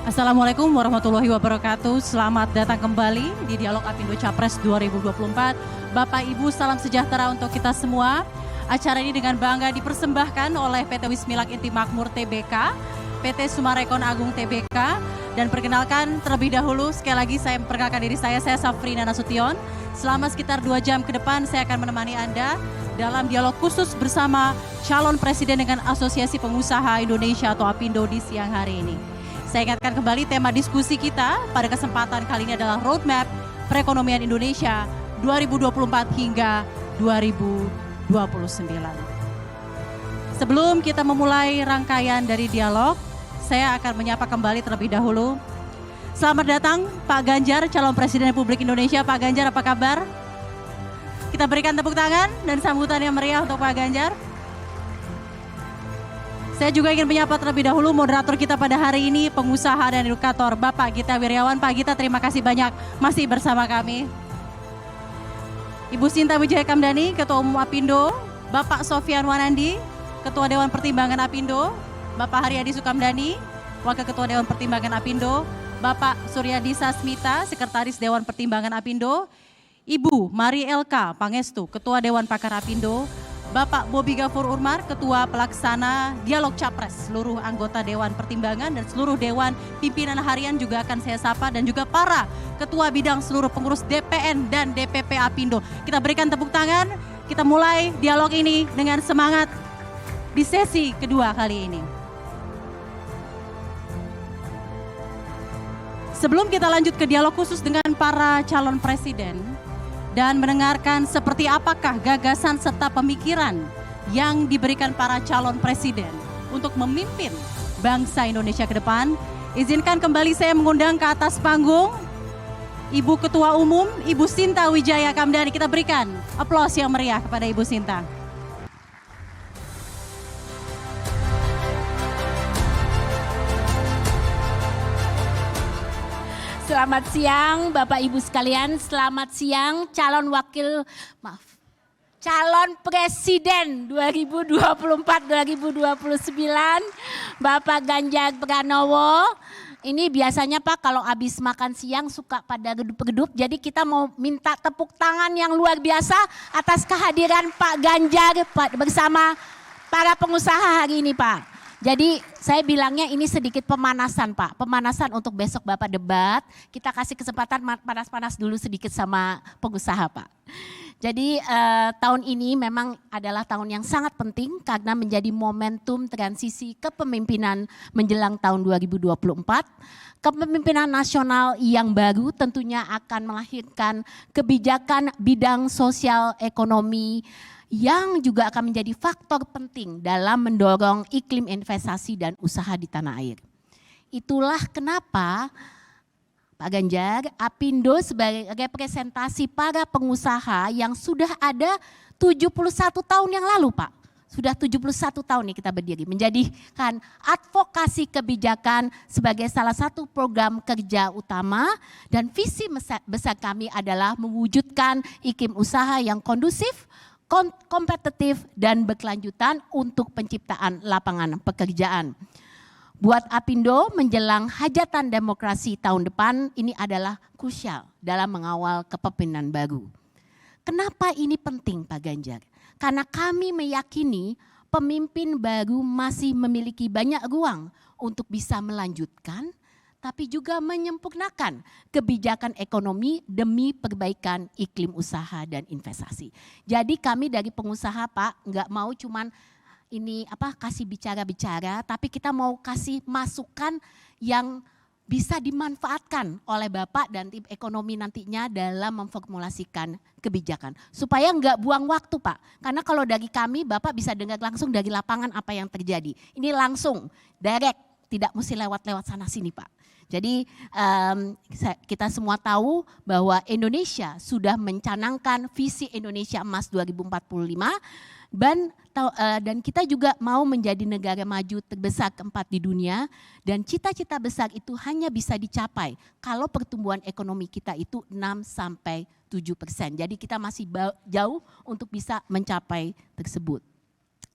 Assalamualaikum warahmatullahi wabarakatuh. Selamat datang kembali di Dialog Apindo Capres 2024. Bapak Ibu, salam sejahtera untuk kita semua. Acara ini dengan bangga dipersembahkan oleh PT Wismilak Inti Makmur Tbk, PT Sumarekon Agung Tbk, dan perkenalkan terlebih dahulu, sekali lagi saya memperkenalkan diri saya Safrina Nasution. Selama sekitar 2 jam ke depan saya akan menemani Anda dalam dialog khusus bersama calon presiden dengan Asosiasi Pengusaha Indonesia atau Apindo di siang hari ini. Saya ingatkan kembali tema diskusi kita pada kesempatan kali ini adalah Roadmap Perekonomian Indonesia 2024 hingga 2029. Sebelum kita memulai rangkaian dari dialog, saya akan menyapa kembali terlebih dahulu. Selamat datang Pak Ganjar, calon Presiden Republik Indonesia. Pak Ganjar, apa kabar? Kita berikan tepuk tangan dan sambutan yang meriah untuk Pak Ganjar. Saya juga ingin menyapa terlebih dahulu moderator kita pada hari ini, pengusaha dan edukator Bapak Gita Wirjawan. Pak Gita, terima kasih banyak masih bersama kami. Ibu Sinta Wijaya Kamdani, Ketua Umum Apindo. Bapak Sofyan Wanandi, Ketua Dewan Pertimbangan Apindo. Bapak Haryadi Sukamdani, Wakil Ketua Dewan Pertimbangan Apindo. Bapak Suryadi Sasmita, Sekretaris Dewan Pertimbangan Apindo. Ibu Mari Elka Pangestu, Ketua Dewan Pakar Apindo. Bapak Bobi Gafur Urmar, Ketua Pelaksana Dialog Capres, seluruh anggota Dewan Pertimbangan dan seluruh Dewan Pimpinan Harian juga akan saya sapa, dan juga para Ketua Bidang seluruh pengurus DPN dan DPP Apindo. Kita berikan tepuk tangan, kita mulai dialog ini dengan semangat di sesi kedua kali ini. Sebelum kita lanjut ke dialog khusus dengan para calon presiden, dan mendengarkan seperti apakah gagasan serta pemikiran yang diberikan para calon presiden untuk memimpin bangsa Indonesia ke depan. Izinkan kembali saya mengundang ke atas panggung Ibu Ketua Umum, Ibu Sinta Wijaya Kamdani. Kita berikan aplaus yang meriah kepada Ibu Sinta. Selamat siang Bapak Ibu sekalian, selamat siang calon presiden 2024-2029 Bapak Ganjar Pranowo. Ini biasanya Pak kalau habis makan siang suka pada gedup-gedup, jadi kita mau minta tepuk tangan yang luar biasa atas kehadiran Pak Ganjar bersama para pengusaha hari ini Pak. Jadi saya bilangnya ini sedikit pemanasan Pak, pemanasan untuk besok Bapak debat. Kita kasih kesempatan panas-panas dulu sedikit sama pengusaha Pak. Jadi tahun ini memang adalah tahun yang sangat penting karena menjadi momentum transisi kepemimpinan menjelang tahun 2024. Kepemimpinan nasional yang baru tentunya akan melahirkan kebijakan bidang sosial ekonomi yang juga akan menjadi faktor penting dalam mendorong iklim investasi dan usaha di tanah air. Itulah kenapa Pak Ganjar, Apindo sebagai representasi para pengusaha yang sudah ada 71 tahun yang lalu Pak. Sudah 71 tahun nih kita berdiri, menjadikan advokasi kebijakan sebagai salah satu program kerja utama, dan visi besar kami adalah mewujudkan iklim usaha yang kondusif, kompetitif dan berkelanjutan untuk penciptaan lapangan pekerjaan. Buat Apindo menjelang hajatan demokrasi tahun depan ini adalah krusial dalam mengawal kepemimpinan baru. Kenapa ini penting Pak Ganjar? Karena kami meyakini pemimpin baru masih memiliki banyak ruang untuk bisa melanjutkan tapi juga menyempurnakan kebijakan ekonomi demi perbaikan iklim usaha dan investasi. Jadi kami dari pengusaha Pak nggak mau cuman kasih bicara-bicara, tapi kita mau kasih masukan yang bisa dimanfaatkan oleh Bapak dan tim ekonomi nantinya dalam memformulasikan kebijakan. Supaya nggak buang waktu Pak, karena kalau dari kami Bapak bisa dengar langsung dari lapangan apa yang terjadi. Ini langsung, direct, tidak mesti lewat-lewat sana sini Pak. Jadi kita semua tahu bahwa Indonesia sudah mencanangkan visi Indonesia Emas 2045 dan kita juga mau menjadi negara maju terbesar keempat di dunia, dan cita-cita besar itu hanya bisa dicapai kalau pertumbuhan ekonomi kita itu 6-7%. Jadi kita masih jauh untuk bisa mencapai tersebut.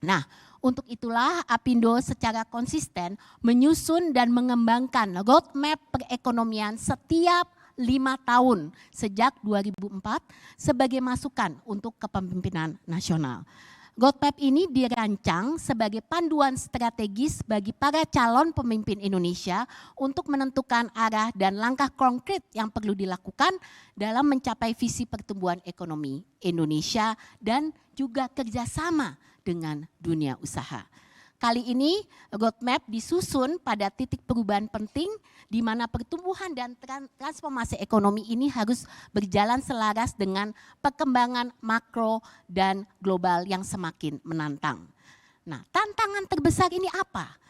Nah, untuk itulah Apindo secara konsisten menyusun dan mengembangkan roadmap perekonomian setiap 5 tahun sejak 2004 sebagai masukan untuk kepemimpinan nasional. Roadmap ini dirancang sebagai panduan strategis bagi para calon pemimpin Indonesia untuk menentukan arah dan langkah konkret yang perlu dilakukan dalam mencapai visi pertumbuhan ekonomi Indonesia dan juga kerjasama dengan dunia usaha. Kali ini roadmap disusun pada titik perubahan penting di mana pertumbuhan dan transformasi ekonomi ini harus berjalan selaras dengan perkembangan makro dan global yang semakin menantang. Nah, tantangan terbesar ini apa?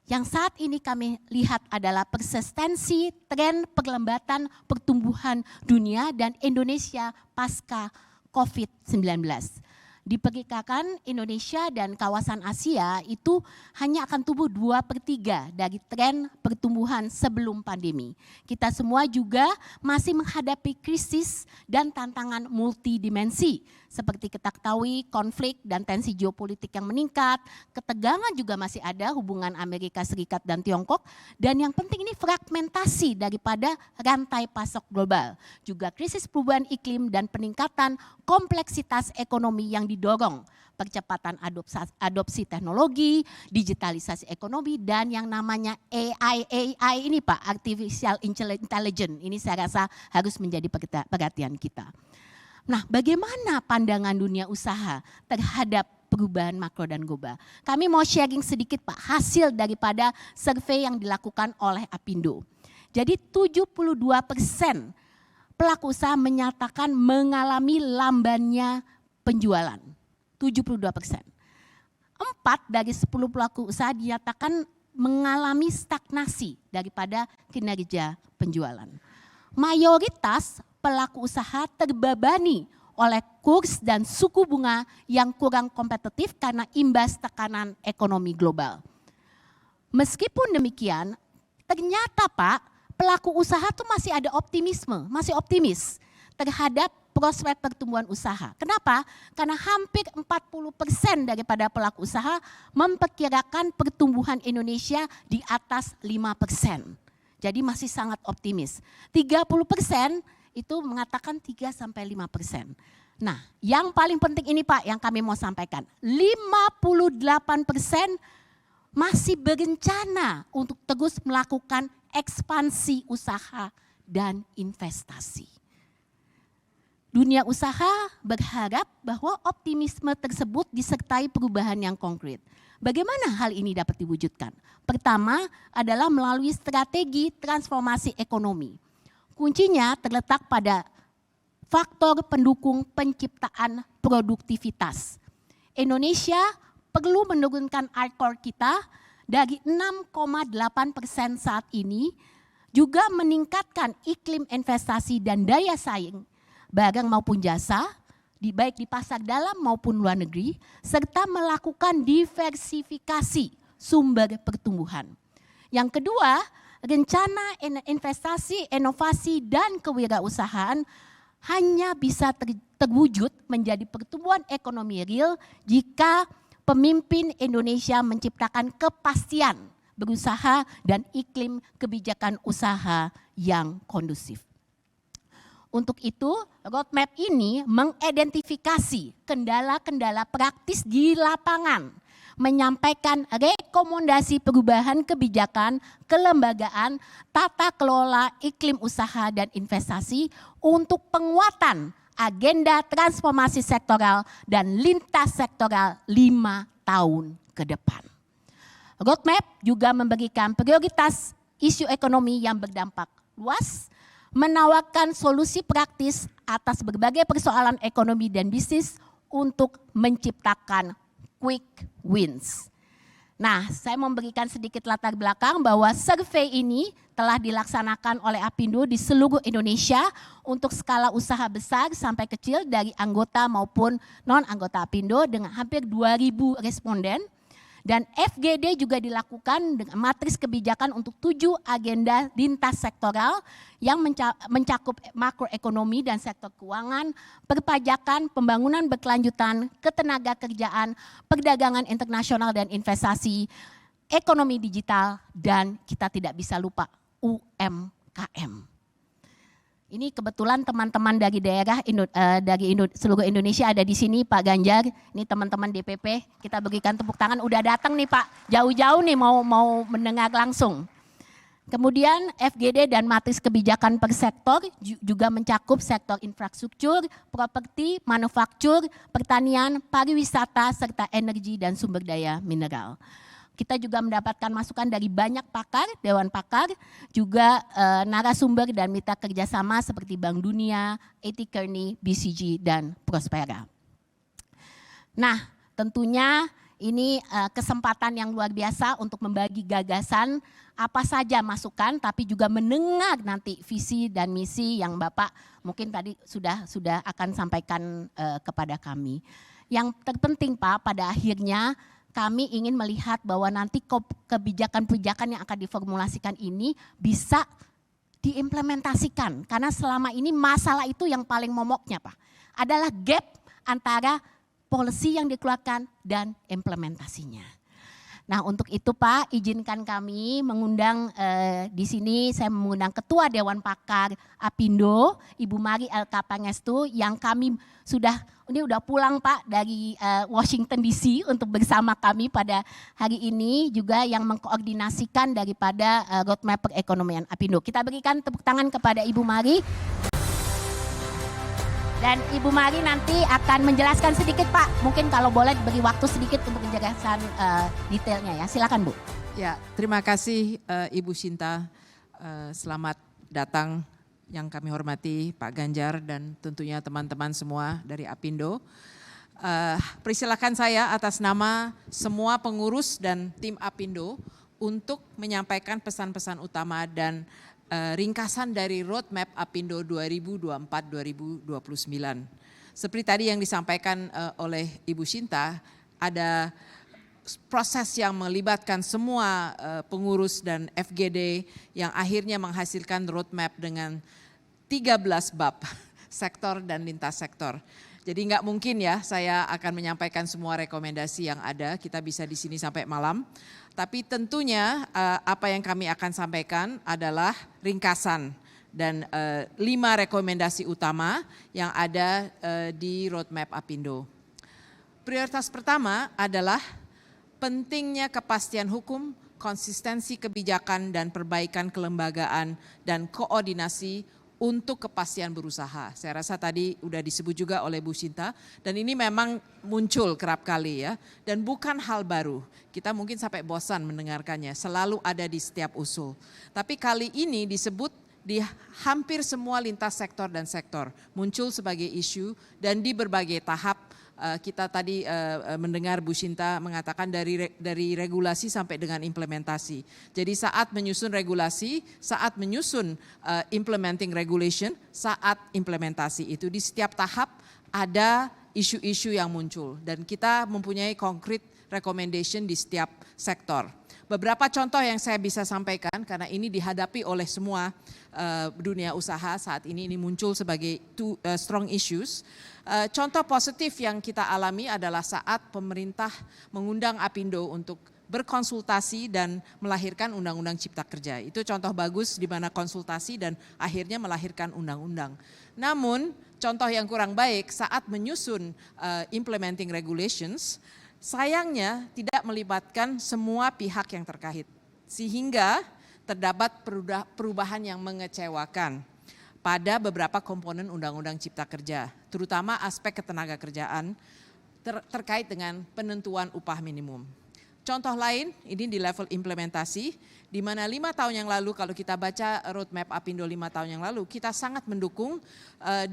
Yang saat ini kami lihat adalah persistensi tren perlambatan pertumbuhan dunia dan Indonesia pasca COVID-19. Diperkirakan Indonesia dan kawasan Asia itu hanya akan tumbuh 2/3 dari tren pertumbuhan sebelum pandemi. Kita semua juga masih menghadapi krisis dan tantangan multidimensi. Seperti kita ketahui konflik dan tensi geopolitik yang meningkat, ketegangan juga masih ada hubungan Amerika Serikat dan Tiongkok. Dan yang penting ini fragmentasi daripada rantai pasok global. Juga krisis perubahan iklim dan peningkatan kompleksitas ekonomi yang didorong percepatan adopsi teknologi, digitalisasi ekonomi, dan yang namanya AI ini Pak, Artificial Intelligence, ini saya rasa harus menjadi perhatian kita. Nah, bagaimana pandangan dunia usaha terhadap perubahan makro dan global? Kami mau sharing sedikit Pak, hasil daripada survei yang dilakukan oleh Apindo. Jadi 72% pelaku usaha menyatakan mengalami lambannya penjualan. 72%. 4 dari 10 pelaku usaha dinyatakan mengalami stagnasi daripada kinerja penjualan. Mayoritas pelaku usaha terbebani oleh kurs dan suku bunga yang kurang kompetitif karena imbas tekanan ekonomi global. Meskipun demikian, ternyata Pak, pelaku usaha tuh masih ada optimisme, masih optimis terhadap prospek pertumbuhan usaha. Kenapa? Karena hampir 40% daripada pelaku usaha memperkirakan pertumbuhan Indonesia di atas 5%. Jadi masih sangat optimis. 30% itu mengatakan 3-5%. Nah, yang paling penting ini Pak yang kami mau sampaikan. 58% masih berencana untuk terus melakukan ekspansi usaha dan investasi. Dunia usaha berharap bahwa optimisme tersebut disertai perubahan yang konkret. Bagaimana hal ini dapat diwujudkan? Pertama adalah melalui strategi transformasi ekonomi. Kuncinya terletak pada faktor pendukung penciptaan produktivitas. Indonesia perlu menurunkan hardcore kita dari 6,8% saat ini, juga meningkatkan iklim investasi dan daya saing barang maupun jasa, baik di pasar dalam maupun luar negeri, serta melakukan diversifikasi sumber pertumbuhan. Yang kedua, rencana investasi, inovasi, dan kewirausahaan hanya bisa terwujud menjadi pertumbuhan ekonomi real jika pemimpin Indonesia menciptakan kepastian berusaha dan iklim kebijakan usaha yang kondusif. Untuk itu, roadmap ini mengidentifikasi kendala-kendala praktis di lapangan, menyampaikan rekomendasi perubahan kebijakan, kelembagaan, tata kelola iklim usaha dan investasi untuk penguatan agenda transformasi sektoral dan lintas sektoral 5 tahun ke depan. Roadmap juga memberikan prioritas isu ekonomi yang berdampak luas, menawarkan solusi praktis atas berbagai persoalan ekonomi dan bisnis untuk menciptakan quick wins. Nah, saya memberikan sedikit latar belakang bahwa survei ini telah dilaksanakan oleh Apindo di seluruh Indonesia untuk skala usaha besar sampai kecil dari anggota maupun non-anggota Apindo dengan hampir 2.000 responden. Dan FGD juga dilakukan dengan matriks kebijakan untuk 7 agenda lintas sektoral yang mencakup makroekonomi dan sektor keuangan, perpajakan, pembangunan berkelanjutan, ketenagakerjaan, perdagangan internasional dan investasi, ekonomi digital, dan kita tidak bisa lupa UMKM. Ini kebetulan teman-teman dari daerah seluruh Indonesia ada di sini, Pak Ganjar. Ini teman-teman DPP, kita berikan tepuk tangan. Udah datang nih Pak, jauh-jauh nih mau mendengar langsung. Kemudian FGD dan matriks kebijakan per sektor juga mencakup sektor infrastruktur, properti, manufaktur, pertanian, pariwisata, serta energi dan sumber daya mineral. Kita juga mendapatkan masukan dari banyak pakar, Dewan Pakar, juga narasumber dan mitra kerjasama seperti Bank Dunia, A.T. Kearney, BCG, dan Prospera. Nah, tentunya ini kesempatan yang luar biasa untuk membagi gagasan, apa saja masukan, tapi juga mendengar nanti visi dan misi yang Bapak mungkin tadi sudah akan sampaikan kepada kami. Yang terpenting Pak, pada akhirnya kami ingin melihat bahwa nanti kebijakan-kebijakan yang akan diformulasikan ini bisa diimplementasikan. Karena selama ini masalah itu yang paling momoknya Pak, adalah gap antara policy yang dikeluarkan dan implementasinya. Nah untuk itu Pak, izinkan kami mengundang di sini, saya mengundang Ketua Dewan Pakar Apindo, Ibu Mari LK Pangestu, yang kami ini udah pulang Pak dari Washington DC untuk bersama kami pada hari ini, juga yang mengkoordinasikan daripada roadmap perekonomian Apindo. Kita berikan tepuk tangan kepada Ibu Mari. Dan Ibu Mari nanti akan menjelaskan sedikit Pak, mungkin kalau boleh beri waktu sedikit untuk penjelasan detailnya ya, silakan Bu. Ya, terima kasih Ibu Sinta, selamat datang yang kami hormati Pak Ganjar dan tentunya teman-teman semua dari Apindo. Persilakan saya atas nama semua pengurus dan tim Apindo untuk menyampaikan pesan-pesan utama dan ringkasan dari roadmap Apindo 2024-2029. Seperti tadi yang disampaikan oleh Ibu Sinta, ada proses yang melibatkan semua pengurus dan FGD yang akhirnya menghasilkan roadmap dengan 13 bab sektor dan lintas sektor. Jadi nggak mungkin ya saya akan menyampaikan semua rekomendasi yang ada, kita bisa di sini sampai malam. Tapi tentunya apa yang kami akan sampaikan adalah ringkasan dan 5 rekomendasi utama yang ada di roadmap Apindo. Prioritas pertama adalah pentingnya kepastian hukum, konsistensi kebijakan dan perbaikan kelembagaan dan koordinasi untuk kepastian berusaha. Saya rasa tadi udah disebut juga oleh Bu Sinta dan ini memang muncul kerap kali ya dan bukan hal baru. Kita mungkin sampai bosan mendengarkannya, selalu ada di setiap usul. Tapi kali ini disebut di hampir semua lintas sektor dan sektor, muncul sebagai isu dan di berbagai tahap. Kita tadi mendengar Bu Sinta mengatakan dari regulasi sampai dengan implementasi. Jadi saat menyusun regulasi, saat menyusun implementing regulation, saat implementasi itu di setiap tahap ada isu-isu yang muncul dan kita mempunyai concrete recommendation di setiap sektor. Beberapa contoh yang saya bisa sampaikan karena ini dihadapi oleh semua dunia usaha saat ini muncul sebagai strong issues. Contoh positif yang kita alami adalah saat pemerintah mengundang Apindo untuk berkonsultasi dan melahirkan Undang-Undang Cipta Kerja. Itu contoh bagus di mana konsultasi dan akhirnya melahirkan undang-undang. Namun contoh yang kurang baik saat menyusun implementing regulations, sayangnya tidak melibatkan semua pihak yang terkait. Sehingga terdapat perubahan yang mengecewakan pada beberapa komponen Undang-Undang Cipta Kerja, terutama aspek ketenagakerjaan terkait dengan penentuan upah minimum. Contoh lain, ini di level implementasi, di mana 5 tahun yang lalu kalau kita baca roadmap Apindo 5 tahun yang lalu, kita sangat mendukung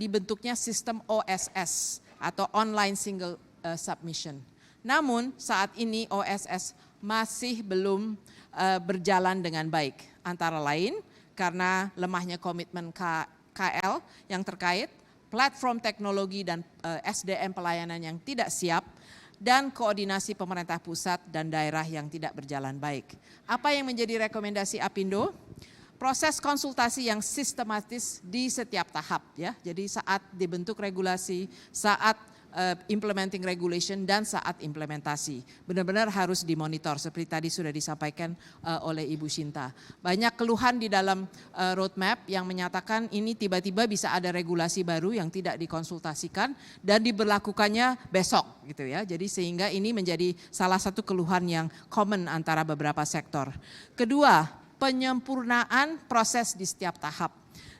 dibentuknya sistem OSS atau Online Single Submission. Namun saat ini OSS masih belum berjalan dengan baik, antara lain karena lemahnya komitmen KL yang terkait, platform teknologi dan SDM pelayanan yang tidak siap, dan koordinasi pemerintah pusat dan daerah yang tidak berjalan baik. Apa yang menjadi rekomendasi Apindo? Proses konsultasi yang sistematis di setiap tahap ya. Jadi saat dibentuk regulasi, saat implementing regulation dan saat implementasi. Benar-benar harus dimonitor seperti tadi sudah disampaikan oleh Ibu Shinta. Banyak keluhan di dalam roadmap yang menyatakan ini tiba-tiba bisa ada regulasi baru yang tidak dikonsultasikan dan diberlakukannya besok gitu ya. Jadi sehingga ini menjadi salah satu keluhan yang common antara beberapa sektor. Kedua, penyempurnaan proses di setiap tahap.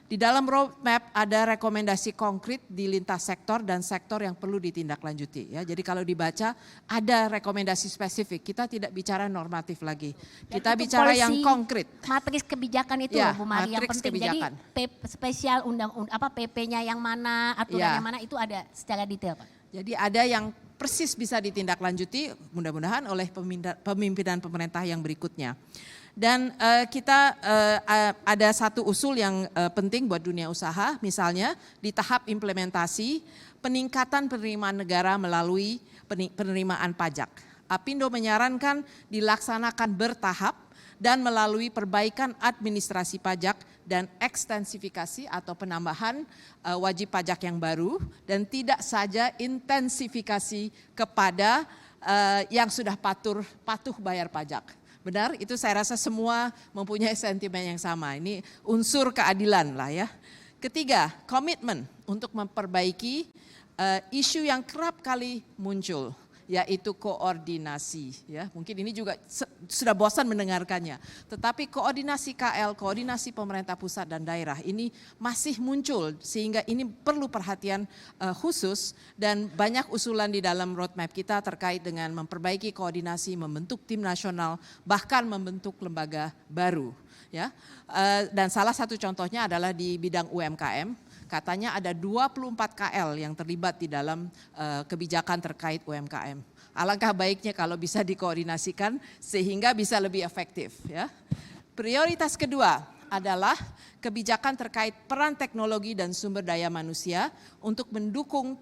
Di dalam roadmap ada rekomendasi konkret di lintas sektor dan sektor yang perlu ditindaklanjuti. Ya, jadi kalau dibaca ada rekomendasi spesifik, kita tidak bicara normatif lagi. Kita bicara yang konkret. Matriks kebijakan itu Ya, Bu Mari yang matriks penting. kebijakan. Jadi spesial PP-nya yang mana, aturan yang mana itu ada secara detail Pak. Jadi ada yang persis bisa ditindaklanjuti mudah-mudahan oleh pemimpinan pemerintah yang berikutnya. Dan kita ada satu usul yang penting buat dunia usaha, misalnya di tahap implementasi peningkatan penerimaan negara melalui penerimaan pajak. Apindo menyarankan dilaksanakan bertahap dan melalui perbaikan administrasi pajak dan ekstensifikasi atau penambahan wajib pajak yang baru dan tidak saja intensifikasi kepada yang sudah patuh bayar pajak. Benar, itu saya rasa semua mempunyai sentimen yang sama. Ini unsur keadilan lah ya. Ketiga, komitmen untuk memperbaiki isu yang kerap kali muncul, yaitu koordinasi. Ya, mungkin ini juga sudah bosan mendengarkannya. Tetapi koordinasi KL, koordinasi pemerintah pusat dan daerah ini masih muncul sehingga ini perlu perhatian khusus dan banyak usulan di dalam roadmap kita terkait dengan memperbaiki koordinasi, membentuk tim nasional, bahkan membentuk lembaga baru. Ya, dan salah satu contohnya adalah di bidang UMKM. Katanya ada 24 KL yang terlibat di dalam kebijakan terkait UMKM. Alangkah baiknya kalau bisa dikoordinasikan sehingga bisa lebih efektif. Ya. Prioritas kedua adalah kebijakan terkait peran teknologi dan sumber daya manusia untuk mendukung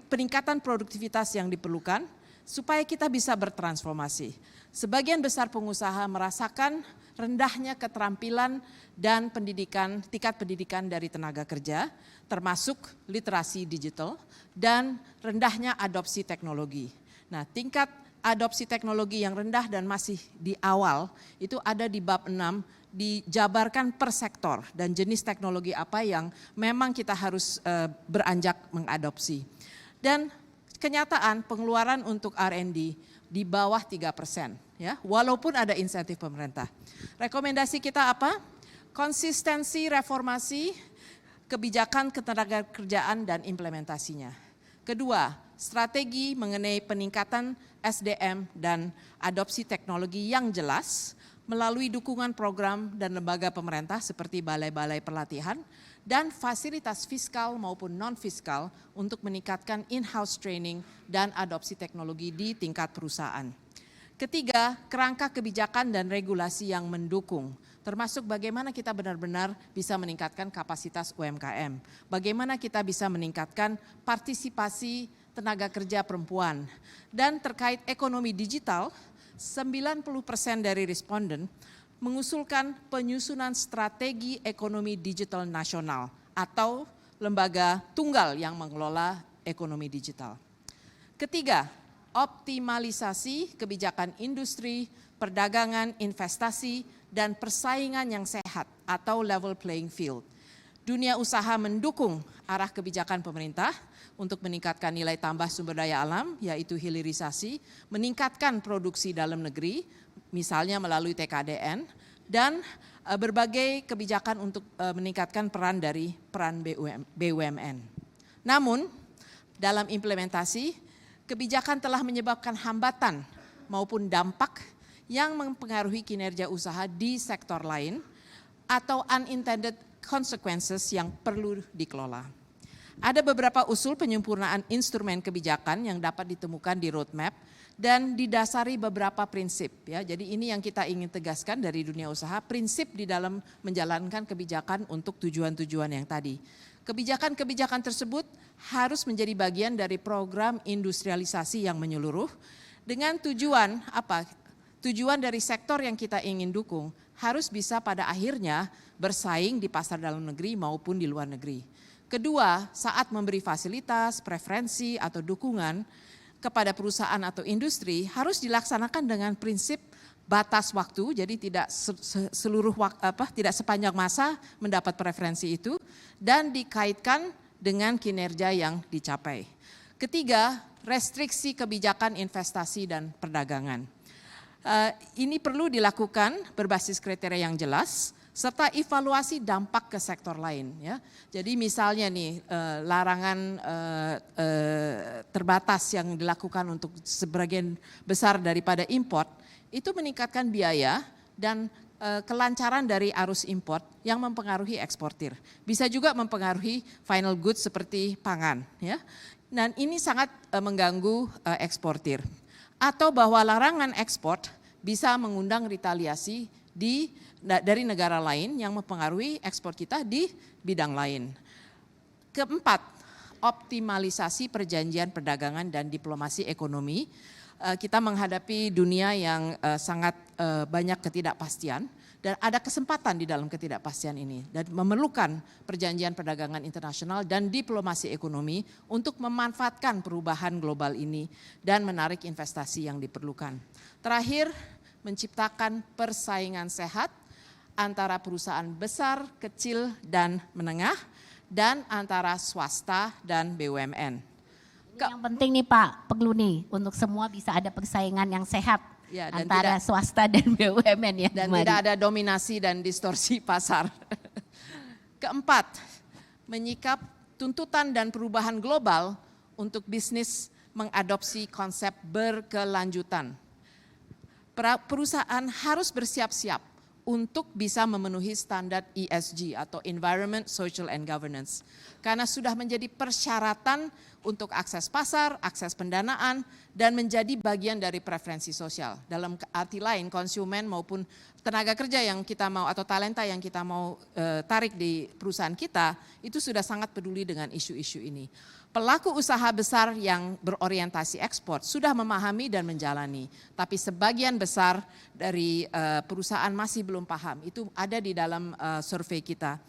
peningkatan produktivitas yang diperlukan supaya kita bisa bertransformasi. Sebagian besar pengusaha merasakan rendahnya keterampilan dan tingkat pendidikan dari tenaga kerja, termasuk literasi digital dan rendahnya adopsi teknologi. Nah, tingkat adopsi teknologi yang rendah dan masih di awal itu ada di bab 6, dijabarkan per sektor dan jenis teknologi apa yang memang kita harus beranjak mengadopsi. Dan kenyataan pengeluaran untuk R&D di bawah 3%, ya, walaupun ada insentif pemerintah. Rekomendasi kita apa? Konsistensi reformasi kebijakan ketenagakerjaan dan implementasinya. Kedua, strategi mengenai peningkatan SDM dan adopsi teknologi yang jelas melalui dukungan program dan lembaga pemerintah seperti balai-balai pelatihan dan fasilitas fiskal maupun non-fiskal untuk meningkatkan in-house training dan adopsi teknologi di tingkat perusahaan. Ketiga, kerangka kebijakan dan regulasi yang mendukung, termasuk bagaimana kita benar-benar bisa meningkatkan kapasitas UMKM, bagaimana kita bisa meningkatkan partisipasi tenaga kerja perempuan, dan terkait ekonomi digital, 90% dari responden mengusulkan penyusunan strategi ekonomi digital nasional atau lembaga tunggal yang mengelola ekonomi digital. Ketiga, optimalisasi kebijakan industri, perdagangan, investasi, dan persaingan yang sehat atau level playing field. Dunia usaha mendukung arah kebijakan pemerintah untuk meningkatkan nilai tambah sumber daya alam, yaitu hilirisasi, meningkatkan produksi dalam negeri, misalnya melalui TKDN, dan berbagai kebijakan untuk meningkatkan peran BUMN. Namun, dalam implementasi, kebijakan telah menyebabkan hambatan maupun dampak yang mempengaruhi kinerja usaha di sektor lain atau unintended consequences yang perlu dikelola. Ada beberapa usul penyempurnaan instrumen kebijakan yang dapat ditemukan di roadmap dan didasari beberapa prinsip. Ya, jadi ini yang kita ingin tegaskan dari dunia usaha, prinsip di dalam menjalankan kebijakan untuk tujuan-tujuan yang tadi. Kebijakan-kebijakan tersebut harus menjadi bagian dari program industrialisasi yang menyeluruh dengan tujuan apa? Tujuan dari sektor yang kita ingin dukung harus bisa pada akhirnya bersaing di pasar dalam negeri maupun di luar negeri. Kedua, saat memberi fasilitas, preferensi atau dukungan kepada perusahaan atau industri harus dilaksanakan dengan prinsip batas waktu, jadi tidak tidak sepanjang masa mendapat preferensi itu dan dikaitkan dengan kinerja yang dicapai. Ketiga, restriksi kebijakan investasi dan perdagangan. Ini perlu dilakukan berbasis kriteria yang jelas serta evaluasi dampak ke sektor lain. Ya. Jadi misalnya nih larangan terbatas yang dilakukan untuk sebagian besar daripada import itu meningkatkan biaya dan kelancaran dari arus import yang mempengaruhi eksportir. Bisa juga mempengaruhi final goods seperti pangan. Ya. Dan ini sangat mengganggu eksportir. Atau bahwa larangan ekspor bisa mengundang retaliasi dari negara lain yang mempengaruhi ekspor kita di bidang lain. Keempat, optimalisasi perjanjian perdagangan dan diplomasi ekonomi. Kita menghadapi dunia yang sangat banyak ketidakpastian dan ada kesempatan di dalam ketidakpastian ini dan memerlukan perjanjian perdagangan internasional dan diplomasi ekonomi untuk memanfaatkan perubahan global ini dan menarik investasi yang diperlukan. Terakhir, menciptakan persaingan sehat antara perusahaan besar, kecil, dan menengah dan antara swasta dan BUMN. Yang penting nih Pak, perlu nih untuk semua bisa ada persaingan yang sehat ya, antara swasta dan BUMN ya. Dan tidak ada dominasi dan distorsi pasar. Keempat, menyikap tuntutan dan perubahan global untuk bisnis mengadopsi konsep berkelanjutan. Perusahaan harus bersiap-siap untuk bisa memenuhi standar ESG atau Environment, Social and Governance. Karena sudah menjadi persyaratan untuk akses pasar, akses pendanaan, dan menjadi bagian dari preferensi sosial. Dalam arti lain, konsumen maupun tenaga kerja yang kita mau atau talenta yang kita mau tarik di perusahaan kita, itu sudah sangat peduli dengan isu-isu ini. Pelaku usaha besar yang berorientasi ekspor sudah memahami dan menjalani, tapi sebagian besar dari perusahaan masih belum paham. Itu ada di dalam survei kita.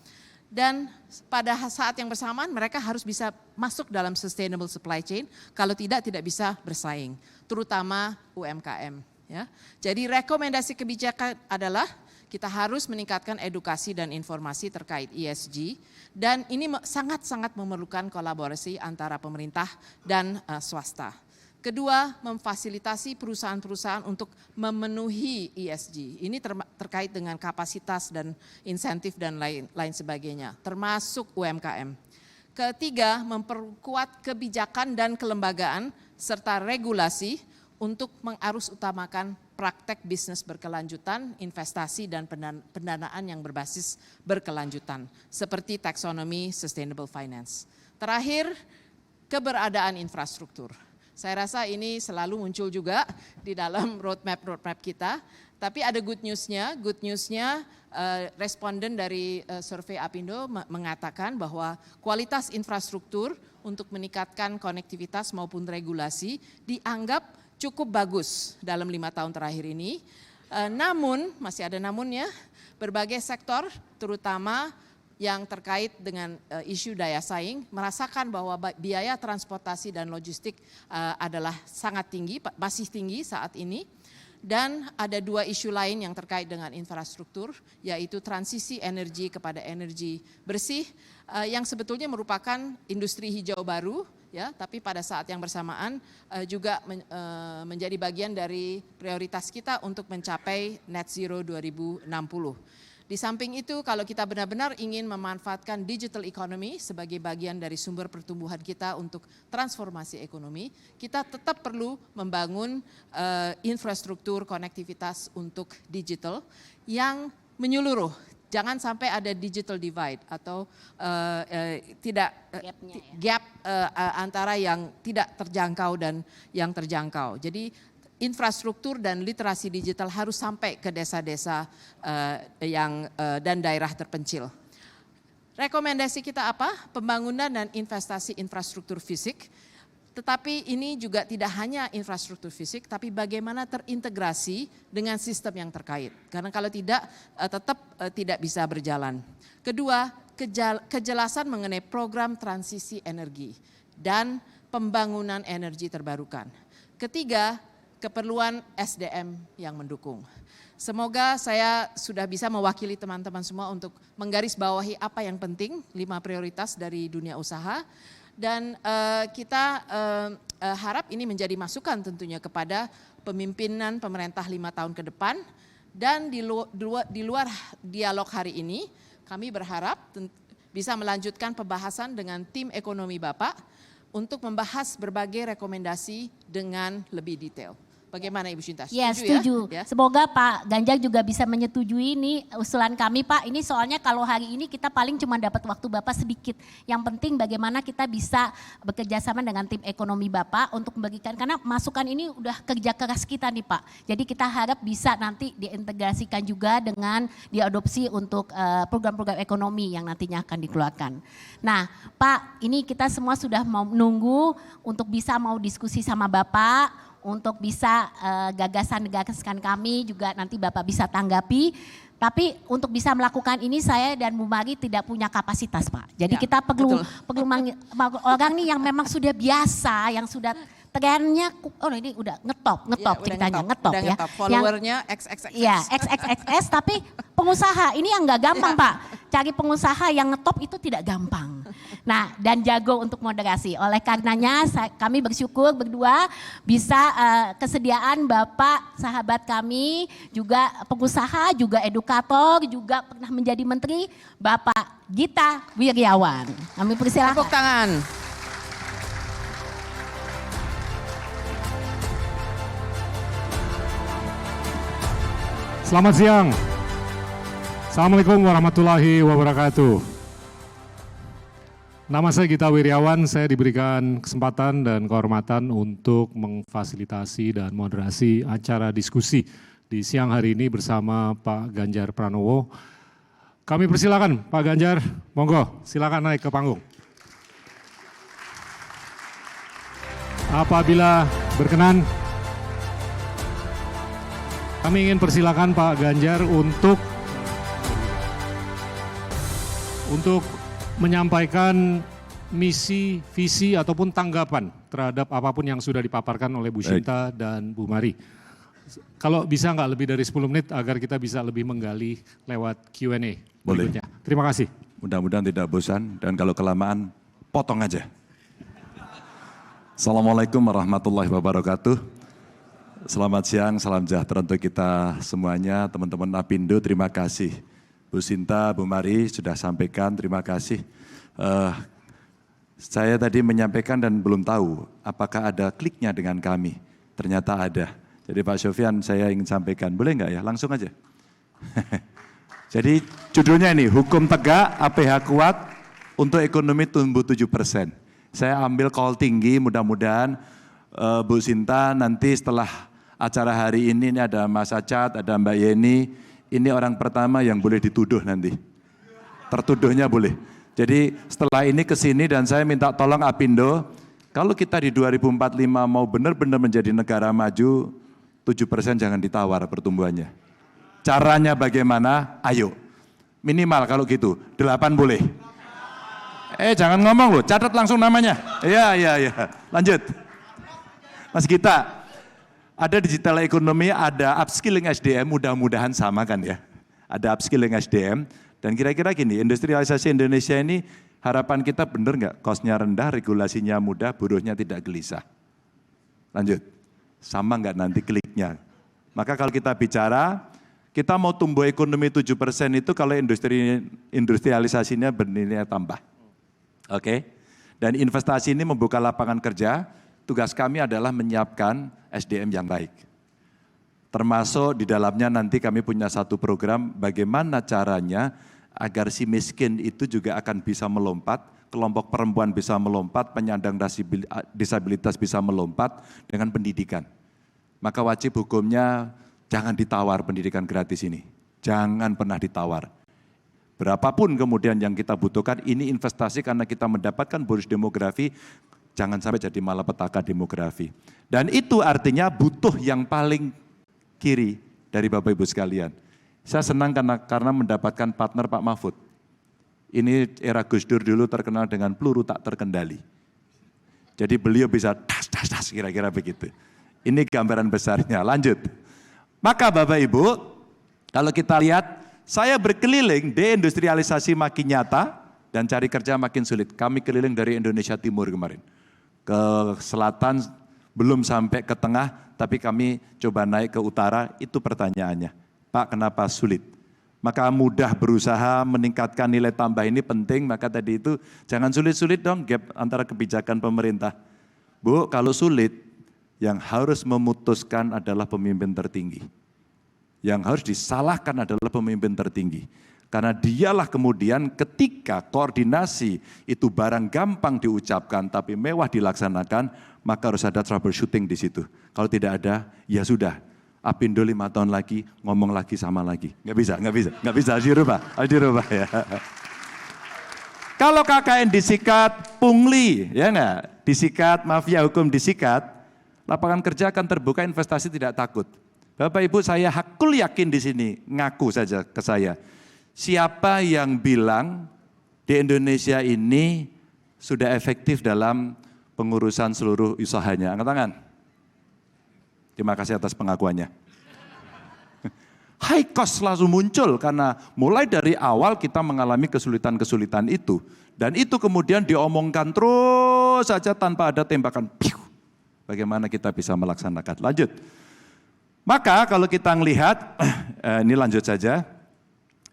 Dan pada saat yang bersamaan mereka harus bisa masuk dalam sustainable supply chain, kalau tidak bisa bersaing, terutama UMKM. Ya. Jadi rekomendasi kebijakan adalah kita harus meningkatkan edukasi dan informasi terkait ESG dan ini sangat-sangat memerlukan kolaborasi antara pemerintah dan swasta. Kedua, memfasilitasi perusahaan-perusahaan untuk memenuhi ESG. Ini terkait dengan kapasitas dan insentif dan lain sebagainya, termasuk UMKM. Ketiga, memperkuat kebijakan dan kelembagaan serta regulasi untuk mengarus utamakan praktek bisnis berkelanjutan, investasi dan pendanaan yang berbasis berkelanjutan, seperti taksonomi sustainable finance. Terakhir, keberadaan infrastruktur. Saya rasa ini selalu muncul juga di dalam roadmap kita, tapi ada good newsnya responden dari survei Apindo mengatakan bahwa kualitas infrastruktur untuk meningkatkan konektivitas maupun regulasi dianggap cukup bagus dalam 5 tahun terakhir ini. Namun, masih ada namunnya, berbagai sektor terutama yang terkait dengan isu daya saing merasakan bahwa biaya transportasi dan logistik adalah sangat tinggi, masih tinggi saat ini. Dan ada 2 isu lain yang terkait dengan infrastruktur, yaitu transisi energi kepada energi bersih yang sebetulnya merupakan industri hijau baru, ya, tapi pada saat yang bersamaan juga menjadi bagian dari prioritas kita untuk mencapai net zero 2060. Di samping itu, kalau kita benar-benar ingin memanfaatkan digital economy sebagai bagian dari sumber pertumbuhan kita untuk transformasi ekonomi, kita tetap perlu membangun infrastruktur konektivitas untuk digital yang menyeluruh. Jangan sampai ada digital divide atau gap antara yang tidak terjangkau dan yang terjangkau. Jadi infrastruktur dan literasi digital harus sampai ke desa-desa dan daerah terpencil. Rekomendasi kita apa? Pembangunan dan investasi infrastruktur fisik. Tetapi ini juga tidak hanya infrastruktur fisik, tapi bagaimana terintegrasi dengan sistem yang terkait. Karena kalau tidak, tetap tidak bisa berjalan. Kedua, kejelasan mengenai program transisi energi dan pembangunan energi terbarukan. Ketiga, keperluan SDM yang mendukung. Semoga saya sudah bisa mewakili teman-teman semua untuk menggarisbawahi apa yang penting, 5 prioritas dari dunia usaha. Dan kita harap ini menjadi masukan tentunya kepada pemimpinan pemerintah 5 tahun ke depan. Dan di luar dialog hari ini, kami berharap bisa melanjutkan pembahasan dengan tim ekonomi Bapak untuk membahas berbagai rekomendasi dengan lebih detail. Bagaimana Ibu Shinta? Ya, setuju. Ya? Semoga Pak Ganjar juga bisa menyetujui ini usulan kami Pak. Ini soalnya kalau hari ini kita paling cuma dapat waktu Bapak sedikit. Yang penting bagaimana kita bisa bekerja sama dengan tim ekonomi Bapak untuk membagikan. Karena masukan ini udah kerja keras kita nih Pak. Jadi kita harap bisa nanti diintegrasikan juga dengan diadopsi untuk program-program ekonomi yang nantinya akan dikeluarkan. Nah Pak, ini kita semua sudah mau menunggu untuk bisa mau diskusi sama Bapak. Untuk bisa gagasan kami juga nanti Bapak bisa tanggapi. Tapi untuk bisa melakukan ini saya dan Bu Mari tidak punya kapasitas Pak. Jadi kita perlu orang nih yang memang sudah biasa, yang sudah trennya, oh ini udah ngetop ceritanya, ngetop ya. Followernya XXX. Iya, XXXS tapi pengusaha ini yang nggak gampang Pak. Cari pengusaha yang ngetop itu tidak gampang. Nah dan jago untuk moderasi. Oleh karenanya kami bersyukur berdua bisa kesediaan Bapak, sahabat kami, juga pengusaha, juga edukator, juga pernah menjadi menteri, Bapak Gita Wirjawan. Kami persilakan. Tepuk tangan. Selamat siang. Assalamualaikum warahmatullahi wabarakatuh. Nama saya Gita Wirjawan, saya diberikan kesempatan dan kehormatan untuk memfasilitasi dan moderasi acara diskusi di siang hari ini bersama Pak Ganjar Pranowo. Kami persilakan Pak Ganjar, monggo silakan naik ke panggung. Apabila berkenan, kami ingin persilakan Pak Ganjar untuk menyampaikan misi, visi ataupun tanggapan terhadap apapun yang sudah dipaparkan oleh Bu Shinta dan Bu Mari. Kalau bisa nggak lebih dari 10 menit agar kita bisa lebih menggali lewat Q&A berikutnya. Terima kasih. Mudah-mudahan tidak bosan dan kalau kelamaan potong aja. Assalamualaikum warahmatullahi wabarakatuh. Selamat siang, salam sejahtera untuk kita semuanya, teman-teman Apindo, terima kasih. Bu Shinta, Bu Mari sudah sampaikan, terima kasih. Saya tadi menyampaikan dan belum tahu apakah ada kliknya dengan kami. Ternyata ada. Jadi Pak Sofyan saya ingin sampaikan, boleh nggak ya? Langsung aja. Jadi judulnya ini, hukum tegak, APH kuat untuk ekonomi tumbuh 7%. Saya ambil call tinggi, mudah-mudahan Bu Shinta nanti setelah acara hari ini ada Mas Acat, ada Mbak Yeni, ini orang pertama yang boleh dituduh nanti. Tertuduhnya boleh. Jadi setelah ini ke sini dan saya minta tolong Apindo, kalau kita di 2045 mau benar-benar menjadi negara maju, 7% jangan ditawar pertumbuhannya. Caranya bagaimana? Ayo. Minimal kalau gitu, 8 boleh. Jangan ngomong loh, catat langsung namanya. Iya. Lanjut. Mas Gita. Ada digital ekonomi, ada upskilling SDM, mudah-mudahan sama kan ya. Ada upskilling SDM, dan kira-kira gini, industrialisasi Indonesia ini harapan kita benar nggak? Kosnya rendah, regulasinya mudah, buruhnya tidak gelisah. Lanjut, sama nggak nanti kliknya? Maka kalau kita bicara, kita mau tumbuh ekonomi 7% itu kalau industrialisasinya bernilai tambah. Oke? Dan investasi ini membuka lapangan kerja, tugas kami adalah menyiapkan SDM yang baik. Termasuk di dalamnya nanti kami punya satu program bagaimana caranya agar si miskin itu juga akan bisa melompat, kelompok perempuan bisa melompat, penyandang disabilitas bisa melompat dengan pendidikan. Maka wajib hukumnya jangan ditawar pendidikan gratis ini. Jangan pernah ditawar. Berapapun kemudian yang kita butuhkan, ini investasi karena kita mendapatkan bonus demografi, jangan sampai jadi malapetaka demografi. Dan itu artinya butuh yang paling kiri dari Bapak Ibu sekalian. Saya senang karena mendapatkan partner Pak Mahfud. Ini era Gus Dur dulu terkenal dengan peluru tak terkendali. Jadi beliau bisa das kira-kira begitu. Ini gambaran besarnya, lanjut. Maka Bapak Ibu, kalau kita lihat, saya berkeliling, deindustrialisasi makin nyata dan cari kerja makin sulit. Kami keliling dari Indonesia Timur kemarin. Ke selatan, belum sampai ke tengah, tapi kami coba naik ke utara, itu pertanyaannya. Pak, kenapa sulit? Maka mudah berusaha meningkatkan nilai tambah ini penting, maka tadi itu jangan sulit-sulit dong gap antara kebijakan pemerintah. Bu, kalau sulit, yang harus memutuskan adalah pemimpin tertinggi. Yang harus disalahkan adalah pemimpin tertinggi. Karena dialah kemudian ketika koordinasi itu barang gampang diucapkan tapi mewah dilaksanakan, maka harus ada troubleshooting di situ. Kalau tidak ada, ya sudah. Apindo 5 tahun lagi, ngomong lagi sama lagi. Nggak bisa, harus dirubah ya. Kalau KKN disikat, pungli, ya enggak? Disikat, mafia hukum disikat, lapangan kerja akan terbuka, investasi tidak takut. Bapak Ibu, saya hakul yakin di sini, ngaku saja ke saya. Siapa yang bilang di Indonesia ini sudah efektif dalam pengurusan seluruh usahanya? Angkat tangan. Terima kasih atas pengakuannya. High cost langsung muncul karena mulai dari awal kita mengalami kesulitan-kesulitan itu. Dan itu kemudian diomongkan terus saja tanpa ada tembakan. Bagaimana kita bisa melaksanakan? Lanjut. Maka kalau kita melihat, ini lanjut saja.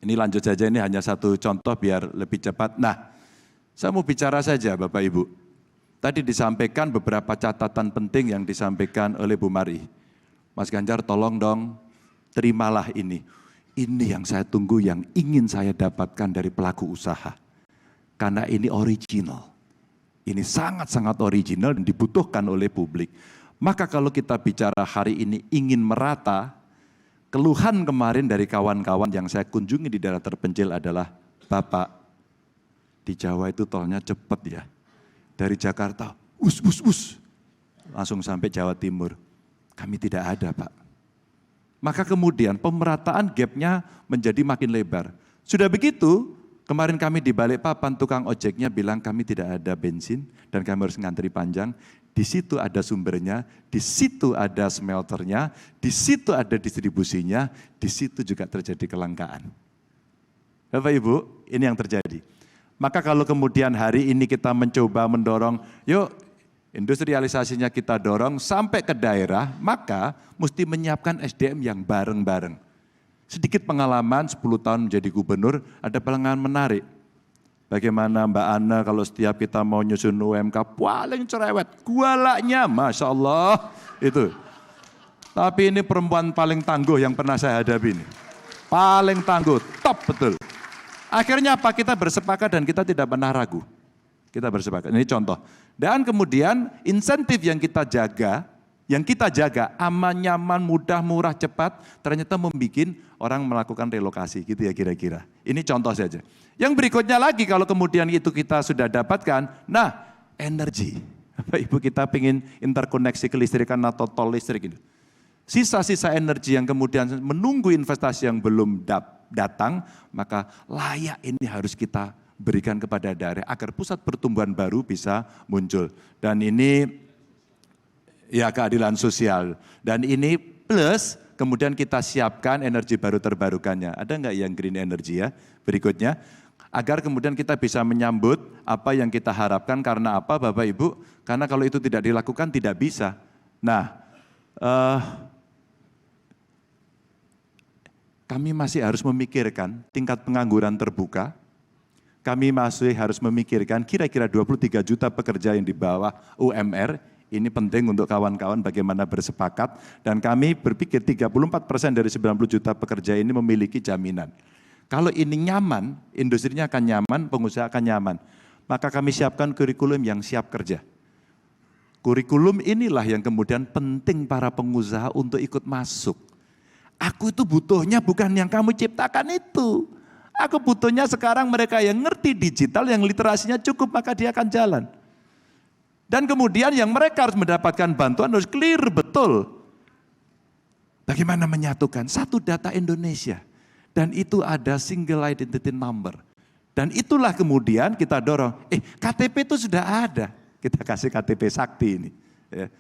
Ini hanya satu contoh biar lebih cepat. Nah, saya mau bicara saja Bapak Ibu. Tadi disampaikan beberapa catatan penting yang disampaikan oleh Bu Mari. Mas Ganjar tolong dong, terimalah ini. Ini yang saya tunggu, yang ingin saya dapatkan dari pelaku usaha. Karena ini original. Ini sangat-sangat original dan dibutuhkan oleh publik. Maka kalau kita bicara hari ini ingin merata, keluhan kemarin dari kawan-kawan yang saya kunjungi di daerah terpencil adalah, Bapak, di Jawa itu tolnya cepat ya. Dari Jakarta, langsung sampai Jawa Timur. Kami tidak ada Pak. Maka kemudian pemerataan gapnya menjadi makin lebar. Sudah begitu, kemarin kami di Balikpapan, tukang ojeknya bilang kami tidak ada bensin dan kami harus ngantri panjang. Di situ ada sumbernya, di situ ada smelternya, di situ ada distribusinya, di situ juga terjadi kelangkaan. Bapak Ibu, ini yang terjadi. Maka kalau kemudian hari ini kita mencoba mendorong, yuk industrialisasinya kita dorong sampai ke daerah, maka mesti menyiapkan SDM yang bareng-bareng. Sedikit pengalaman 10 tahun menjadi gubernur, ada pengalaman menarik. Bagaimana Mbak Ana kalau setiap kita mau nyusun UMK, paling cerewet, gualaknya Masya Allah itu. Tapi ini perempuan paling tangguh yang pernah saya hadapi ini. Paling tangguh, top betul. Akhirnya apa? Kita bersepakat dan kita tidak pernah ragu. Kita bersepakat, ini contoh. Dan kemudian insentif yang kita jaga aman, nyaman, mudah, murah, cepat, ternyata membuat orang melakukan relokasi gitu ya kira-kira. Ini contoh saja. Yang berikutnya lagi kalau kemudian itu kita sudah dapatkan, nah energi. Bapak Ibu kita ingin interkoneksi kelistrikan atau tol listrik ini. Sisa-sisa energi yang kemudian menunggu investasi yang belum datang, maka layak ini harus kita berikan kepada daerah agar pusat pertumbuhan baru bisa muncul. Dan ini ya keadilan sosial. Dan ini plus kemudian kita siapkan energi baru terbarukannya. Ada enggak yang green energy ya? Berikutnya, agar kemudian kita bisa menyambut apa yang kita harapkan. Karena apa Bapak Ibu? Karena kalau itu tidak dilakukan tidak bisa. Nah, kami masih harus memikirkan tingkat pengangguran terbuka. Kami masih harus memikirkan kira-kira 23 juta pekerja yang di bawah UMR. Ini penting untuk kawan-kawan bagaimana bersepakat. Dan kami berpikir 34% dari 90 juta pekerja ini memiliki jaminan. Kalau ini nyaman, industrinya akan nyaman, pengusaha akan nyaman. Maka kami siapkan kurikulum yang siap kerja. Kurikulum inilah yang kemudian penting para pengusaha untuk ikut masuk. Aku itu butuhnya bukan yang kamu ciptakan itu. Aku butuhnya sekarang mereka yang ngerti digital, yang literasinya cukup, maka dia akan jalan. Dan kemudian yang mereka harus mendapatkan bantuan harus clear betul. Bagaimana menyatukan satu data Indonesia. Dan itu ada single identity number. Dan itulah kemudian kita dorong, KTP itu sudah ada. Kita kasih KTP Sakti ini. Ya.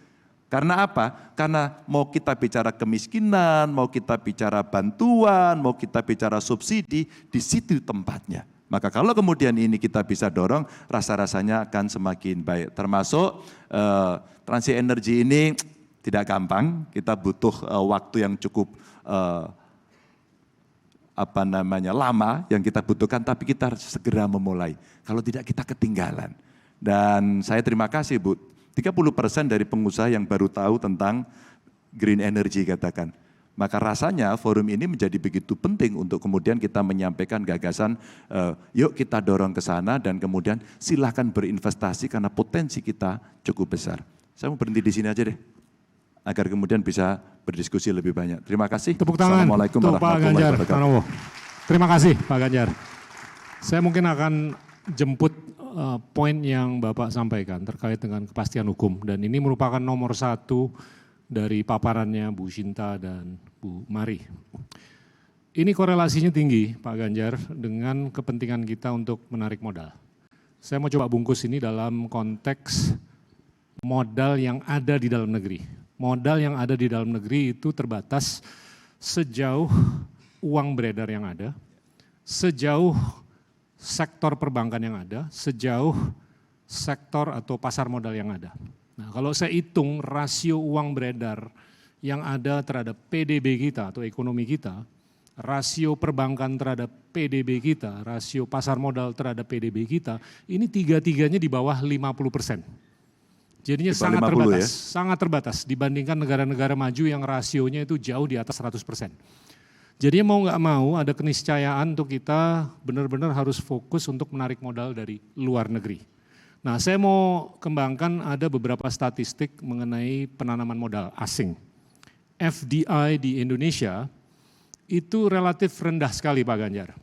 Karena apa? Karena mau kita bicara kemiskinan, mau kita bicara bantuan, mau kita bicara subsidi, di situ tempatnya. Maka kalau kemudian ini kita bisa dorong, rasa-rasanya akan semakin baik. Termasuk transi energi ini tidak gampang, kita butuh waktu yang cukup lama yang kita butuhkan, tapi kita harus segera memulai. Kalau tidak kita ketinggalan. Dan saya terima kasih Bu, 30% dari pengusaha yang baru tahu tentang green energy katakan. Maka rasanya forum ini menjadi begitu penting untuk kemudian kita menyampaikan gagasan, yuk kita dorong ke sana dan kemudian silahkan berinvestasi karena potensi kita cukup besar. Saya mau berhenti di sini aja deh, agar kemudian bisa berdiskusi lebih banyak. Terima kasih. Tepuk tangan Assalamualaikum untuk Pak warahmatullahi Ganjar wabarakatuh. Pranowo. Terima kasih Pak Ganjar. Saya mungkin akan jemput poin yang Bapak sampaikan terkait dengan kepastian hukum. Dan ini merupakan nomor 1 dari paparannya Bu Shinta dan Bu Mari. Ini korelasinya tinggi Pak Ganjar dengan kepentingan kita untuk menarik modal. Saya mau coba bungkus ini dalam konteks modal yang ada di dalam negeri. Modal yang ada di dalam negeri itu terbatas sejauh uang beredar yang ada, sejauh sektor perbankan yang ada, sejauh sektor atau pasar modal yang ada. Nah, kalau saya hitung rasio uang beredar yang ada terhadap PDB kita atau ekonomi kita, rasio perbankan terhadap PDB kita, rasio pasar modal terhadap PDB kita, ini tiga-tiganya di bawah 50%. Jadinya sangat terbatas, sangat terbatas dibandingkan negara-negara maju yang rasionya itu jauh di atas 100%. Jadi mau nggak mau ada keniscayaan untuk kita benar-benar harus fokus untuk menarik modal dari luar negeri. Nah, saya mau kembangkan ada beberapa statistik mengenai penanaman modal asing. FDI di Indonesia itu relatif rendah sekali Pak Ganjar.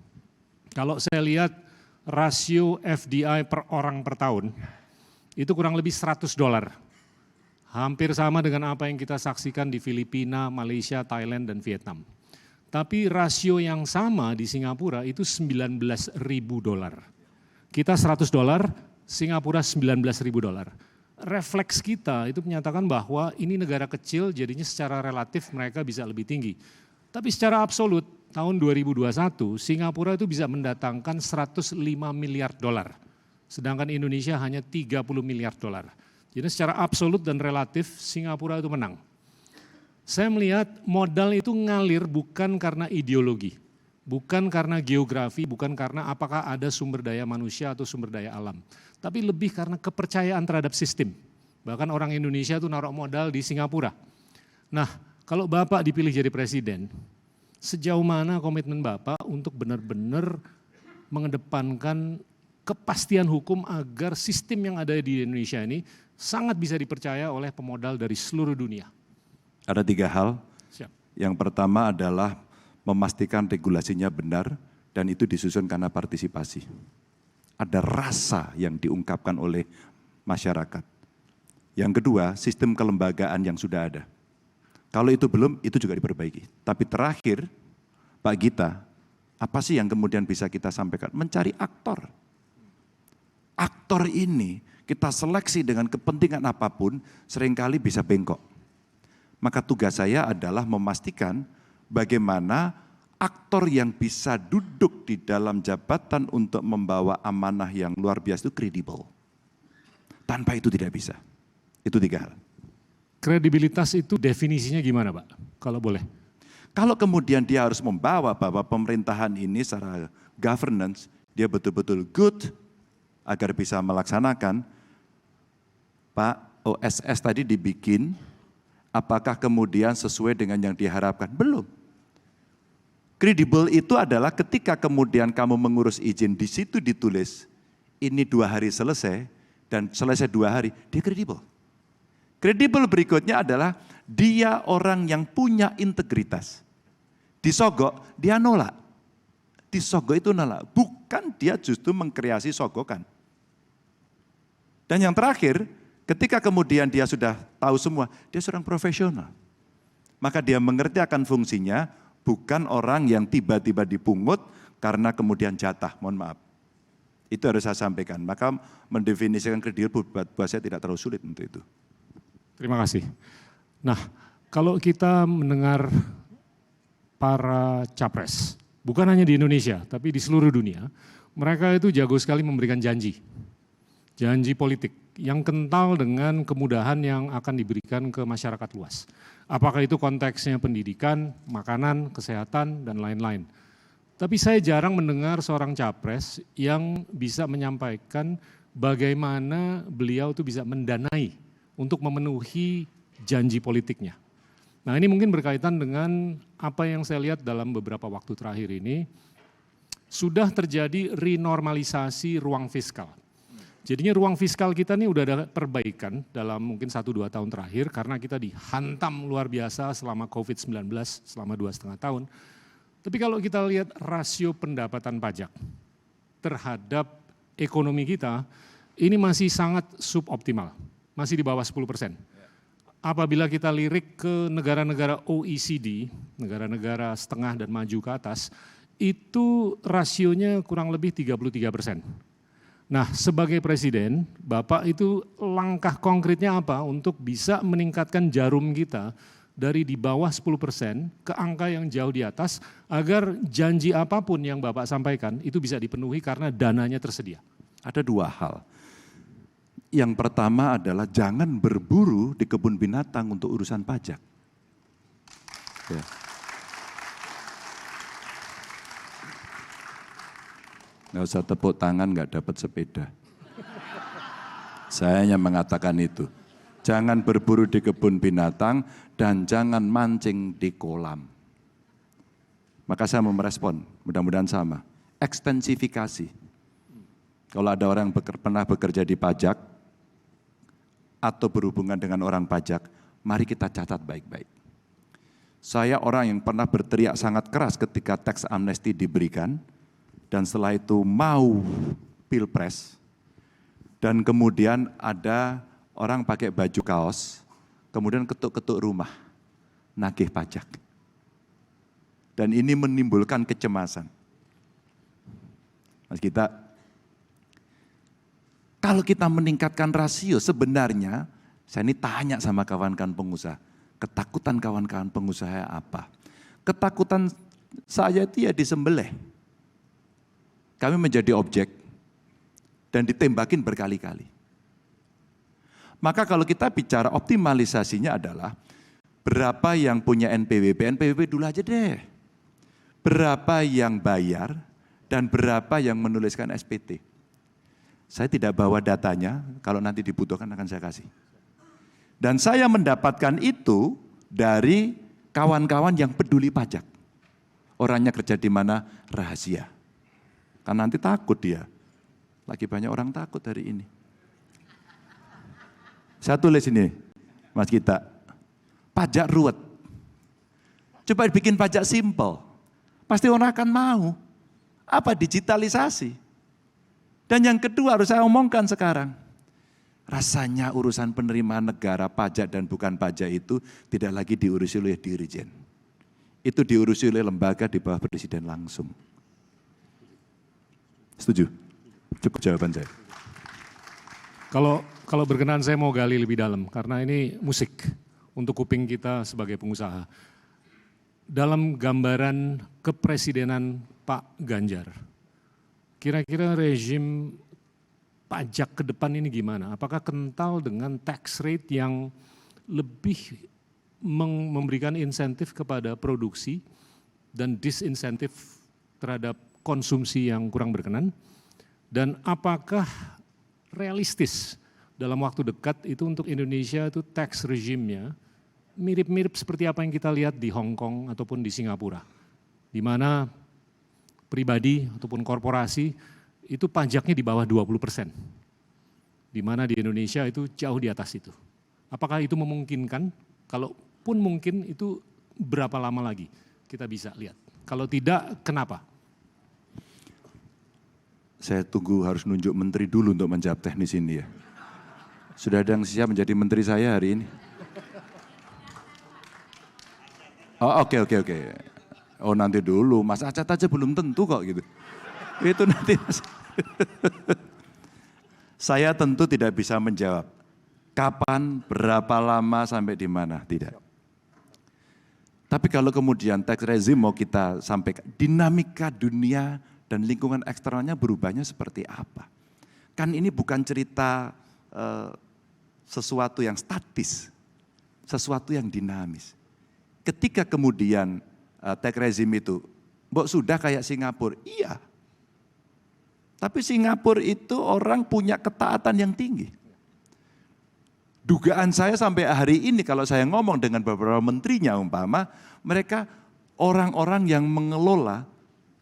Kalau saya lihat rasio FDI per orang per tahun, itu kurang lebih $100. Hampir sama dengan apa yang kita saksikan di Filipina, Malaysia, Thailand, dan Vietnam. Tapi rasio yang sama di Singapura itu $19.000. Kita $100, Singapura $19.000. Refleks kita itu menyatakan bahwa ini negara kecil, jadinya secara relatif mereka bisa lebih tinggi. Tapi secara absolut tahun 2021 Singapura itu bisa mendatangkan $105 miliar. Sedangkan Indonesia hanya $30 miliar. Jadi secara absolut dan relatif Singapura itu menang. Saya melihat modal itu ngalir bukan karena ideologi, bukan karena geografi, bukan karena apakah ada sumber daya manusia atau sumber daya alam. Tapi lebih karena kepercayaan terhadap sistem. Bahkan orang Indonesia itu naruh modal di Singapura. Nah, kalau Bapak dipilih jadi presiden, sejauh mana komitmen Bapak untuk benar-benar mengedepankan kepastian hukum agar sistem yang ada di Indonesia ini sangat bisa dipercaya oleh pemodal dari seluruh dunia? Ada 3 hal. Siap. Yang pertama adalah memastikan regulasinya benar dan itu disusun karena partisipasi. Ada rasa yang diungkapkan oleh masyarakat. Yang kedua, sistem kelembagaan yang sudah ada. Kalau itu belum, itu juga diperbaiki. Tapi terakhir, Pak Gita, apa sih yang kemudian bisa kita sampaikan? Mencari aktor. Aktor ini kita seleksi dengan kepentingan apapun, seringkali bisa bengkok. Maka tugas saya adalah memastikan bagaimana aktor yang bisa duduk di dalam jabatan untuk membawa amanah yang luar biasa itu kredibel. Tanpa itu tidak bisa. Itu 3 hal. Kredibilitas itu definisinya gimana Pak? Kalau boleh. Kalau kemudian dia harus membawa bahwa pemerintahan ini secara governance, dia betul-betul good agar bisa melaksanakan, Pak OSS tadi dibikin, apakah kemudian sesuai dengan yang diharapkan? Belum. Kredibel itu adalah ketika kemudian kamu mengurus izin, di situ ditulis, ini 2 hari selesai, dan selesai 2 hari, dia kredibel. Kredibel berikutnya adalah dia orang yang punya integritas. Disogok, dia nolak. Disogok itu nolak, bukan dia justru mengkreasi sogokan. Dan yang terakhir, ketika kemudian dia sudah tahu semua, dia seorang profesional. Maka dia mengerti akan fungsinya, bukan orang yang tiba-tiba dipungut karena kemudian jatah, mohon maaf. Itu harus saya sampaikan, maka mendefinisikan kredibel buat saya tidak terlalu sulit untuk itu. Terima kasih. Nah, kalau kita mendengar para capres, bukan hanya di Indonesia, tapi di seluruh dunia, mereka itu jago sekali memberikan janji politik yang kental dengan kemudahan yang akan diberikan ke masyarakat luas. Apakah itu konteksnya pendidikan, makanan, kesehatan, dan lain-lain. Tapi saya jarang mendengar seorang capres yang bisa menyampaikan bagaimana beliau itu bisa mendanai untuk memenuhi janji politiknya. Nah, ini mungkin berkaitan dengan apa yang saya lihat dalam beberapa waktu terakhir ini, sudah terjadi renormalisasi ruang fiskal. Jadinya ruang fiskal kita ini udah ada perbaikan dalam mungkin 1-2 tahun terakhir karena kita dihantam luar biasa selama COVID-19 selama 2,5 tahun. Tapi kalau kita lihat rasio pendapatan pajak terhadap ekonomi kita, ini masih sangat suboptimal, masih di bawah 10%. Apabila kita lirik ke negara-negara OECD, negara-negara setengah dan maju ke atas, itu rasionya kurang lebih 33%. Nah, sebagai presiden, Bapak itu langkah konkretnya apa untuk bisa meningkatkan jarum kita dari di bawah 10% ke angka yang jauh di atas, agar janji apapun yang Bapak sampaikan itu bisa dipenuhi karena dananya tersedia? Ada 2 hal. Yang pertama adalah jangan berburu di kebun binatang untuk urusan pajak. Ya. Nggak usah tepuk tangan, nggak dapat sepeda. Saya hanya mengatakan itu. Jangan berburu di kebun binatang dan jangan mancing di kolam. Maka saya mau merespon, mudah-mudahan sama. Ekstensifikasi. Kalau ada orang yang pernah bekerja di pajak atau berhubungan dengan orang pajak, mari kita catat baik-baik. Saya orang yang pernah berteriak sangat keras ketika teks amnesti diberikan, dan setelah itu mau pilpres, dan kemudian ada orang pakai baju kaos, kemudian ketuk-ketuk rumah, nagih pajak. Dan ini menimbulkan kecemasan. Mas kita, kalau kita meningkatkan rasio sebenarnya, saya ini tanya sama kawan-kawan pengusaha, ketakutan kawan-kawan pengusaha apa? Ketakutan saya itu ya disembelih. Kami menjadi objek dan ditembakin berkali-kali. Maka kalau kita bicara optimalisasinya adalah berapa yang punya NPWP, NPWP dulu aja deh. Berapa yang bayar dan berapa yang menuliskan SPT. Saya tidak bawa datanya, kalau nanti dibutuhkan akan saya kasih. Dan saya mendapatkan itu dari kawan-kawan yang peduli pajak. Orangnya kerja di mana? Rahasia. Kan nanti takut dia. Lagi banyak orang takut hari ini. Saya tulis ini, Mas Gita, pajak ruwet. Coba bikin pajak simpel, pasti orang akan mau. Apa digitalisasi? Dan yang kedua harus saya omongkan sekarang. Rasanya urusan penerimaan negara, pajak dan bukan pajak itu tidak lagi diurusi oleh Dirjen. Itu diurusi oleh lembaga di bawah presiden langsung. Setuju? Cukup jawaban saya. Kalau berkenan saya mau gali lebih dalam, karena ini musik untuk kuping kita sebagai pengusaha. Dalam gambaran kepresidenan Pak Ganjar, kira-kira rezim pajak ke depan ini gimana? Apakah kental dengan tax rate yang lebih memberikan insentif kepada produksi dan disinsentif terhadap konsumsi yang kurang berkenan? Dan apakah realistis dalam waktu dekat itu untuk Indonesia itu tax regime-nya mirip-mirip seperti apa yang kita lihat di Hong Kong ataupun di Singapura, di mana pribadi ataupun korporasi itu pajaknya di bawah 20%, di mana di Indonesia itu jauh di atas itu. Apakah itu memungkinkan? Kalaupun mungkin, itu berapa lama lagi kita bisa lihat? Kalau tidak, kenapa? Saya tunggu harus nunjuk menteri dulu untuk menjawab teknis ini ya. Sudah ada yang siap menjadi menteri saya hari ini? Oh oke. Oh nanti dulu, Mas Acat aja belum tentu kok gitu. Itu nanti Mas. Saya tentu tidak bisa menjawab. Kapan, berapa lama, sampai di mana, tidak. Tapi kalau kemudian tax regime mau kita sampaikan, dinamika dunia dan lingkungan eksternalnya berubahnya seperti apa? Kan ini bukan cerita sesuatu yang statis, sesuatu yang dinamis. Ketika kemudian tax regime itu, mbok sudah kayak Singapura, iya. Tapi Singapura itu orang punya ketaatan yang tinggi. Dugaan saya sampai hari ini kalau saya ngomong dengan beberapa menterinya umpama, mereka orang-orang yang mengelola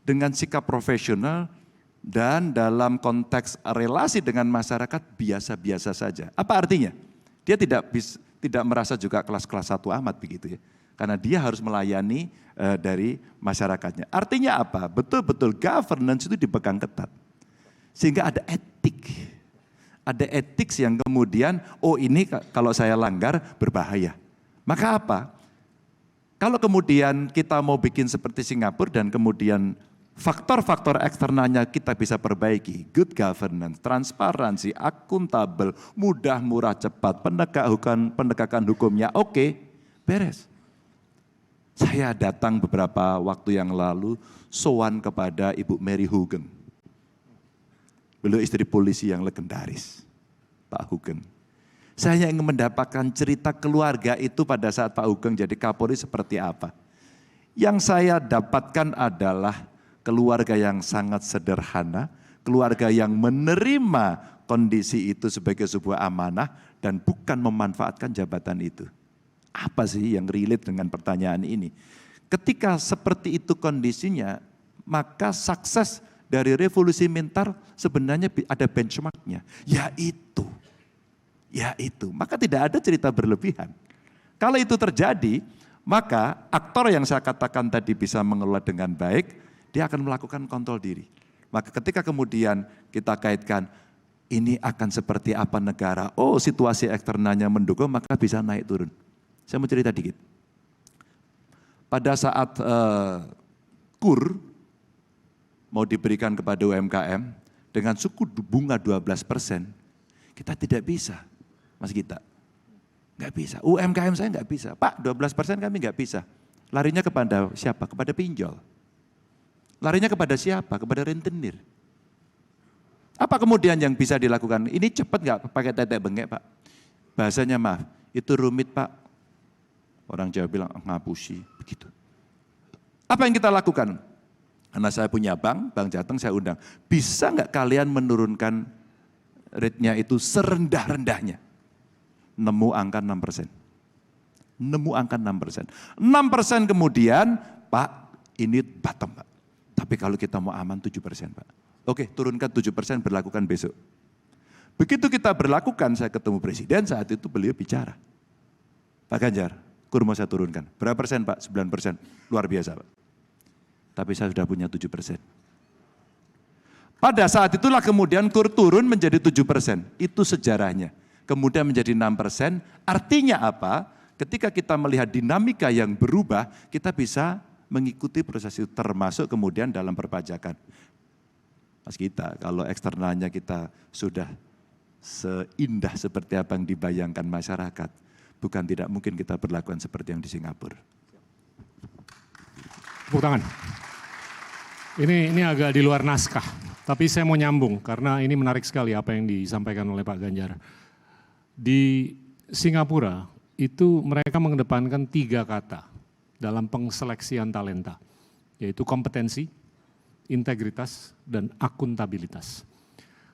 dengan sikap profesional dan dalam konteks relasi dengan masyarakat biasa-biasa saja. Apa artinya? Dia tidak merasa juga kelas-kelas 1 amat begitu ya. Karena dia harus melayani dari masyarakatnya. Artinya apa? Betul-betul governance itu dipegang ketat. Sehingga ada etik. Ada etik yang kemudian, oh ini kalau saya langgar berbahaya. Maka apa? Kalau kemudian kita mau bikin seperti Singapura dan kemudian faktor-faktor eksternalnya kita bisa perbaiki, good governance, transparansi, akuntabel, mudah, murah, cepat, penegakan hukumnya oke, beres. Saya datang beberapa waktu yang lalu, sowan kepada Ibu Mary Hugeng. Beliau istri polisi yang legendaris, Pak Hugeng. Saya ingin mendapatkan cerita keluarga itu pada saat Pak Hugeng jadi Kapolri seperti apa. Yang saya dapatkan adalah keluarga yang sangat sederhana, keluarga yang menerima kondisi itu sebagai sebuah amanah dan bukan memanfaatkan jabatan itu. Apa sih yang relate dengan pertanyaan ini? Ketika seperti itu kondisinya, maka sukses dari revolusi mental sebenarnya ada benchmarknya, yaitu. Maka tidak ada cerita berlebihan. Kalau itu terjadi, maka aktor yang saya katakan tadi bisa mengelola dengan baik, dia akan melakukan kontrol diri. Maka ketika kemudian kita kaitkan, ini akan seperti apa negara, oh situasi eksternalnya mendukung, maka bisa naik turun. Saya mau cerita dikit. Pada saat KUR, mau diberikan kepada UMKM dengan suku bunga 12%, kita tidak bisa, Mas Gita. Nggak bisa, UMKM saya nggak bisa. Pak 12% kami nggak bisa. Larinya kepada siapa? Kepada pinjol. Larinya kepada siapa? Kepada rentenir. Apa kemudian yang bisa dilakukan? Ini cepat nggak pakai tetek bengek Pak? Bahasanya maaf, itu rumit Pak. Orang Jawa bilang ngapusi, begitu. Apa yang kita lakukan? Karena saya punya bank Jateng saya undang. Bisa nggak kalian menurunkan rate-nya itu serendah-rendahnya? Nemu angka 6%. Nemu angka 6%. 6% kemudian, Pak ini bottom Pak. Tapi kalau kita mau aman 7% Pak. Oke turunkan 7% berlakukan besok. Begitu kita berlakukan, saya ketemu presiden saat itu beliau bicara. Pak Ganjar, KUR mau saya turunkan. Berapa persen Pak? 9%. Luar biasa Pak. Tapi saya sudah punya 7%. Pada saat itulah kemudian KUR turun menjadi 7%. Itu sejarahnya. Kemudian menjadi 6%. Artinya apa? Ketika kita melihat dinamika yang berubah, kita bisa mengikuti proses itu. Termasuk kemudian dalam perpajakan. Mas Gita, kalau eksternalnya kita sudah seindah seperti apa yang dibayangkan masyarakat, bukan tidak mungkin kita berlakukan seperti yang di Singapura. Tepuk tangan. Ini agak di luar naskah, tapi saya mau nyambung karena ini menarik sekali apa yang disampaikan oleh Pak Ganjar. Di Singapura itu mereka mengedepankan 3 kata dalam pengseleksian talenta, yaitu kompetensi, integritas, dan akuntabilitas.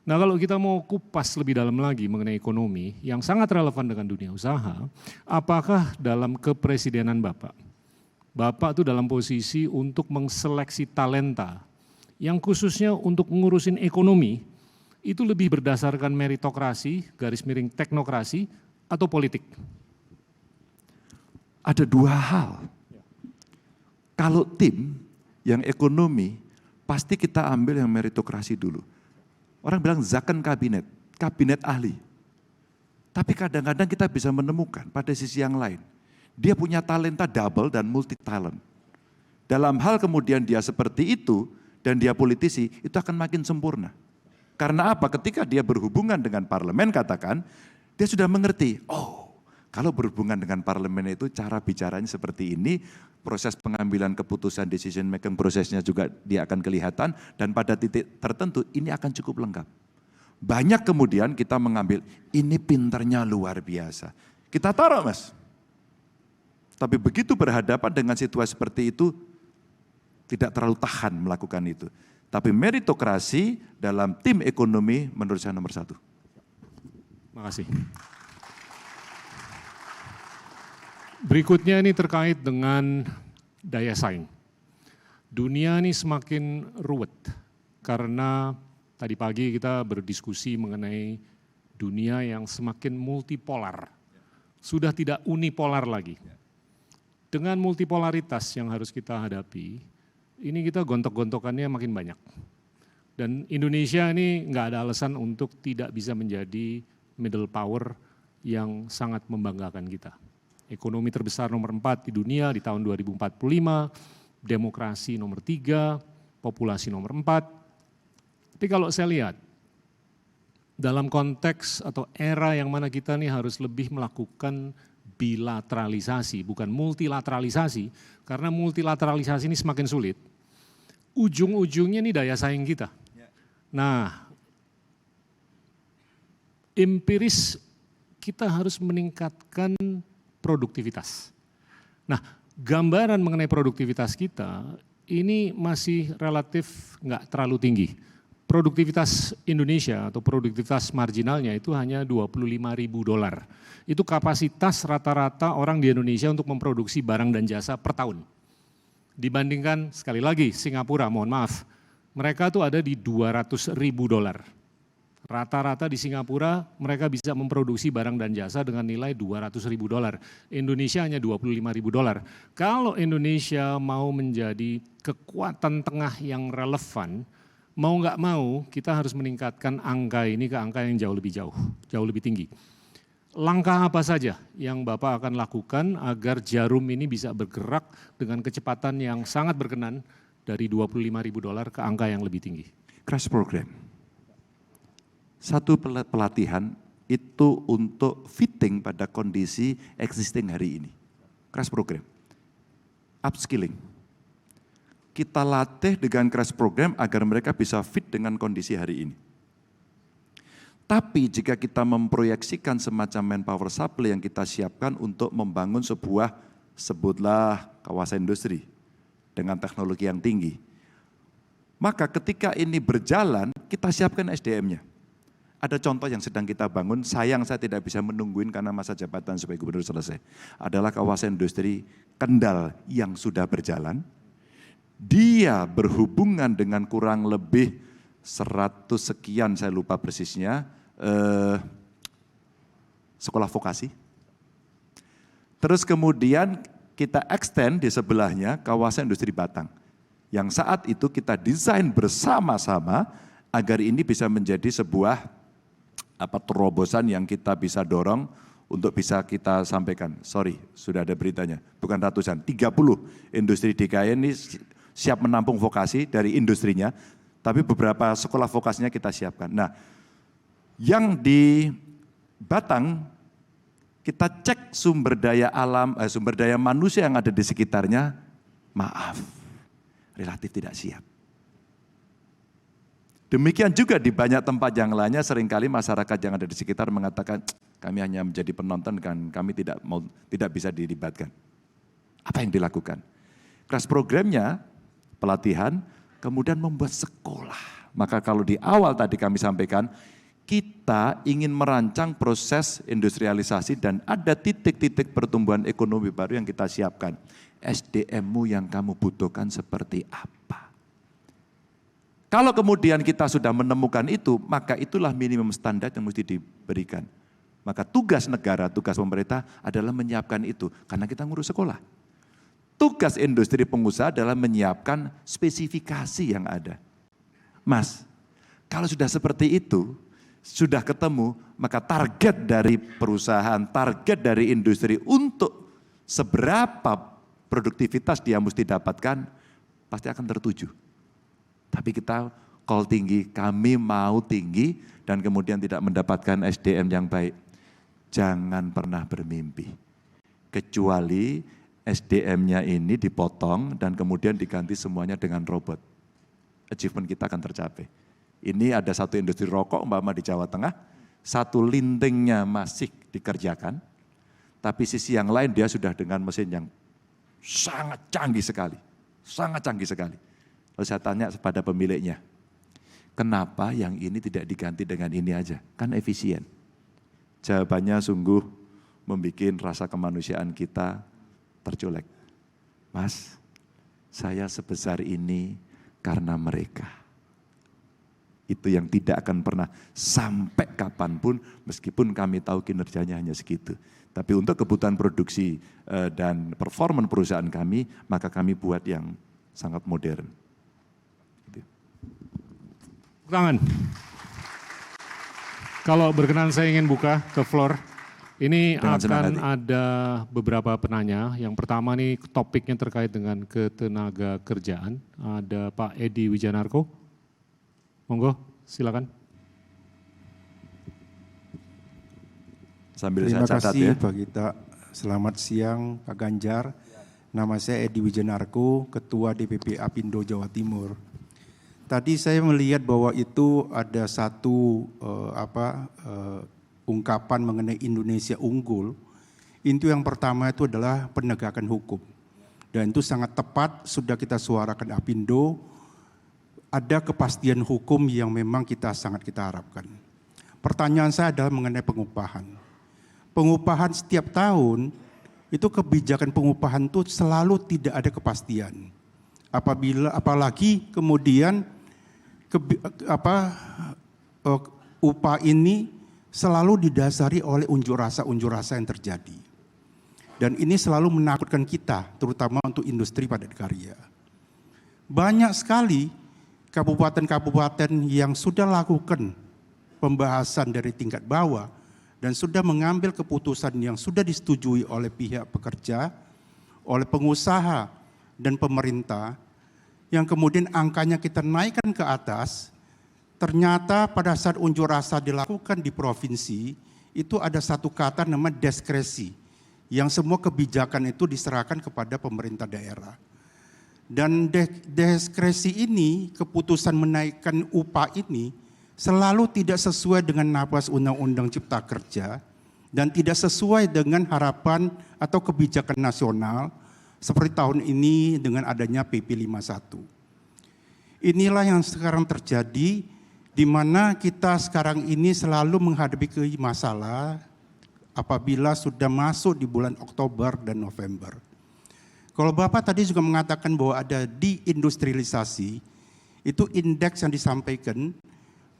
Nah kalau kita mau kupas lebih dalam lagi mengenai ekonomi yang sangat relevan dengan dunia usaha, apakah dalam kepresidenan Bapak itu dalam posisi untuk mengseleksi talenta yang khususnya untuk ngurusin ekonomi itu lebih berdasarkan meritokrasi, garis miring teknokrasi, atau politik? Ada 2 hal. Kalau tim yang ekonomi, pasti kita ambil yang meritokrasi dulu. Orang bilang zakon kabinet, kabinet ahli. Tapi kadang-kadang kita bisa menemukan pada sisi yang lain. Dia punya talenta double dan multi talent. Dalam hal kemudian dia seperti itu dan dia politisi, itu akan makin sempurna. Karena apa? Ketika dia berhubungan dengan parlemen katakan, dia sudah mengerti, oh kalau berhubungan dengan parlemen itu cara bicaranya seperti ini, proses pengambilan keputusan decision making prosesnya juga dia akan kelihatan dan pada titik tertentu ini akan cukup lengkap. Banyak kemudian kita mengambil, ini pinternya luar biasa. Kita taruh mas. Tapi begitu berhadapan dengan situasi seperti itu, tidak terlalu tahan melakukan itu. Tapi meritokrasi dalam tim ekonomi menurut saya nomor 1. Makasih. Berikutnya ini terkait dengan daya saing. Dunia ini semakin ruwet karena tadi pagi kita berdiskusi mengenai dunia yang semakin multipolar. Sudah tidak unipolar lagi. Dengan multipolaritas yang harus kita hadapi, ini kita gontok-gontokannya makin banyak. Dan Indonesia ini nggak ada alasan untuk tidak bisa menjadi middle power yang sangat membanggakan kita. Ekonomi terbesar nomor 4 di dunia di tahun 2045, demokrasi nomor 3, populasi nomor 4. Tapi kalau saya lihat, dalam konteks atau era yang mana kita nih harus lebih melakukan bilateralisasi, bukan multilateralisasi, karena multilateralisasi ini semakin sulit. Ujung-ujungnya nih daya saing kita. Nah, empiris kita harus meningkatkan produktivitas. Nah, gambaran mengenai produktivitas kita ini masih relatif nggak terlalu tinggi. Produktivitas Indonesia atau produktivitas marginalnya itu hanya $25.000. Itu kapasitas rata-rata orang di Indonesia untuk memproduksi barang dan jasa per tahun. Dibandingkan sekali lagi Singapura, mohon maaf, mereka tuh ada di $200.000. Rata-rata di Singapura mereka bisa memproduksi barang dan jasa dengan nilai $200.000. Indonesia hanya $25.000. Kalau Indonesia mau menjadi kekuatan tengah yang relevan, mau nggak mau kita harus meningkatkan angka ini ke angka yang jauh lebih tinggi. Langkah apa saja yang Bapak akan lakukan agar jarum ini bisa bergerak dengan kecepatan yang sangat berkenan dari $25.000 ke angka yang lebih tinggi? Crash program. Satu pelatihan itu untuk fitting pada kondisi existing hari ini. Crash program. Upskilling. Kita latih dengan crash program agar mereka bisa fit dengan kondisi hari ini. Tapi jika kita memproyeksikan semacam manpower supply yang kita siapkan untuk membangun sebuah, sebutlah kawasan industri dengan teknologi yang tinggi. Maka ketika ini berjalan, kita siapkan SDM-nya. Ada contoh yang sedang kita bangun, sayang saya tidak bisa menungguin karena masa jabatan sebagai gubernur selesai. Adalah kawasan industri Kendal yang sudah berjalan. Dia berhubungan dengan kurang lebih 100 sekian, saya lupa persisnya, sekolah vokasi. Terus kemudian kita extend di sebelahnya kawasan industri Batang. Yang saat itu kita desain bersama-sama agar ini bisa menjadi sebuah terobosan yang kita bisa dorong untuk bisa kita sampaikan. Sorry, sudah ada beritanya, bukan ratusan, 30 industri DKI ini siap menampung vokasi dari industrinya, tapi beberapa sekolah vokasinya kita siapkan. Nah, yang di Batang, kita cek sumber daya alam, sumber daya manusia yang ada di sekitarnya, maaf, relatif tidak siap. Demikian juga di banyak tempat yang lainnya, seringkali masyarakat yang ada di sekitar mengatakan, kami hanya menjadi penonton dan kami tidak bisa dilibatkan. Apa yang dilakukan? Crash programnya, pelatihan, kemudian membuat sekolah. Maka kalau di awal tadi kami sampaikan, kita ingin merancang proses industrialisasi dan ada titik-titik pertumbuhan ekonomi baru yang kita siapkan. SDM-mu yang kamu butuhkan seperti apa? Kalau kemudian kita sudah menemukan itu, maka itulah minimum standar yang mesti diberikan. Maka tugas negara, tugas pemerintah adalah menyiapkan itu, karena kita ngurus sekolah. Tugas industri pengusaha adalah menyiapkan spesifikasi yang ada. Mas, Kalau sudah seperti itu, sudah ketemu, maka target dari perusahaan, target dari industri untuk seberapa produktivitas dia mesti dapatkan, pasti akan tertuju. Tapi kita call tinggi, kami mau tinggi, dan kemudian tidak mendapatkan SDM yang baik. Jangan pernah bermimpi. Kecuali SDM-nya ini dipotong dan kemudian diganti semuanya dengan robot. Achievement kita akan tercapai. Ini ada satu industri rokok umpama di Jawa Tengah, satu lintingnya masih dikerjakan, tapi sisi yang lain dia sudah dengan mesin yang sangat canggih sekali. Sangat canggih sekali. Lalu saya tanya kepada pemiliknya, kenapa yang ini tidak diganti dengan ini aja? Kan efisien. Jawabannya sungguh membuat rasa kemanusiaan kita tercolek. Mas, saya sebesar ini karena mereka. Itu yang tidak akan pernah sampai kapanpun, meskipun kami tahu kinerjanya hanya segitu. Tapi untuk kebutuhan produksi dan performa perusahaan kami, maka kami buat yang sangat modern. Tangan. Kalau berkenan saya ingin buka ke floor. Ini Dengan senang akan hati. ada beberapa penanya. Yang pertama nih topiknya terkait dengan ketenaga kerjaan. Ada Pak Edi Wijanarko. Monggo, silakan. Sambil Terima saya catat kasih ya. Pak Gita. Selamat siang Pak Ganjar. Nama saya Edi Wijanarko, Ketua DPP Apindo Jawa Timur. Tadi saya melihat bahwa itu ada satu ungkapan mengenai Indonesia unggul. Itu yang pertama itu adalah penegakan hukum. Dan itu sangat tepat, sudah kita suarakan Apindo, ada kepastian hukum yang memang kita harapkan. Pertanyaan saya adalah mengenai pengupahan. Pengupahan setiap tahun, itu kebijakan pengupahan itu selalu tidak ada kepastian. Apalagi kemudian upah ini selalu didasari oleh unjuk rasa yang terjadi. Dan ini selalu menakutkan kita, terutama untuk industri padat karya. Banyak sekali kabupaten-kabupaten yang sudah lakukan pembahasan dari tingkat bawah dan sudah mengambil keputusan yang sudah disetujui oleh pihak pekerja, oleh pengusaha dan pemerintah, yang kemudian angkanya kita naikkan ke atas. Ternyata pada saat unjuk rasa dilakukan di provinsi, itu ada satu kata nama diskresi, yang semua kebijakan itu diserahkan kepada pemerintah daerah. Dan diskresi ini, keputusan menaikkan upah ini, selalu tidak sesuai dengan nafas Undang-Undang Cipta Kerja, dan tidak sesuai dengan harapan atau kebijakan nasional, seperti tahun ini dengan adanya PP 51. Inilah yang sekarang terjadi, di mana kita sekarang ini selalu menghadapi masalah apabila sudah masuk di bulan Oktober dan November. Kalau Bapak tadi juga mengatakan bahwa ada deindustrialisasi, itu indeks yang disampaikan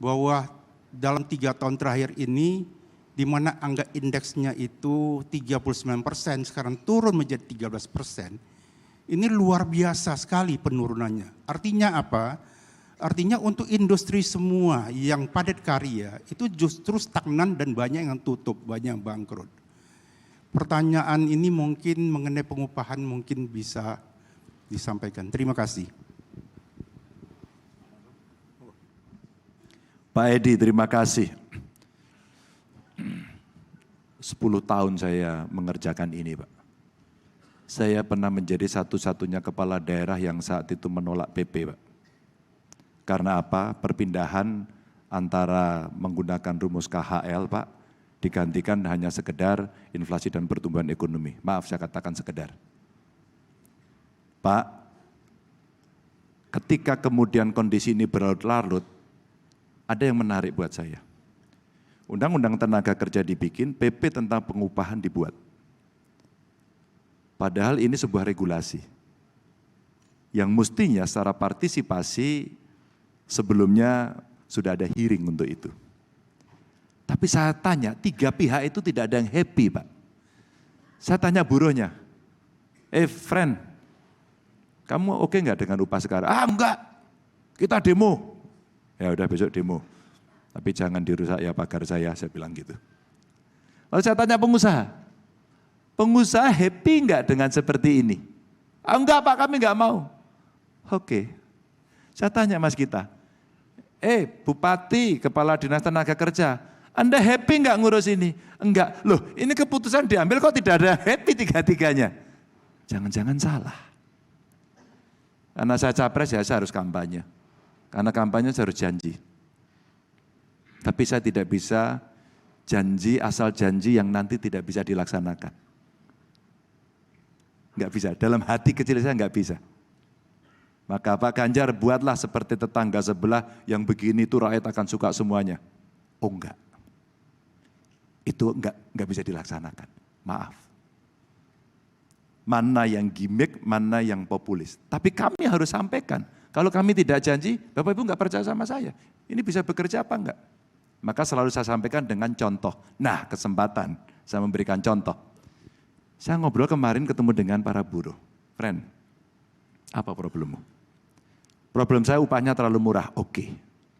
bahwa dalam 3 tahun terakhir ini, di mana angka indeksnya itu 39%, sekarang turun menjadi 13%. Ini luar biasa sekali penurunannya. Artinya apa? Artinya untuk industri semua yang padat karya itu justru stagnan dan banyak yang tutup, banyak yang bangkrut. Pertanyaan ini mungkin mengenai pengupahan mungkin bisa disampaikan. Terima kasih. Pak Edi, terima kasih. 10 tahun saya mengerjakan ini, Pak. Saya pernah menjadi satu-satunya kepala daerah yang saat itu menolak PP, Pak. Karena apa? Perpindahan antara menggunakan rumus KHL, Pak, digantikan hanya sekedar inflasi dan pertumbuhan ekonomi. Maaf, saya katakan sekedar. Pak, ketika kemudian kondisi ini berlarut-larut, ada yang menarik buat saya. Undang-undang tenaga kerja dibikin, PP tentang pengupahan dibuat. Padahal ini sebuah regulasi yang mestinya secara partisipasi sebelumnya sudah ada hearing untuk itu. Tapi saya tanya, 3 pihak itu tidak ada yang happy, Pak. Saya tanya buruhnya, friend, kamu oke nggak dengan upah sekarang? Ah enggak, kita demo. Ya udah besok demo. Tapi jangan dirusak ya pagar saya bilang gitu. Lalu saya tanya pengusaha happy enggak dengan seperti ini? Ah, enggak Pak, kami enggak mau. Oke, saya tanya Mas Gita, Bupati, Kepala Dinas Tenaga Kerja, Anda happy enggak ngurus ini? Enggak, loh ini keputusan diambil kok tidak ada happy tiga-tiganya? Jangan-jangan salah. Karena saya capres ya saya harus kampanye. Karena kampanye saya harus janji. Tapi saya tidak bisa janji asal janji yang nanti tidak bisa dilaksanakan. Enggak bisa, dalam hati kecil saya enggak bisa. Maka Pak Ganjar buatlah seperti tetangga sebelah yang begini itu rakyat akan suka semuanya. Oh enggak. Itu enggak bisa dilaksanakan. Maaf. Mana yang gimmick, mana yang populis. Tapi kami harus sampaikan. Kalau kami tidak janji, Bapak Ibu enggak percaya sama saya. Ini bisa bekerja apa enggak? Maka selalu saya sampaikan dengan contoh. Nah, kesempatan saya memberikan contoh. Saya ngobrol kemarin ketemu dengan para buruh. Friend, apa problemmu? Problem saya upahnya terlalu murah. Oke,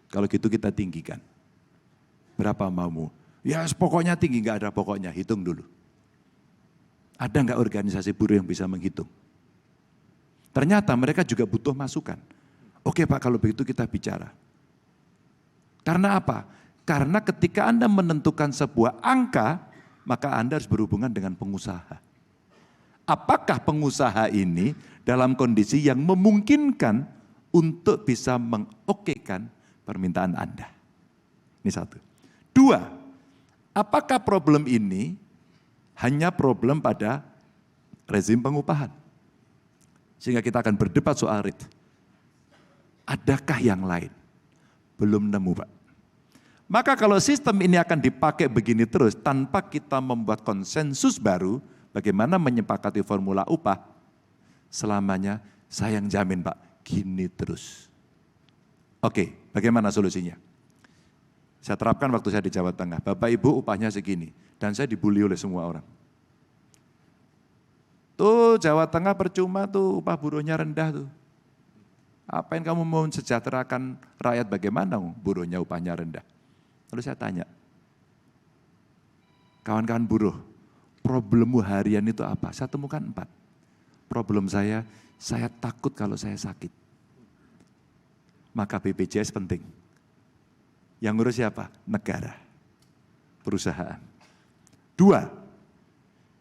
kalau gitu kita tinggikan. Berapa maumu? Ya pokoknya tinggi, enggak ada pokoknya, hitung dulu. Ada enggak organisasi buruh yang bisa menghitung? Ternyata mereka juga butuh masukan. Oke Pak, kalau begitu kita bicara. Karena apa? Karena ketika Anda menentukan sebuah angka, maka Anda harus berhubungan dengan pengusaha. Apakah pengusaha ini dalam kondisi yang memungkinkan untuk bisa mengokekan permintaan Anda? Ini satu. Dua, apakah problem ini hanya problem pada rezim pengupahan? Sehingga kita akan berdebat soal rate. Adakah yang lain? Belum nemu Pak. Maka kalau sistem ini akan dipakai begini terus tanpa kita membuat konsensus baru bagaimana menyepakati formula upah, selamanya saya yang jamin Pak, gini terus. Oke, bagaimana solusinya? Saya terapkan waktu saya di Jawa Tengah, Bapak Ibu upahnya segini dan saya dibully oleh semua orang. Tuh Jawa Tengah percuma tuh upah buruhnya rendah tuh. Apa yang kamu mau sejahterakan rakyat bagaimana buruhnya upahnya rendah? Lalu saya tanya, kawan-kawan buruh, problemmu harian itu apa? Saya temukan 4. Problem saya takut kalau saya sakit. Maka BPJS penting. Yang ngurus siapa? Negara, perusahaan. 2,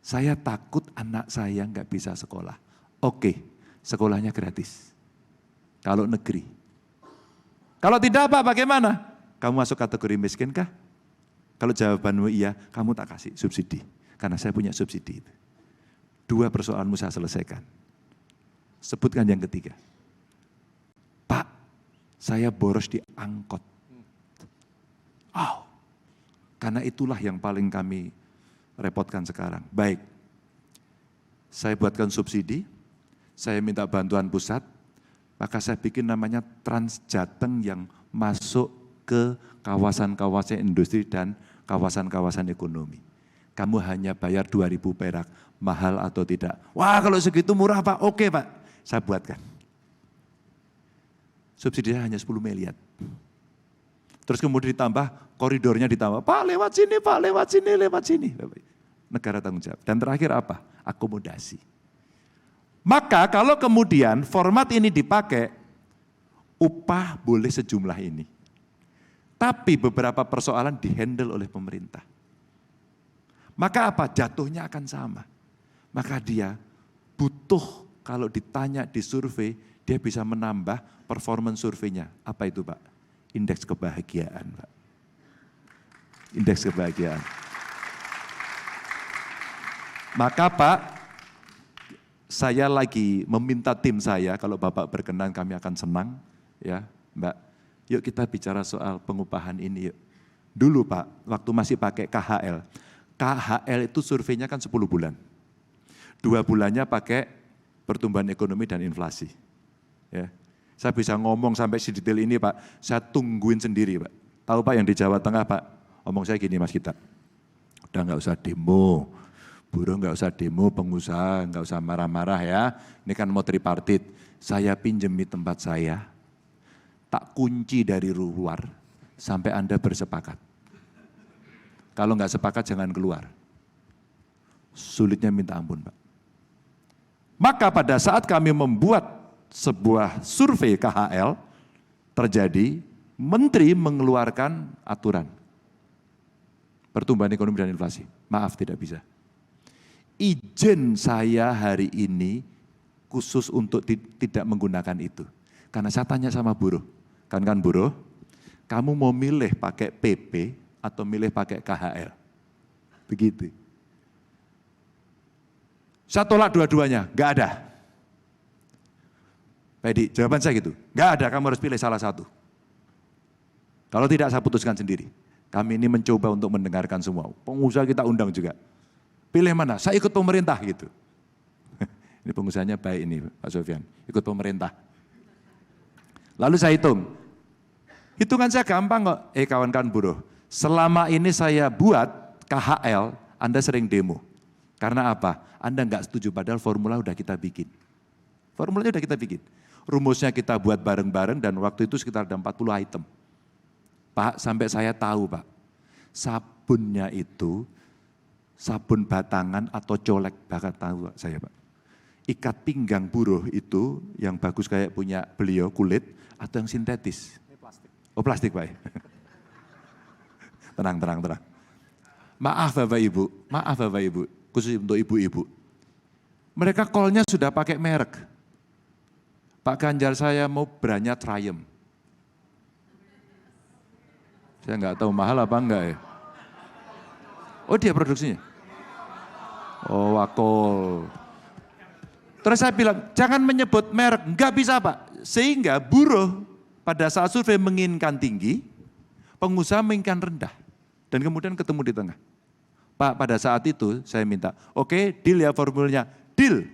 saya takut anak saya nggak bisa sekolah. Oke, sekolahnya gratis. Kalau negeri. Kalau tidak Pak, bagaimana? Kamu masuk kategori miskin kah? Kalau jawabanmu iya, kamu tak kasih subsidi. Karena saya punya subsidi itu. 2 persoalanmu saya selesaikan. Sebutkan yang ketiga. Pak, saya boros di angkot. Oh, karena itulah yang paling kami repotkan sekarang. Baik, saya buatkan subsidi, saya minta bantuan pusat, maka saya bikin namanya Transjateng yang masuk ke kawasan-kawasan industri dan kawasan-kawasan ekonomi. Kamu hanya bayar 2.000 perak, mahal atau tidak? Wah kalau segitu murah Pak, oke Pak, saya buatkan. Subsidinya hanya 10 miliar. Terus kemudian ditambah, koridornya ditambah, Pak lewat sini, Pak lewat sini, lewat sini. Negara tanggung jawab. Dan terakhir apa? Akomodasi. Maka kalau kemudian format ini dipakai, upah boleh sejumlah ini. Tapi beberapa persoalan dihandle oleh pemerintah. Maka apa? Jatuhnya akan sama. Maka dia butuh kalau ditanya di survei, dia bisa menambah performance surveinya. Apa itu Pak? Indeks kebahagiaan Pak. Indeks kebahagiaan. Maka Pak, saya lagi meminta tim saya, kalau Bapak berkenan kami akan senang. Ya Mbak. Yuk kita bicara soal pengupahan ini yuk. Dulu Pak, waktu masih pakai KHL. KHL itu surveinya kan 10 bulan. 2 bulannya pakai pertumbuhan ekonomi dan inflasi. Ya. Saya bisa ngomong sampai sedetail ini Pak, saya tungguin sendiri Pak. Tahu Pak yang di Jawa Tengah Pak, omong saya gini Mas Gita. Udah nggak usah demo, buruh nggak usah demo, pengusaha nggak usah marah-marah ya. Ini kan mau tripartit, saya pinjemi tempat saya. tak kunci dari luar sampai Anda bersepakat. Kalau nggak sepakat jangan keluar. Sulitnya minta ampun, Pak. Maka pada saat kami membuat sebuah survei KHL, terjadi menteri mengeluarkan aturan pertumbuhan ekonomi dan inflasi. Maaf, tidak bisa. Izin saya hari ini khusus untuk tidak menggunakan itu. Karena saya tanya sama buruh, kan buruh, kamu mau milih pakai PP atau milih pakai KHL? Begitu. Saya tolak dua-duanya, nggak ada. Pak Edi, jawaban saya gitu, nggak ada, kamu harus pilih salah satu. Kalau tidak, saya putuskan sendiri. Kami ini mencoba untuk mendengarkan semua. Pengusaha kita undang juga. Pilih mana? Saya ikut pemerintah gitu. Ini pengusahanya baik ini Pak Sofyan, ikut pemerintah. Lalu saya hitung. Hitungan saya gampang kok, kawan-kawan buruh. Selama ini saya buat KHL, Anda sering demo. Karena apa? Anda nggak setuju, padahal formula udah kita bikin. Formulanya udah kita bikin. Rumusnya kita buat bareng-bareng dan waktu itu sekitar ada 40 item. Pak, sampai saya tahu Pak, sabunnya itu, sabun batangan atau colek, bahkan tahu Pak, saya Pak. Ikat pinggang buruh itu yang bagus kayak punya beliau, kulit, atau yang sintetis? Plastik. Oh plastik Pak. Tenang. Maaf Bapak Ibu, khusus untuk ibu-ibu. Mereka call-nya sudah pakai merek. Pak Ganjar saya mau brandnya Triumph. Saya nggak tahu mahal apa enggak ya. Oh dia produksinya? Oh Wakol. Terus saya bilang, jangan menyebut merek, enggak bisa Pak. Sehingga buruh pada saat survei menginginkan tinggi, pengusaha menginginkan rendah. Dan kemudian ketemu di tengah. Pak, pada saat itu saya minta, oke, deal ya formulnya, deal.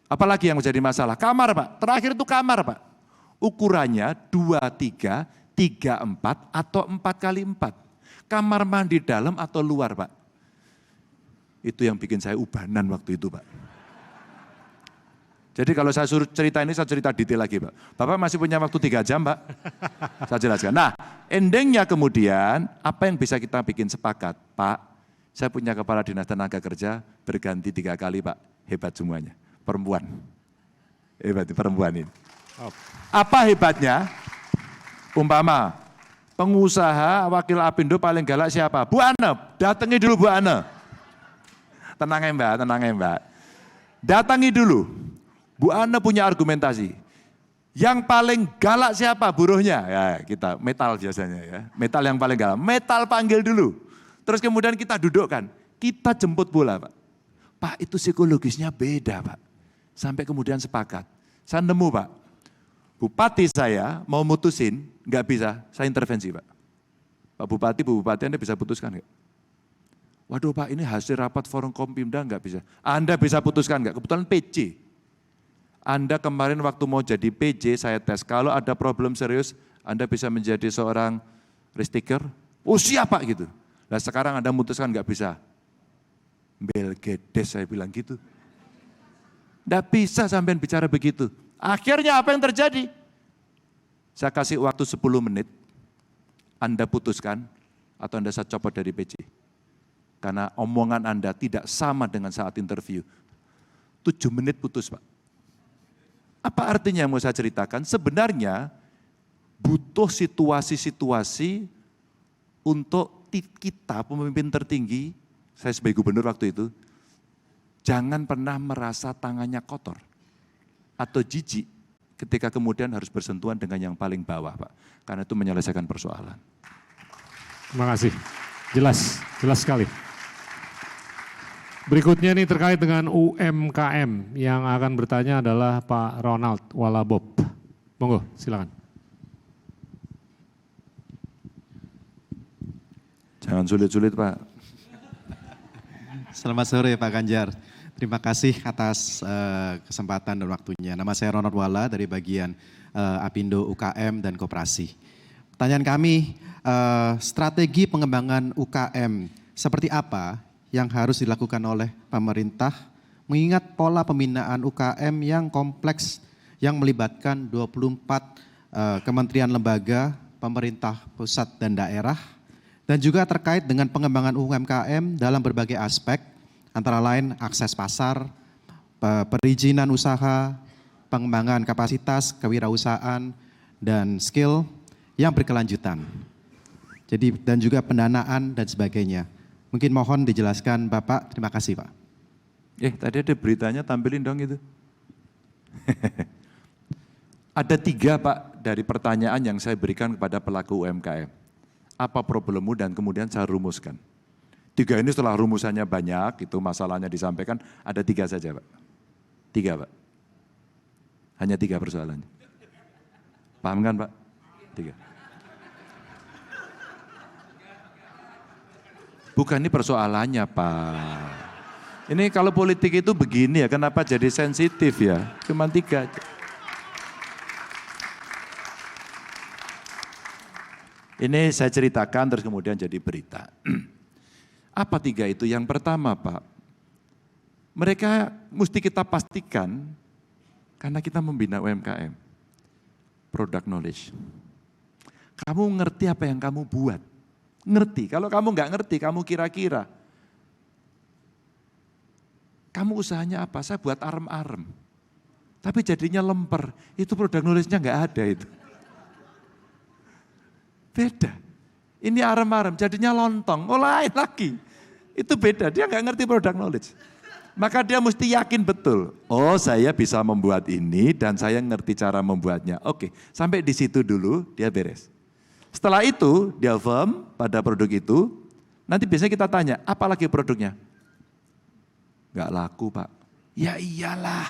Apalagi yang menjadi masalah? Kamar Pak, terakhir itu kamar Pak. Ukurannya 2-3, 3-4 atau 4x4. Kamar mandi dalam atau luar Pak. Itu yang bikin saya ubanan waktu itu Pak. Jadi kalau saya suruh cerita ini, saya cerita detail lagi Pak. Bapak masih punya waktu 3 jam Pak. Saya jelaskan. Nah, endingnya kemudian, apa yang bisa kita bikin sepakat? Pak, saya punya kepala dinas tenaga kerja berganti 3 kali Pak. Hebat semuanya. Perempuan. Hebat perempuan ini. Apa hebatnya? Umpama, pengusaha wakil Apindo paling galak siapa? Bu Ana, datangi dulu Bu Ana. Tenang ya Mbak. Datangi dulu. Bu Ana punya argumentasi. Yang paling galak siapa? Buruhnya. Ya kita, metal biasanya ya. Metal yang paling galak. Metal panggil dulu. Terus kemudian kita dudukkan. Kita jemput bola Pak. Pak itu psikologisnya beda Pak. Sampai kemudian sepakat. Saya nemu Pak. Bupati saya mau mutusin, nggak bisa, saya intervensi Pak. Pak Bupati, Bu Bupati Anda bisa putuskan nggak? Waduh Pak ini hasil rapat forum Kompimda nggak bisa. Anda bisa putuskan nggak? Kebetulan PJ. Anda kemarin waktu mau jadi PJ saya tes, kalau ada problem serius Anda bisa menjadi seorang ristiker. Oh siap Pak gitu. Nah sekarang Anda memutuskan nggak bisa. Belgedes saya bilang gitu. Nggak bisa sampean bicara begitu. Akhirnya apa yang terjadi? Saya kasih waktu 10 menit, Anda putuskan atau Anda saya copot dari PJ. Karena omongan Anda tidak sama dengan saat interview. 7 menit putus Pak. Apa artinya yang mau saya ceritakan? Sebenarnya butuh situasi-situasi untuk kita pemimpin tertinggi, saya sebagai gubernur waktu itu, jangan pernah merasa tangannya kotor atau jijik ketika kemudian harus bersentuhan dengan yang paling bawah Pak. Karena itu menyelesaikan persoalan. Terima kasih. Jelas sekali. Berikutnya ini terkait dengan UMKM. Yang akan bertanya adalah Pak Ronald Walabob. Monggo, silakan. Jangan sulit-sulit Pak. Selamat sore Pak Ganjar. Terima kasih atas kesempatan dan waktunya. Nama saya Ronald Wala dari bagian Apindo UKM dan Koperasi. Pertanyaan kami, strategi pengembangan UKM seperti apa yang harus dilakukan oleh pemerintah mengingat pola pembinaan UKM yang kompleks yang melibatkan 24 kementerian lembaga, pemerintah pusat dan daerah, dan juga terkait dengan pengembangan UMKM dalam berbagai aspek, antara lain akses pasar, perizinan usaha, pengembangan kapasitas, kewirausahaan, dan skill yang berkelanjutan. Jadi dan juga pendanaan dan sebagainya. Mungkin mohon dijelaskan Bapak, terima kasih Pak. Tadi ada beritanya, tampilin dong itu. Ada 3 Pak dari pertanyaan yang saya berikan kepada pelaku UMKM. Apa problemmu dan kemudian saya rumuskan. 3 ini setelah rumusannya banyak, itu masalahnya disampaikan, ada 3 saja Pak. 3 Pak. Hanya 3 persoalannya. Paham kan Pak? 3. Bukan ini persoalannya Pak. Ini kalau politik itu begini ya, kenapa jadi sensitif ya? Cuma 3 aja. Ini saya ceritakan terus kemudian jadi berita. Apa 3 itu? Yang pertama Pak, mereka mesti kita pastikan, karena kita membina UMKM, product knowledge. Kamu ngerti apa yang kamu buat. Ngerti, kalau kamu nggak ngerti, kamu kira-kira. Kamu usahanya apa? Saya buat arem-arem. Tapi jadinya lemper, itu produk knowledge-nya nggak ada itu. Beda. Ini arem-arem, jadinya lontong, lain lagi. Itu beda, dia nggak ngerti produk knowledge. Maka dia mesti yakin betul, oh saya bisa membuat ini dan saya ngerti cara membuatnya. Oke, sampai di situ dulu dia beres. Setelah itu dia firm pada produk itu, nanti biasanya kita tanya, apa lagi produknya? Nggak laku Pak. Ya iyalah,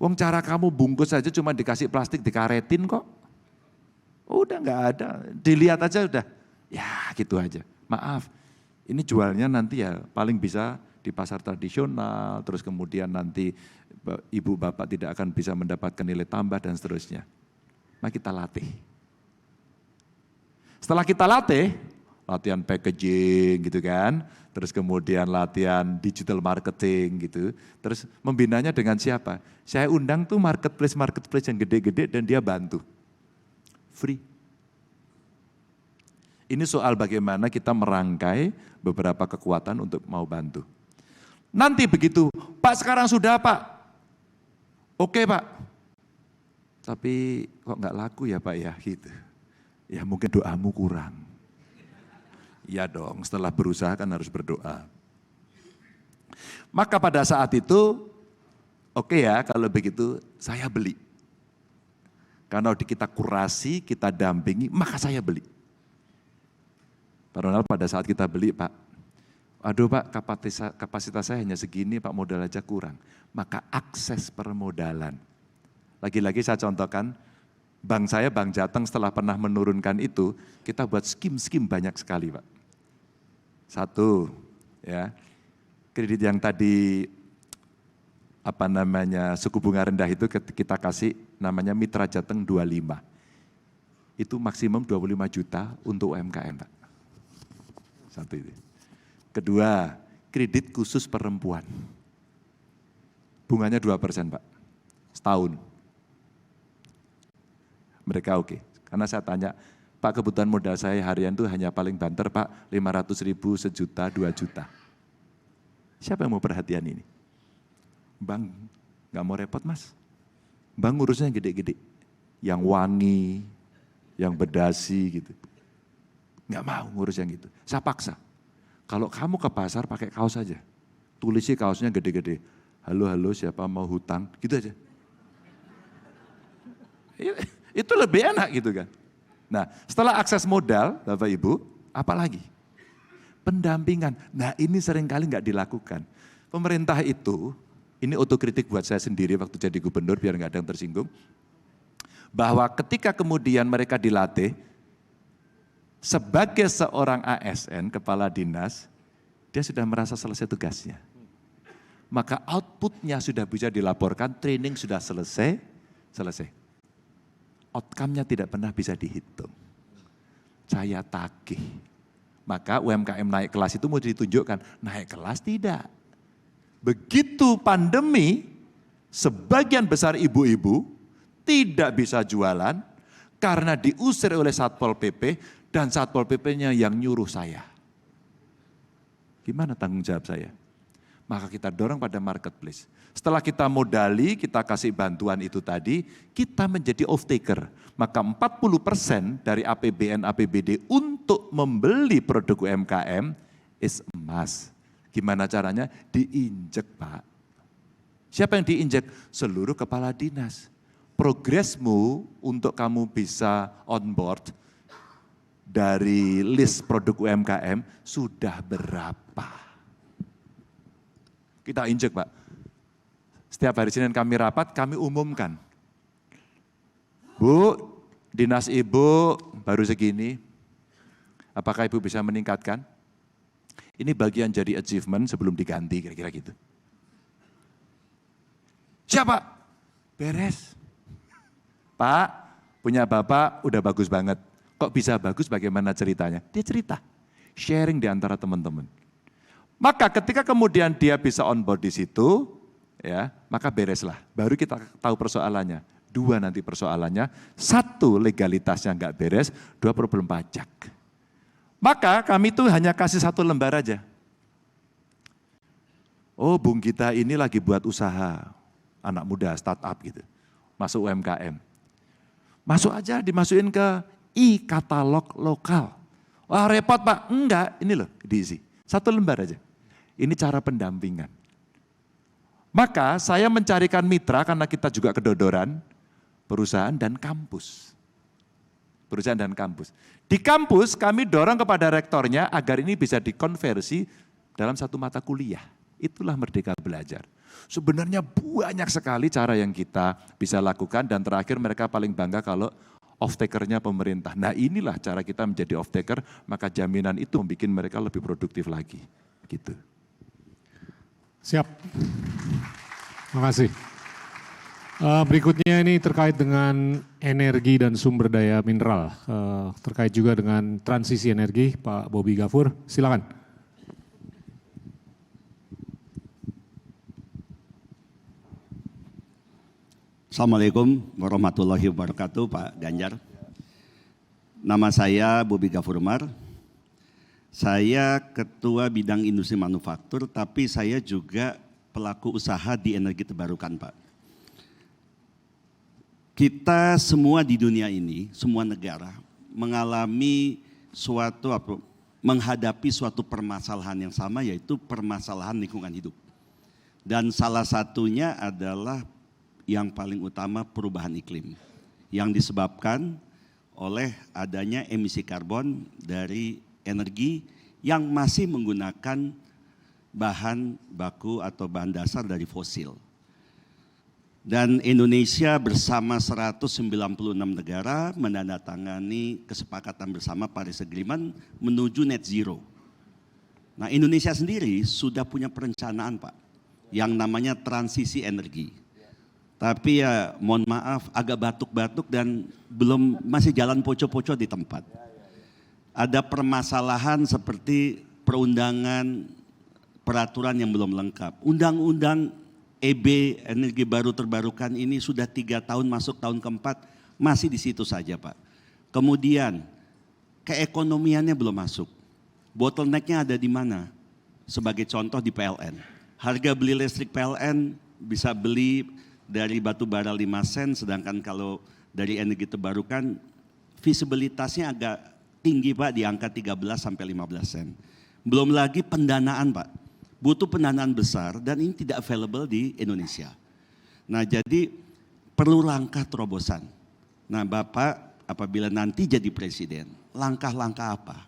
wong cara kamu bungkus saja cuma dikasih plastik dikaretin kok. Udah nggak ada, dilihat aja udah, ya gitu aja. Maaf, ini jualnya nanti ya paling bisa di pasar tradisional, terus kemudian nanti ibu bapak tidak akan bisa mendapatkan nilai tambah dan seterusnya. Nah kita latih. Setelah kita latih, latihan packaging gitu kan, terus kemudian latihan digital marketing gitu, terus membinanya dengan siapa? Saya undang tuh marketplace yang gede-gede dan dia bantu. Free. Ini soal bagaimana kita merangkai beberapa kekuatan untuk mau bantu. Nanti begitu, Pak sekarang sudah Pak. Oke Pak. Tapi kok nggak laku ya Pak ya gitu. Ya mungkin doamu kurang. Iya dong, setelah berusaha kan harus berdoa. Maka pada saat itu, oke ya kalau begitu saya beli. Karena kita kurasi, kita dampingi, maka saya beli. Pak Ronald pada saat kita beli Pak, aduh Pak kapasitas saya hanya segini Pak, modal aja kurang. Maka akses permodalan. Lagi-lagi saya contohkan, bank saya, Bank Jateng setelah pernah menurunkan itu, kita buat skim-skim banyak sekali Pak. 1, ya, kredit yang tadi suku bunga rendah itu kita kasih namanya Mitra Jateng 25. Itu maksimum 25 juta untuk UMKM Pak. 1 itu. 2, kredit khusus perempuan. Bunganya 2% Pak, setahun. Mereka oke. Karena saya tanya, Pak kebutuhan modal saya harian itu hanya paling banter Pak, 500.000, sejuta, 2 juta. Siapa yang mau perhatian ini? Bang, gak mau repot Mas. Bang ngurusnya yang gede-gede, yang wangi, yang berdasi gitu. Gak mau ngurus yang gitu. Saya paksa. Kalau kamu ke pasar pakai kaos aja. Tulisi kaosnya gede-gede. Halo siapa mau hutang, gitu aja. Itu lebih enak gitu kan. Nah setelah akses modal Bapak Ibu, apa lagi? Pendampingan. Nah ini seringkali nggak dilakukan. Pemerintah itu, ini otokritik buat saya sendiri waktu jadi gubernur biar nggak ada yang tersinggung. Bahwa ketika kemudian mereka dilatih, sebagai seorang ASN, kepala dinas, dia sudah merasa selesai tugasnya. Maka outputnya sudah bisa dilaporkan, training sudah selesai. Outcome-nya tidak pernah bisa dihitung. Saya tagih. Maka UMKM naik kelas itu mau ditunjukkan, naik kelas tidak. Begitu pandemi, sebagian besar ibu-ibu tidak bisa jualan, Karena diusir oleh Satpol PP dan Satpol PP-nya yang nyuruh saya. Gimana tanggung jawab saya? Maka kita dorong pada marketplace. Setelah kita modali, kita kasih bantuan itu tadi, kita menjadi off-taker. Maka 40% dari APBN APBD untuk membeli produk UMKM is emas. Gimana caranya? Diinjek, Pak. Siapa yang diinjek? Seluruh kepala dinas. Progresmu untuk kamu bisa on board dari list produk UMKM sudah berapa? Kita injek, Pak. Setiap hari Senin kami rapat, kami umumkan. Bu, dinas ibu baru segini, apakah ibu bisa meningkatkan? Ini bagian jadi achievement sebelum diganti, kira-kira gitu. Siapa? Beres. Pak, punya bapak udah bagus banget. Kok bisa bagus, bagaimana ceritanya? Dia cerita, sharing di antara teman-teman. Maka ketika kemudian dia bisa on board di situ, ya, maka bereslah. Baru kita tahu persoalannya. Dua nanti persoalannya, satu legalitasnya nggak beres, dua problem pajak. Maka kami tuh hanya kasih satu lembar aja. Oh, Bung Gita ini lagi buat usaha, anak muda, startup gitu, masuk UMKM. Masuk aja, dimasukin ke e-katalog lokal. Wah repot Pak, enggak, ini loh diisi. Satu lembar aja. Ini cara pendampingan. Maka saya mencarikan mitra karena kita juga kedodoran, perusahaan dan kampus. Perusahaan dan kampus. Di kampus kami dorong kepada rektornya agar ini bisa dikonversi dalam satu mata kuliah. Itulah Merdeka Belajar. Sebenarnya banyak sekali cara yang kita bisa lakukan dan terakhir mereka paling bangga kalau off-taker-nya pemerintah. Nah inilah cara kita menjadi off-taker, maka jaminan itu membuat mereka lebih produktif lagi. Gitu. Siap. Terima kasih. Berikutnya ini terkait dengan energi dan sumber daya mineral. Terkait juga dengan transisi energi, Pak Bobi Gafur, silakan. Assalamualaikum warahmatullahi wabarakatuh, Pak Ganjar. Nama saya Bobi Gafurmar. Saya Ketua Bidang Industri Manufaktur, tapi saya juga pelaku usaha di energi terbarukan, Pak. Kita semua di dunia ini, semua negara mengalami menghadapi suatu permasalahan yang sama, yaitu permasalahan lingkungan hidup. Dan salah satunya adalah yang paling utama perubahan iklim yang disebabkan oleh adanya emisi karbon dari energi yang masih menggunakan bahan baku atau bahan dasar dari fosil. Dan Indonesia bersama 196 negara menandatangani kesepakatan bersama Paris Agreement menuju net zero. Nah, Indonesia sendiri sudah punya perencanaan, Pak, yang namanya transisi energi. Tapi ya mohon maaf agak batuk-batuk dan masih jalan poco-poco di tempat. Ada permasalahan seperti perundangan, peraturan yang belum lengkap. Undang-undang EB, energi baru terbarukan ini sudah 3 tahun masuk tahun keempat, masih di situ saja Pak. Kemudian keekonomiannya belum masuk. Bottleneck-nya ada di mana? Sebagai contoh di PLN. Harga beli listrik PLN bisa beli dari batu bara 5 sen, sedangkan kalau dari energi terbarukan visibilitasnya agak tinggi Pak, di angka 13 sampai 15 sen. Belum lagi pendanaan Pak, butuh pendanaan besar dan ini tidak available di Indonesia. Nah jadi perlu langkah terobosan. Nah Bapak apabila nanti jadi presiden, langkah-langkah apa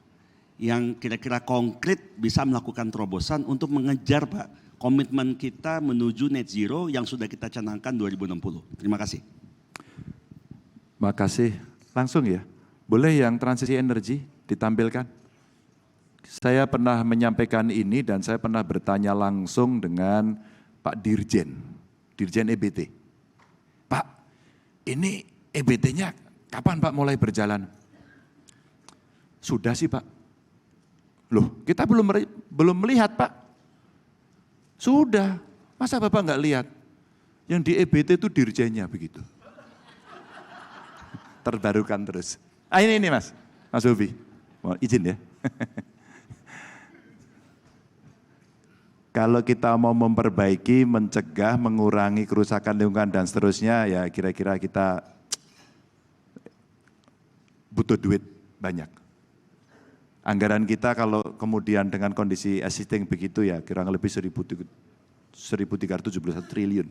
yang kira-kira konkret bisa melakukan terobosan untuk mengejar Pak komitmen kita menuju net zero yang sudah kita canangkan 2060. Terima kasih. Makasih. Langsung ya. Boleh yang transisi energi ditampilkan? Saya pernah menyampaikan ini dan saya pernah bertanya langsung dengan Pak Dirjen EBT. Pak, ini EBT-nya kapan Pak mulai berjalan? Sudah sih Pak. Loh, kita belum melihat Pak. Sudah, masa Bapak nggak lihat? Yang di EBT itu dirjennya begitu. terbarukan terus. Ini Mas Bobi, mohon izin ya. Kalau kita mau memperbaiki, mencegah, mengurangi kerusakan lingkungan dan seterusnya, ya kira-kira kita butuh duit banyak. Anggaran kita kalau kemudian dengan kondisi existing begitu ya kurang lebih 1.371 triliun.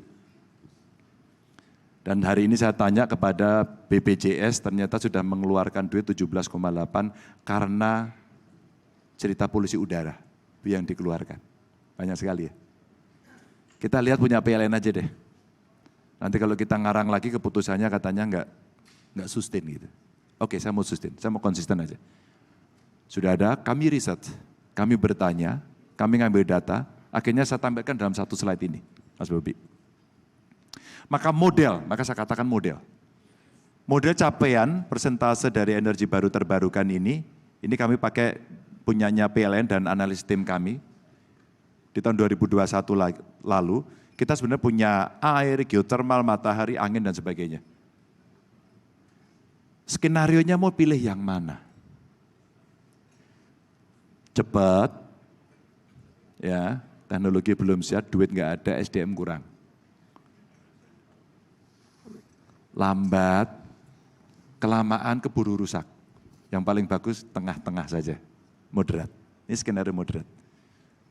Dan hari ini saya tanya kepada BPJS ternyata sudah mengeluarkan duit 17,8 karena cerita polusi udara yang dikeluarkan. Banyak sekali ya. Kita lihat punya PLN aja deh. Nanti kalau kita ngarang lagi keputusannya katanya enggak sustain gitu. Oke, saya mau sustain, saya mau konsisten aja. Sudah ada, kami riset, kami bertanya, kami ngambil data, akhirnya saya tampilkan dalam satu slide ini, Mas Bobi. Maka saya katakan model. Model capaian persentase dari energi baru terbarukan ini kami pakai punyanya PLN dan analis tim kami. Di tahun 2021 lalu, kita sebenarnya punya air, geothermal, matahari, angin, dan sebagainya. Skenarionya mau pilih yang mana? Cepat, ya, teknologi belum siap, duit nggak ada, SDM kurang. Lambat, kelamaan, keburu rusak. Yang paling bagus tengah-tengah saja, moderat. Ini skenario moderat.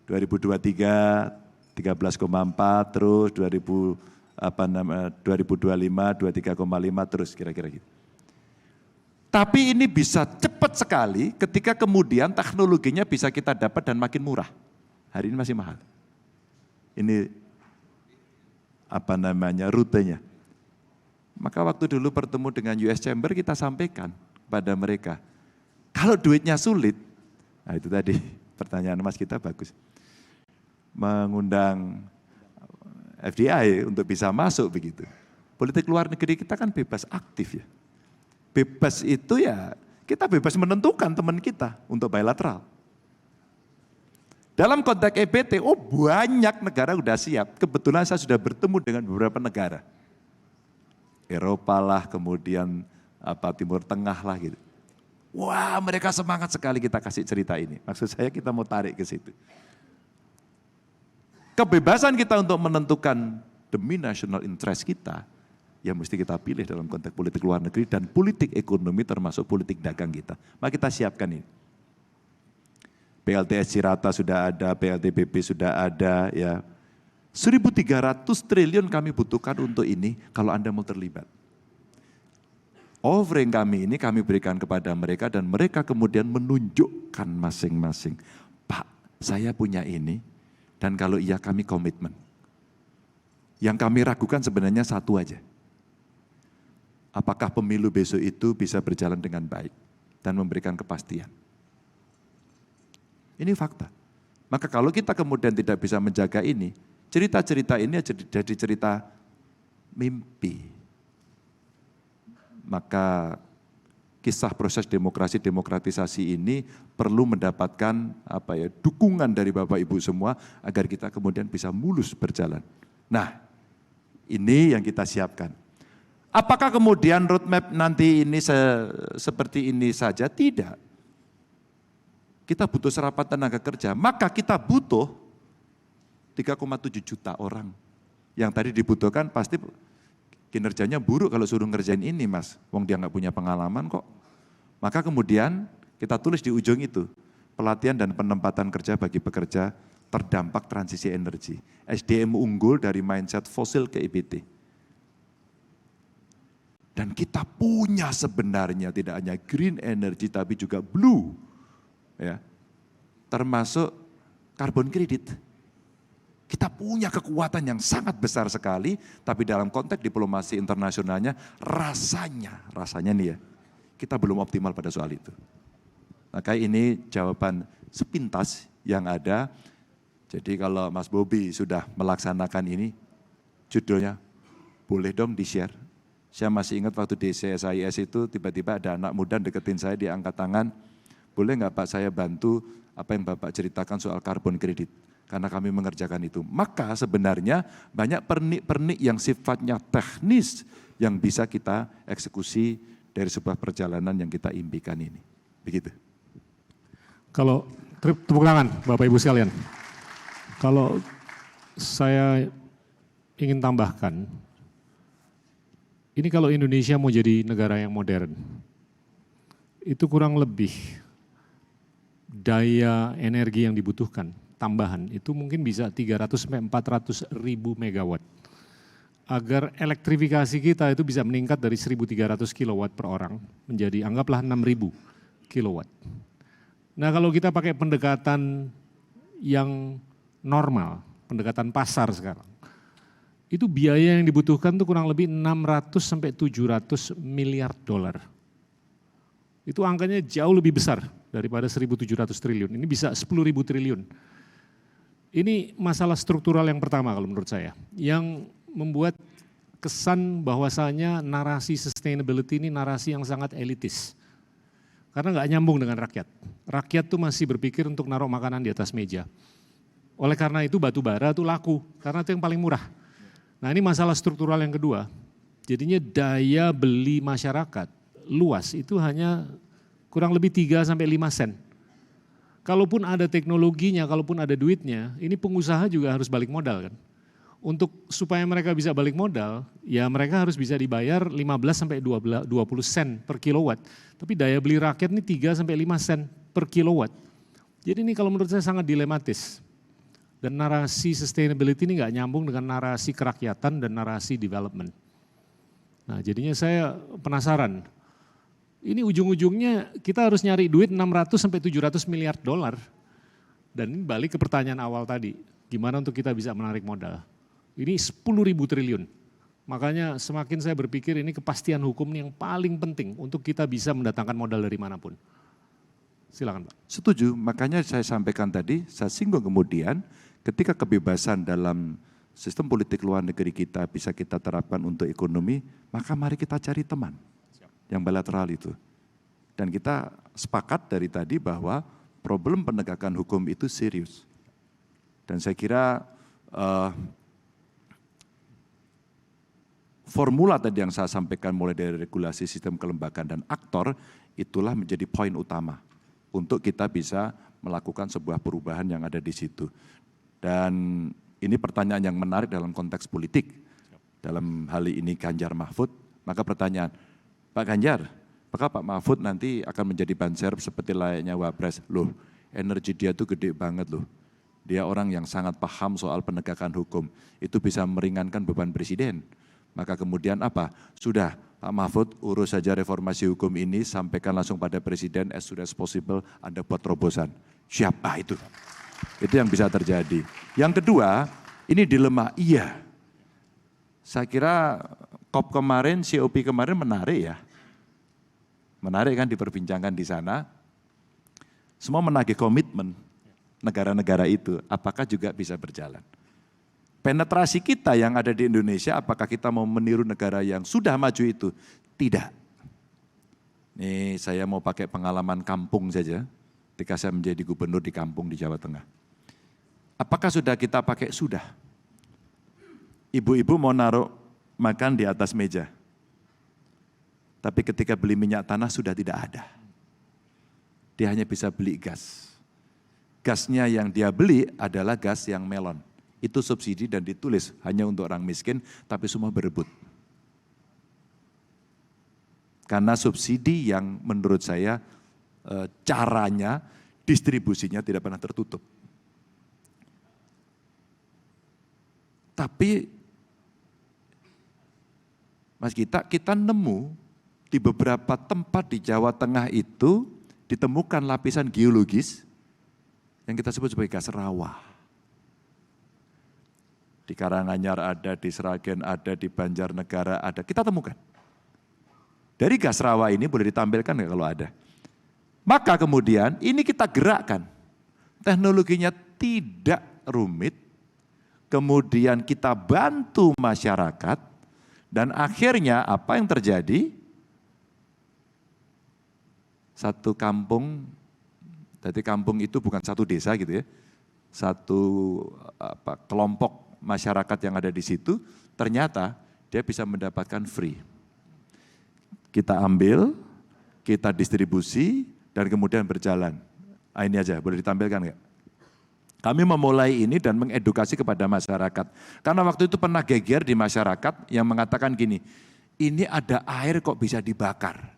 2023 13,4 terus 2025 23,5 terus kira-kira gitu. Tapi ini bisa cepat sekali ketika kemudian teknologinya bisa kita dapat dan makin murah. Hari ini masih mahal. Ini rutenya. Maka waktu dulu bertemu dengan US Chamber kita sampaikan pada mereka. Kalau duitnya sulit, nah itu tadi pertanyaan Mas kita bagus. Mengundang FDI untuk bisa masuk begitu. Politik luar negeri kita kan bebas aktif ya. Bebas itu ya kita bebas menentukan teman kita untuk bilateral. Dalam konteks EBT, banyak negara sudah siap. Kebetulan saya sudah bertemu dengan beberapa negara. Eropa lah, kemudian Timur Tengah lah gitu. Wah, mereka semangat sekali kita kasih cerita ini. Maksud saya kita mau tarik ke situ. Kebebasan kita untuk menentukan demi national interest kita, yang mesti kita pilih dalam konteks politik luar negeri dan politik ekonomi termasuk politik dagang kita. Maka kita siapkan ini. PLTS Cirata sudah ada, PLTBP sudah ada, ya. 1.300 triliun kami butuhkan untuk ini kalau Anda mau terlibat. Offering kami ini kami berikan kepada mereka dan mereka kemudian menunjukkan masing-masing. Pak, saya punya ini dan kalau iya kami komitmen. Yang kami ragukan sebenarnya satu aja. Apakah pemilu besok itu bisa berjalan dengan baik dan memberikan kepastian. Ini fakta. Maka kalau kita kemudian tidak bisa menjaga ini, cerita-cerita ini jadi cerita mimpi. Maka kisah proses demokratisasi ini perlu mendapatkan dukungan dari Bapak Ibu semua agar kita kemudian bisa mulus berjalan. Nah, ini yang kita siapkan. Apakah kemudian roadmap nanti ini seperti ini saja? Tidak. Kita butuh serapan tenaga kerja, maka kita butuh 3,7 juta orang. Yang tadi dibutuhkan pasti kinerjanya buruk kalau suruh ngerjain ini Mas. Wong dia nggak punya pengalaman kok. Maka kemudian kita tulis di ujung itu, pelatihan dan penempatan kerja bagi pekerja terdampak transisi energi. SDM unggul dari mindset fosil ke EBT. Dan kita punya sebenarnya tidak hanya green energy tapi juga blue. Ya, termasuk carbon credit. Kita punya kekuatan yang sangat besar sekali, tapi dalam konteks diplomasi internasionalnya rasanya nih ya, kita belum optimal pada soal itu. Maka ini jawaban sepintas yang ada. Jadi kalau Mas Bobi sudah melaksanakan ini, judulnya boleh dong di-share. Saya masih ingat waktu di CSIS itu tiba-tiba ada anak muda deketin saya, dia angkat tangan, boleh nggak Pak saya bantu apa yang Bapak ceritakan soal carbon credit. Karena kami mengerjakan itu. Maka sebenarnya banyak pernik-pernik yang sifatnya teknis yang bisa kita eksekusi dari sebuah perjalanan yang kita impikan ini. Begitu. Kalau tepuk tangan Bapak Ibu sekalian. Kalau saya ingin tambahkan, ini kalau Indonesia mau jadi negara yang modern, itu kurang lebih daya energi yang dibutuhkan tambahan itu mungkin bisa 300 sampai 400 ribu megawatt. Agar elektrifikasi kita itu bisa meningkat dari 1.300 kilowatt per orang menjadi anggaplah 6.000 kilowatt. Nah kalau kita pakai pendekatan yang normal, pendekatan pasar sekarang, itu biaya yang dibutuhkan itu kurang lebih 600 sampai 700 miliar dolar. Itu angkanya jauh lebih besar daripada 1.700 triliun, ini bisa 10.000 triliun. Ini masalah struktural yang pertama kalau menurut saya, yang membuat kesan bahwasanya narasi sustainability ini narasi yang sangat elitis. Karena nggak nyambung dengan rakyat. Rakyat tuh masih berpikir untuk naruh makanan di atas meja. Oleh karena itu batu bara tuh laku, karena itu yang paling murah. Nah ini masalah struktural yang kedua. Jadinya daya beli masyarakat luas itu hanya kurang lebih 3 sampai 5 sen. Kalaupun ada teknologinya, kalaupun ada duitnya, ini pengusaha juga harus balik modal kan. Untuk supaya mereka bisa balik modal, ya mereka harus bisa dibayar 15 sampai 20 sen per kilowatt. Tapi daya beli rakyat ini 3 sampai 5 sen per kilowatt. Jadi ini kalau menurut saya sangat dilematis. Dan narasi sustainability ini nggak nyambung dengan narasi kerakyatan dan narasi development. Nah jadinya saya penasaran, ini ujung-ujungnya kita harus nyari duit 600 sampai 700 miliar dolar. Dan ini balik ke pertanyaan awal tadi, gimana untuk kita bisa menarik modal. Ini 10.000 triliun. Makanya semakin saya berpikir ini kepastian hukum yang paling penting untuk kita bisa mendatangkan modal dari manapun. Silakan Pak. Setuju, makanya saya sampaikan tadi, saya singgung kemudian ketika kebebasan dalam sistem politik luar negeri kita bisa kita terapkan untuk ekonomi, maka mari kita cari teman yang bilateral itu. Dan kita sepakat dari tadi bahwa problem penegakan hukum itu serius. Dan saya kira formula tadi yang saya sampaikan mulai dari regulasi sistem kelembagaan dan aktor, itulah menjadi poin utama untuk kita bisa melakukan sebuah perubahan yang ada di situ. Dan ini pertanyaan yang menarik dalam konteks politik. Dalam hal ini Ganjar Mahfud, maka pertanyaan, Pak Ganjar, apakah Pak Mahfud nanti akan menjadi banserap seperti layaknya Wapres? Loh, energi dia tuh gede banget loh. Dia orang yang sangat paham soal penegakan hukum. Itu bisa meringankan beban presiden. Maka kemudian apa? Sudah Pak Mahfud urus saja reformasi hukum ini, sampaikan langsung pada presiden as soon as possible, Anda buat terobosan. Siap, itu. Itu yang bisa terjadi. Yang kedua, ini dilema, iya. Saya kira COP kemarin, COP kemarin menarik ya. Menarik kan diperbincangkan di sana. Semua menagih komitmen negara-negara itu, apakah juga bisa berjalan. Penetrasi kita yang ada di Indonesia, apakah kita mau meniru negara yang sudah maju itu? Tidak. Ini saya mau pakai pengalaman kampung saja, ketika saya menjadi gubernur di kampung di Jawa Tengah. Apakah sudah kita pakai? Sudah. Ibu-ibu mau naruh makan di atas meja. Tapi ketika beli minyak tanah sudah tidak ada. Dia hanya bisa beli gas. Gasnya yang dia beli adalah gas yang melon. Itu subsidi dan ditulis hanya untuk orang miskin, tapi semua berebut. Karena subsidi yang menurut saya caranya, distribusinya tidak pernah tertutup. Tapi Mas kita nemu di beberapa tempat di Jawa Tengah itu ditemukan lapisan geologis yang kita sebut sebagai gas rawa. Di Karanganyar ada, di Sragen ada, di Banjarnegara ada, kita temukan. Dari gas rawa ini boleh ditampilkan nggak kalau ada? Maka kemudian ini kita gerakkan. Teknologinya tidak rumit, kemudian kita bantu masyarakat, dan akhirnya apa yang terjadi? Satu kampung, jadi kampung itu bukan satu desa gitu ya, satu kelompok masyarakat yang ada di situ, ternyata dia bisa mendapatkan free. kita ambil, kita distribusi, dan kemudian berjalan. Nah, ini aja, boleh ditampilkan nggak? Kami memulai ini dan mengedukasi kepada masyarakat. Karena waktu itu pernah geger di masyarakat yang mengatakan gini, ini ada air kok bisa dibakar.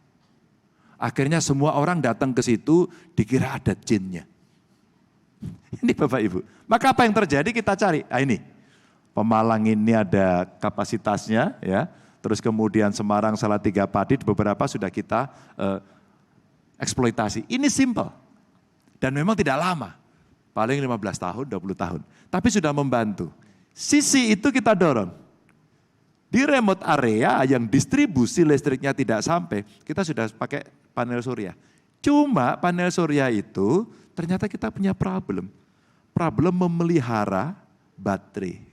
Akhirnya semua orang datang ke situ dikira ada jinnya. Ini Bapak Ibu. Maka apa yang terjadi kita cari. Nah ini, Pemalang ini ada kapasitasnya ya. Terus kemudian Semarang, Salatiga, Padi beberapa sudah kita eksploitasi. Ini simple. Dan memang tidak lama. Paling 15 tahun, 20 tahun. Tapi sudah membantu. Sisi itu kita dorong. Di remote area yang distribusi listriknya tidak sampai, kita sudah pakai panel surya. Cuma panel surya itu ternyata kita punya problem. Problem memelihara baterai.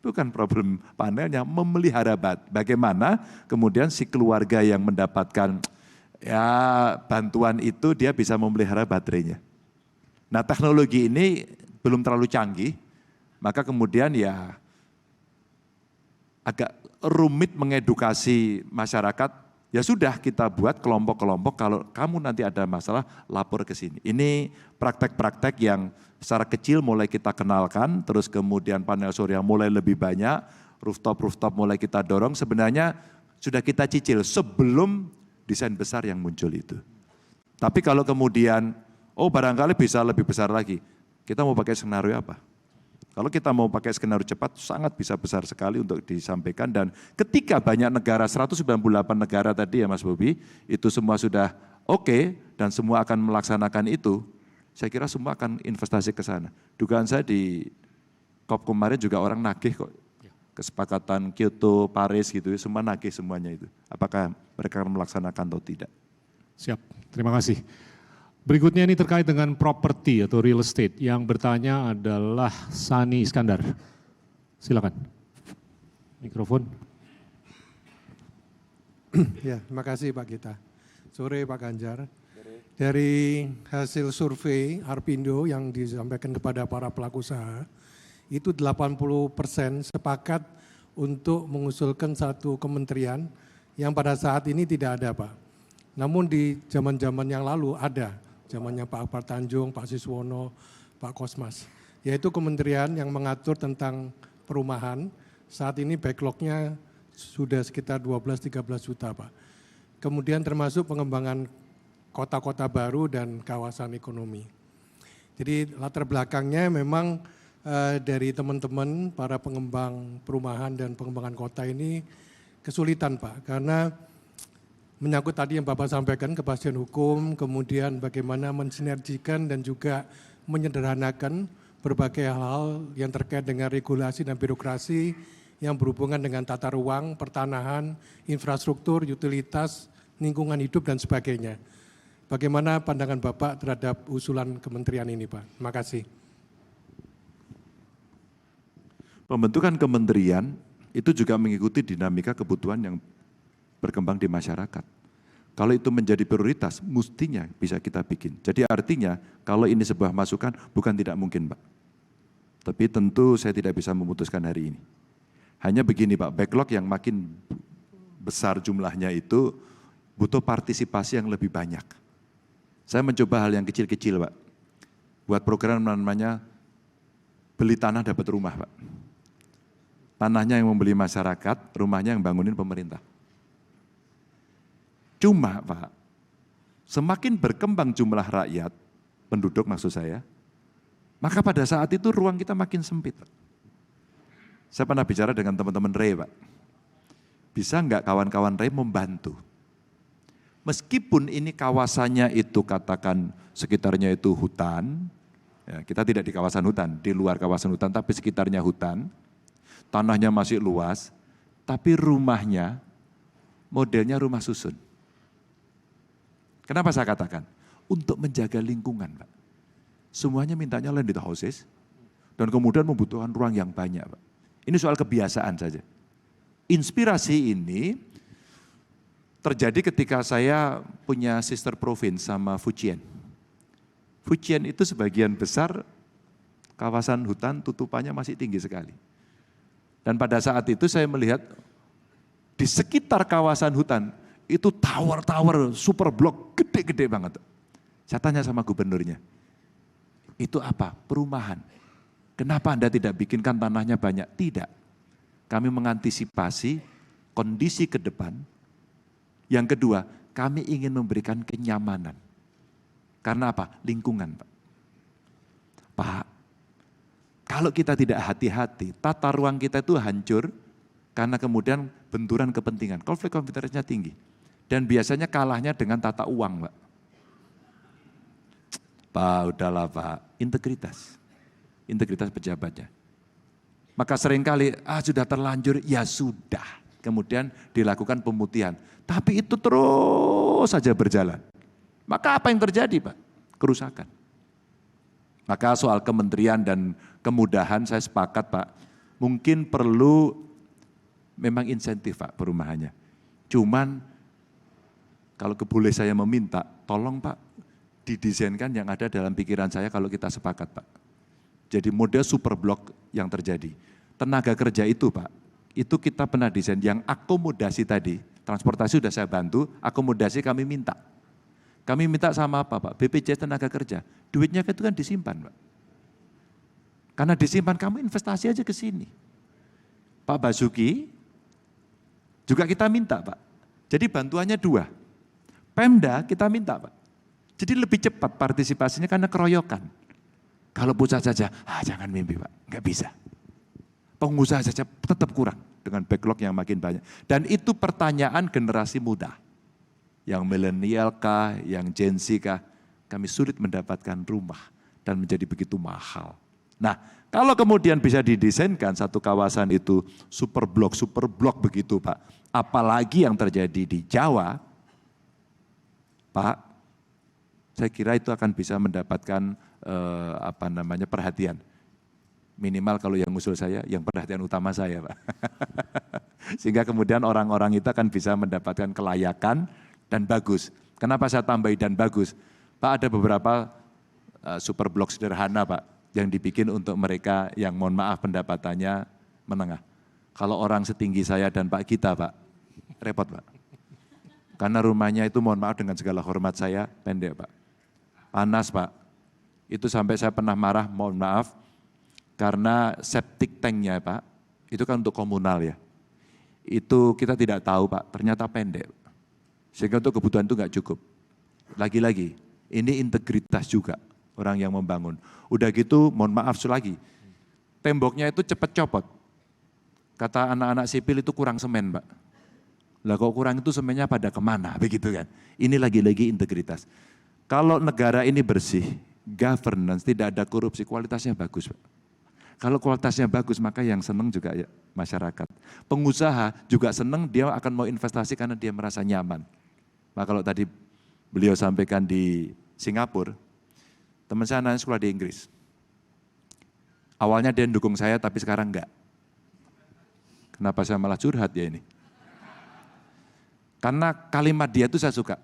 Bukan problem panelnya, memelihara baterai. Bagaimana kemudian si keluarga yang mendapatkan ya bantuan itu dia bisa memelihara baterainya. Nah teknologi ini belum terlalu canggih, maka kemudian ya agak rumit mengedukasi masyarakat. Ya sudah kita buat kelompok-kelompok, kalau kamu nanti ada masalah lapor ke sini. Ini praktek-praktek yang secara kecil mulai kita kenalkan, terus kemudian panel surya mulai lebih banyak, rooftop mulai kita dorong, sebenarnya sudah kita cicil sebelum desain besar yang muncul itu. Tapi kalau kemudian, oh barangkali bisa lebih besar lagi, kita mau pakai skenario apa? Kalau kita mau pakai skenario cepat, sangat bisa besar sekali untuk disampaikan. Dan ketika banyak negara, 198 negara tadi ya Mas Bobi, itu semua sudah oke, dan semua akan melaksanakan itu, saya kira semua akan investasi ke sana. Dugaan saya di COP kemarin juga orang nagih kok. Kesepakatan Kyoto, Paris gitu, semua nagih semuanya itu. Apakah mereka akan melaksanakan atau tidak? Siap, terima kasih. Berikutnya ini terkait dengan properti atau real estate. Yang bertanya adalah Sani Iskandar. Silakan. Mikrofon. Ya, terima kasih Pak Gita. Sore Pak Ganjar. Dari hasil survei Arpindo yang disampaikan kepada para pelaku usaha, itu 80% sepakat untuk mengusulkan satu kementerian yang pada saat ini tidak ada Pak. Namun di zaman-zaman yang lalu ada. Zamannya Pak Akbar Tanjung, Pak Siswono, Pak Kosmas. Yaitu kementerian yang mengatur tentang perumahan. Saat ini backlognya sudah sekitar 12-13 juta Pak. Kemudian termasuk pengembangan kota-kota baru dan kawasan ekonomi. Jadi latar belakangnya memang dari teman-teman para pengembang perumahan dan pengembangan kota ini kesulitan Pak. Karena menyangkut tadi yang Bapak sampaikan, kepastian hukum, kemudian bagaimana mensinergikan dan juga menyederhanakan berbagai hal yang terkait dengan regulasi dan birokrasi yang berhubungan dengan tata ruang, pertanahan, infrastruktur, utilitas, lingkungan hidup dan sebagainya. Bagaimana pandangan Bapak terhadap usulan kementerian ini Pak? Terima kasih. Pembentukan kementerian itu juga mengikuti dinamika kebutuhan yang berkembang di masyarakat. Kalau itu menjadi prioritas, mestinya bisa kita bikin. Jadi artinya kalau ini sebuah masukan bukan tidak mungkin Pak. Tapi tentu saya tidak bisa memutuskan hari ini. Hanya begini Pak, backlog yang makin besar jumlahnya itu butuh partisipasi yang lebih banyak. Saya mencoba hal yang kecil-kecil Pak. Buat program namanya beli tanah dapat rumah Pak. Tanahnya yang membeli masyarakat, rumahnya yang bangunin pemerintah. Cuma Pak, semakin berkembang jumlah rakyat, penduduk maksud saya, maka pada saat itu ruang kita makin sempit Pak. Saya pernah bicara dengan teman-teman Rey Pak. Bisa enggak kawan-kawan Rey membantu? Meskipun ini kawasannya itu katakan sekitarnya itu hutan, ya, kita tidak di kawasan hutan, di luar kawasan hutan tapi sekitarnya hutan, tanahnya masih luas, tapi rumahnya modelnya rumah susun. Kenapa saya katakan? Untuk menjaga lingkungan, Pak. Semuanya mintanya landed houses, dan kemudian membutuhkan ruang yang banyak, Pak. Ini soal kebiasaan saja. Inspirasi ini terjadi ketika saya punya sister province sama Fujian. Fujian itu sebagian besar kawasan hutan tutupannya masih tinggi sekali. Dan pada saat itu saya melihat di sekitar kawasan hutan, Itu tower-tower, super blok, gede-gede banget. Saya tanya sama gubernurnya, itu apa? Perumahan. Kenapa Anda tidak bikinkan tanahnya banyak? Tidak. Kami mengantisipasi kondisi ke depan. Yang kedua, kami ingin memberikan kenyamanan. Karena apa? Lingkungan, Pak. Pak, kalau kita tidak hati-hati, tata ruang kita itu hancur karena kemudian benturan kepentingan, konflik of interest-nya tinggi. Dan biasanya kalahnya dengan tata uang, Pak. Pak, udahlah Pak, integritas pejabatnya. Maka seringkali, sudah terlanjur, ya sudah. Kemudian dilakukan pemutihan. Tapi itu terus saja berjalan. Maka apa yang terjadi Pak? Kerusakan. Maka soal kementerian dan kemudahan saya sepakat Pak, mungkin perlu memang insentif Pak perumahannya. Cuman kalau boleh saya meminta, tolong Pak didesainkan yang ada dalam pikiran saya kalau kita sepakat Pak. Jadi model super blok yang terjadi. Tenaga kerja itu Pak, itu kita pernah desain yang akomodasi tadi, transportasi sudah saya bantu, akomodasi kami minta. Kami minta sama apa Pak? BPJS tenaga kerja. Duitnya itu kan disimpan Pak. Karena disimpan kamu investasi aja ke sini. Pak Basuki juga kita minta Pak. Jadi bantuannya 2. Pemda kita minta Pak. Jadi lebih cepat partisipasinya karena keroyokan. Kalau pusat saja, jangan mimpi Pak, nggak bisa. Pengusaha saja tetap kurang dengan backlog yang makin banyak. Dan itu pertanyaan generasi muda. Yang milenial kah, yang Gen Z kah, kami sulit mendapatkan rumah dan menjadi begitu mahal. Nah, kalau kemudian bisa didesainkan satu kawasan itu super blok begitu Pak. Apalagi yang terjadi di Jawa, Pak, saya kira itu akan bisa mendapatkan perhatian. Minimal kalau yang usul saya, yang perhatian utama saya Pak. Sehingga kemudian orang-orang itu akan bisa mendapatkan kelayakan dan bagus. Kenapa saya tambahi dan bagus? Pak ada beberapa super blok sederhana Pak, yang dibikin untuk mereka yang mohon maaf pendapatannya menengah. Kalau orang setinggi saya dan Pak Gita Pak, repot Pak. Karena rumahnya itu mohon maaf dengan segala hormat saya pendek Pak. Panas Pak. Itu sampai saya pernah marah, mohon maaf, karena septic tanknya Pak, itu kan untuk komunal ya. Itu kita tidak tahu Pak, ternyata pendek. Sehingga untuk kebutuhan itu nggak cukup. Lagi-lagi, ini integritas juga orang yang membangun. Udah gitu, mohon maaf lagi, temboknya itu cepat copot. Kata anak-anak sipil itu kurang semen Pak. Lah kok kurang itu semennya pada kemana, begitu kan. Ini lagi-lagi integritas. Kalau negara ini bersih, governance, tidak ada korupsi, kualitasnya bagus Pak. Kalau kualitasnya bagus, maka yang senang juga ya masyarakat. Pengusaha juga senang, dia akan mau investasi karena dia merasa nyaman. Maka kalau tadi beliau sampaikan di Singapura, teman saya nanya sekolah di Inggris. Awalnya dia dukung saya, tapi sekarang enggak. Kenapa saya malah curhat ya ini? Karena kalimat dia itu saya suka.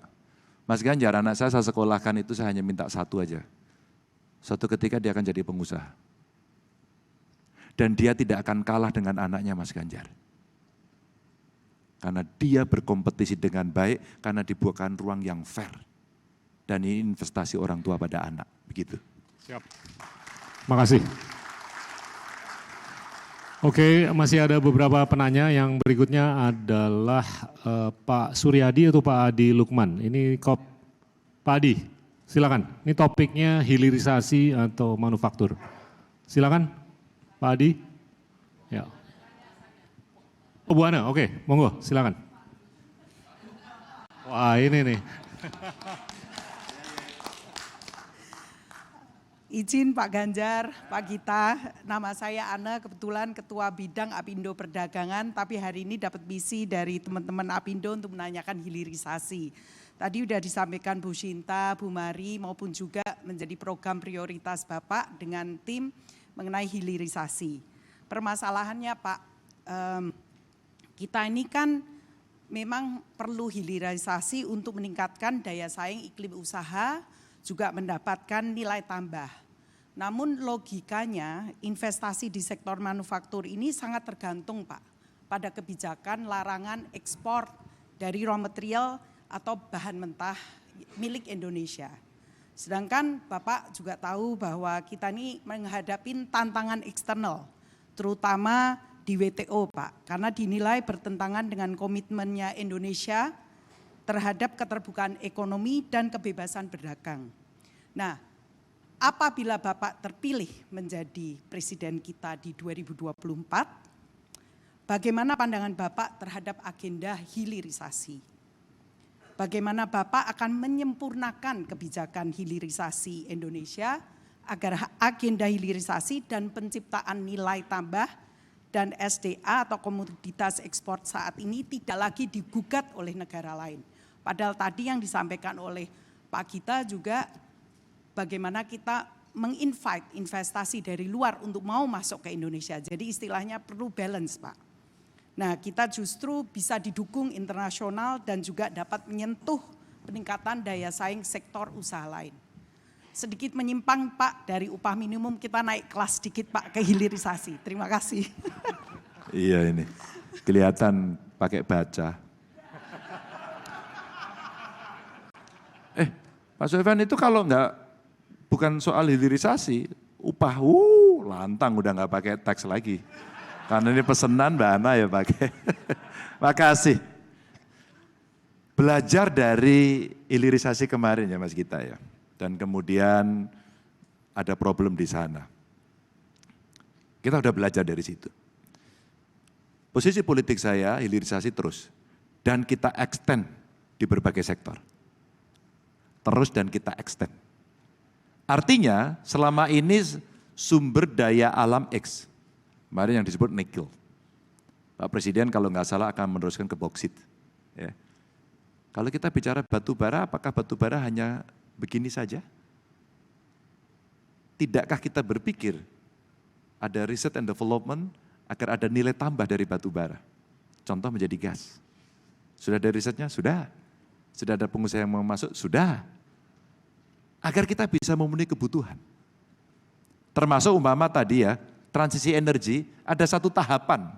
Mas Ganjar, anak saya sekolahkan itu saya hanya minta satu aja. Suatu ketika dia akan jadi pengusaha. Dan dia tidak akan kalah dengan anaknya Mas Ganjar. Karena dia berkompetisi dengan baik, karena dibuatkan ruang yang fair. Dan ini investasi orang tua pada anak, begitu. Siap. Makasih. Oke, masih ada beberapa penanya. Yang berikutnya adalah Pak Suryadi atau Pak Adi Lukman. Ini Pak Adi, silakan. Ini topiknya hilirisasi atau manufaktur. Silakan, Pak Adi. Ya. Oh, Bu Ana, oke, monggo, silakan. Wah, ini nih. Izin Pak Ganjar, Pak Gita, nama saya Ana, kebetulan Ketua Bidang Apindo Perdagangan, tapi hari ini dapat misi dari teman-teman Apindo untuk menanyakan hilirisasi. Tadi sudah disampaikan Bu Shinta, Bu Mari, maupun juga menjadi program prioritas Bapak dengan tim mengenai hilirisasi. Permasalahannya Pak, kita ini kan memang perlu hilirisasi untuk meningkatkan daya saing iklim usaha, juga mendapatkan nilai tambah. Namun logikanya investasi di sektor manufaktur ini sangat tergantung Pak pada kebijakan larangan ekspor dari raw material atau bahan mentah milik Indonesia. Sedangkan Bapak juga tahu bahwa kita ini menghadapi tantangan eksternal, terutama di WTO Pak, karena dinilai bertentangan dengan komitmennya Indonesia terhadap keterbukaan ekonomi dan kebebasan berdagang. Nah, apabila Bapak terpilih menjadi presiden kita di 2024, bagaimana pandangan Bapak terhadap agenda hilirisasi? Bagaimana Bapak akan menyempurnakan kebijakan hilirisasi Indonesia agar agenda hilirisasi dan penciptaan nilai tambah dan SDA atau komoditas ekspor saat ini tidak lagi digugat oleh negara lain. Padahal tadi yang disampaikan oleh Pak Gita juga bagaimana kita menginvite investasi dari luar untuk mau masuk ke Indonesia. Jadi istilahnya perlu balance Pak. Nah, kita justru bisa didukung internasional dan juga dapat menyentuh peningkatan daya saing sektor usaha lain. Sedikit menyimpang Pak, dari upah minimum kita naik kelas sedikit Pak ke hilirisasi. Terima kasih. Iya ini, kelihatan pakai baca. Pak Sofyan itu kalau bukan soal hilirisasi, upah lantang udah nggak pakai teks lagi. Karena ini pesanan Mbak Ana ya pakai. Makasih. Belajar dari hilirisasi kemarin ya Mas Gita ya. Dan kemudian ada problem di sana. Kita udah belajar dari situ. Posisi politik saya hilirisasi terus. Dan kita extend di berbagai sektor. Terus dan kita extend. Artinya selama ini sumber daya alam X. Kemarin yang disebut nikel. Pak Presiden kalau nggak salah akan meneruskan ke boksit. Ya. Kalau kita bicara batu bara, apakah batu bara hanya begini saja? Tidakkah kita berpikir ada riset and development agar ada nilai tambah dari batu bara? Contoh menjadi gas. Sudah ada risetnya? Sudah. Sudah ada pengusaha yang mau masuk? Sudah. Agar kita bisa memenuhi kebutuhan. Termasuk umpama tadi ya, transisi energi ada satu tahapan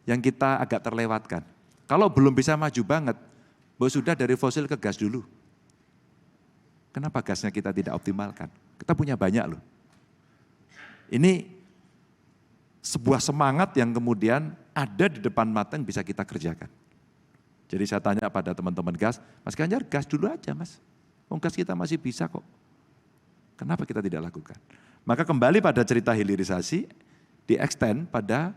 yang kita agak terlewatkan. Kalau belum bisa maju banget, sudah dari fosil ke gas dulu. Kenapa gasnya kita tidak optimalkan? Kita punya banyak loh. Ini sebuah semangat yang kemudian ada di depan mata yang bisa kita kerjakan. Jadi saya tanya pada teman-teman gas, Mas Ganjar gas dulu aja Mas. Gas kita masih bisa kok. Kenapa kita tidak lakukan? Maka kembali pada cerita hilirisasi, di-extend pada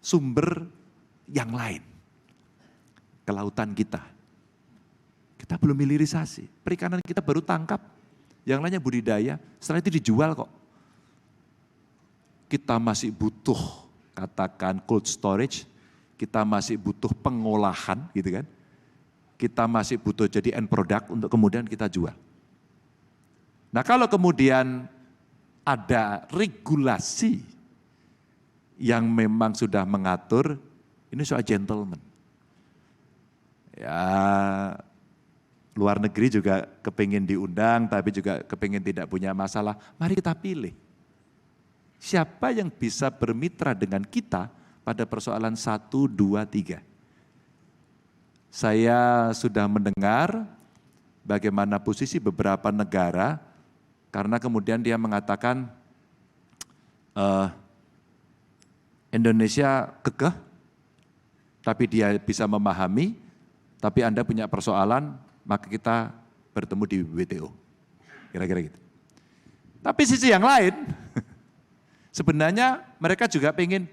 sumber yang lain. Kelautan kita. Kita belum hilirisasi, perikanan kita baru tangkap. Yang lainnya budidaya, setelah itu dijual kok. Kita masih butuh, katakan cold storage, kita masih butuh pengolahan gitu kan. Kita masih butuh jadi end product untuk kemudian kita jual. Nah kalau kemudian ada regulasi yang memang sudah mengatur, ini soal gentleman. Ya luar negeri juga kepingin diundang, tapi juga kepingin tidak punya masalah. Mari kita pilih. Siapa yang bisa bermitra dengan kita pada persoalan 1, 2, 3. Saya sudah mendengar bagaimana posisi beberapa negara, karena kemudian dia mengatakan Indonesia kekeh, tapi dia bisa memahami, tapi Anda punya persoalan, maka kita bertemu di WTO. Kira-kira gitu. Tapi sisi yang lain, sebenarnya mereka juga pengen,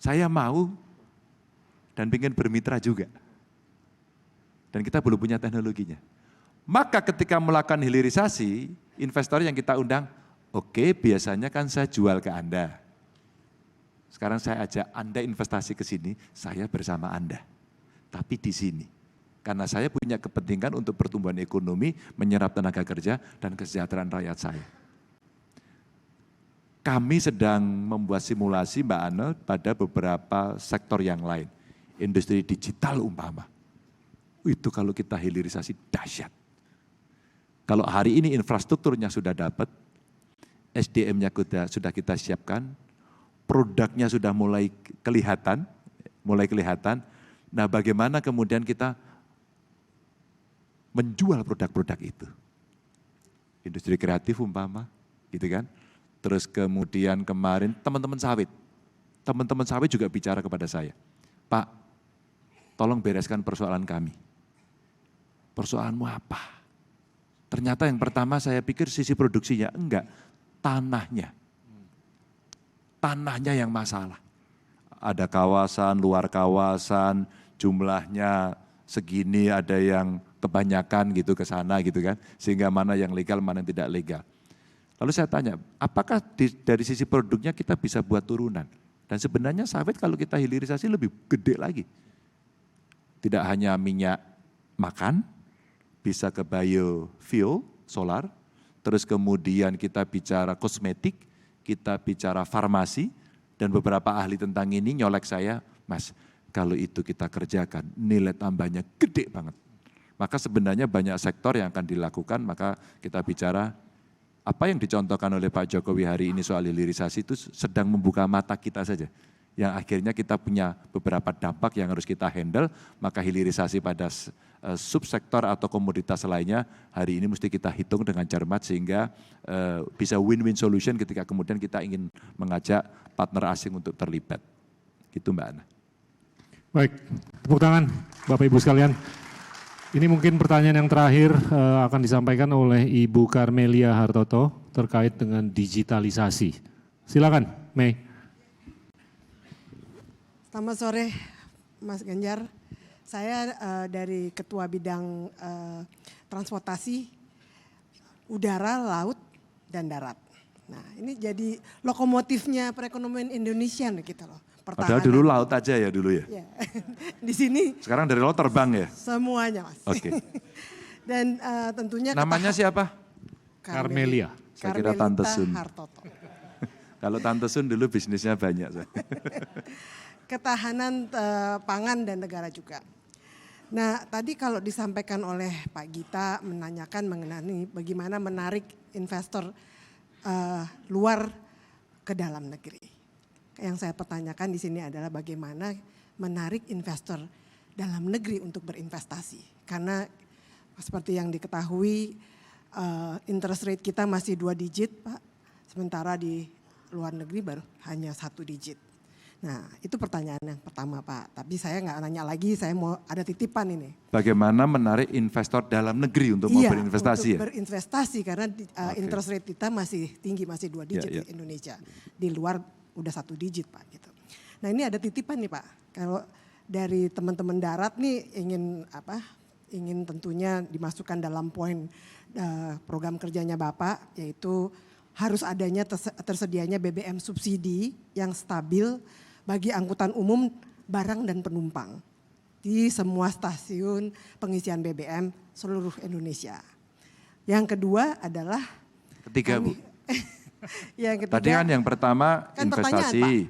saya mau dan pengen bermitra juga. Dan kita belum punya teknologinya. Maka ketika melakukan hilirisasi, investor yang kita undang, oke, biasanya kan saya jual ke Anda. Sekarang saya ajak Anda investasi ke sini, saya bersama Anda. Tapi di sini. Karena saya punya kepentingan untuk pertumbuhan ekonomi, menyerap tenaga kerja, dan kesejahteraan rakyat saya. Kami sedang membuat simulasi Mbak Ana pada beberapa sektor yang lain. Industri digital umpama. Itu kalau kita hilirisasi dahsyat. Kalau hari ini infrastrukturnya sudah dapat, SDM-nya sudah kita siapkan, produknya sudah mulai kelihatan, mulai kelihatan. Nah, bagaimana kemudian kita menjual produk-produk itu? Industri kreatif umpama, gitu kan? Terus kemudian kemarin teman-teman sawit juga bicara kepada saya, Pak, tolong bereskan persoalan kami. Persoalanmu apa? Ternyata yang pertama saya pikir sisi produksinya, enggak, tanahnya. Tanahnya yang masalah. Ada kawasan, luar kawasan, jumlahnya segini, ada yang kebanyakan gitu ke sana gitu kan. Sehingga mana yang legal, mana yang tidak legal. Lalu saya tanya, apakah dari sisi produknya kita bisa buat turunan? Dan sebenarnya sawit kalau kita hilirisasi lebih gede lagi. Tidak hanya minyak makan, bisa ke biofuel, solar, terus kemudian kita bicara kosmetik, kita bicara farmasi, dan beberapa ahli tentang ini nyolek saya, Mas, kalau itu kita kerjakan nilai tambahnya gede banget. Maka sebenarnya banyak sektor yang akan dilakukan, maka kita bicara apa yang dicontohkan oleh Pak Jokowi hari ini soal hilirisasi itu sedang membuka mata kita saja. Yang akhirnya kita punya beberapa dampak yang harus kita handle, maka hilirisasi pada subsektor atau komoditas lainnya hari ini mesti kita hitung dengan cermat sehingga bisa win-win solution ketika kemudian kita ingin mengajak partner asing untuk terlibat. Gitu Mbak Ana. Baik, tepuk tangan Bapak Ibu sekalian. Ini mungkin pertanyaan yang terakhir akan disampaikan oleh Ibu Karmelia Hartoto terkait dengan digitalisasi. Silakan, Mei. Selamat sore Mas Ganjar, saya dari Ketua Bidang Transportasi, Udara, Laut, dan Darat. Nah ini jadi lokomotifnya perekonomian Indonesia nih kita loh. Padahal dulu laut aja ya dulu ya? Ya. Di sini. Sekarang dari laut terbang ya? Semuanya Mas. Oke. Dan tentunya. Namanya siapa? Karmelia. Saya kira Tante Sun. Hartoto. Kalau Tante Sun dulu bisnisnya banyak. Ketahanan pangan dan negara juga. Nah tadi kalau disampaikan oleh Pak Gita menanyakan mengenai bagaimana menarik investor luar ke dalam negeri. Yang saya pertanyakan di sini adalah bagaimana menarik investor dalam negeri untuk berinvestasi. Karena seperti yang diketahui interest rate kita masih 2 digit Pak, sementara di luar negeri baru hanya 1 digit. Nah itu pertanyaan yang pertama Pak, tapi saya nggak nanya lagi, saya mau ada titipan ini. Bagaimana menarik investor dalam negeri untuk mau berinvestasi untuk berinvestasi karena interest rate kita masih tinggi, masih 2 digit di Indonesia. Di luar udah 1 digit Pak gitu. Nah ini ada titipan nih Pak, kalau dari teman-teman darat nih ingin tentunya dimasukkan dalam poin program kerjanya Bapak, yaitu harus adanya tersedianya BBM subsidi yang stabil bagi angkutan umum barang dan penumpang di semua stasiun pengisian BBM seluruh Indonesia. Yang kedua adalah ketiga Bu. Yang ketiga, tadi kan yang pertama kan investasi.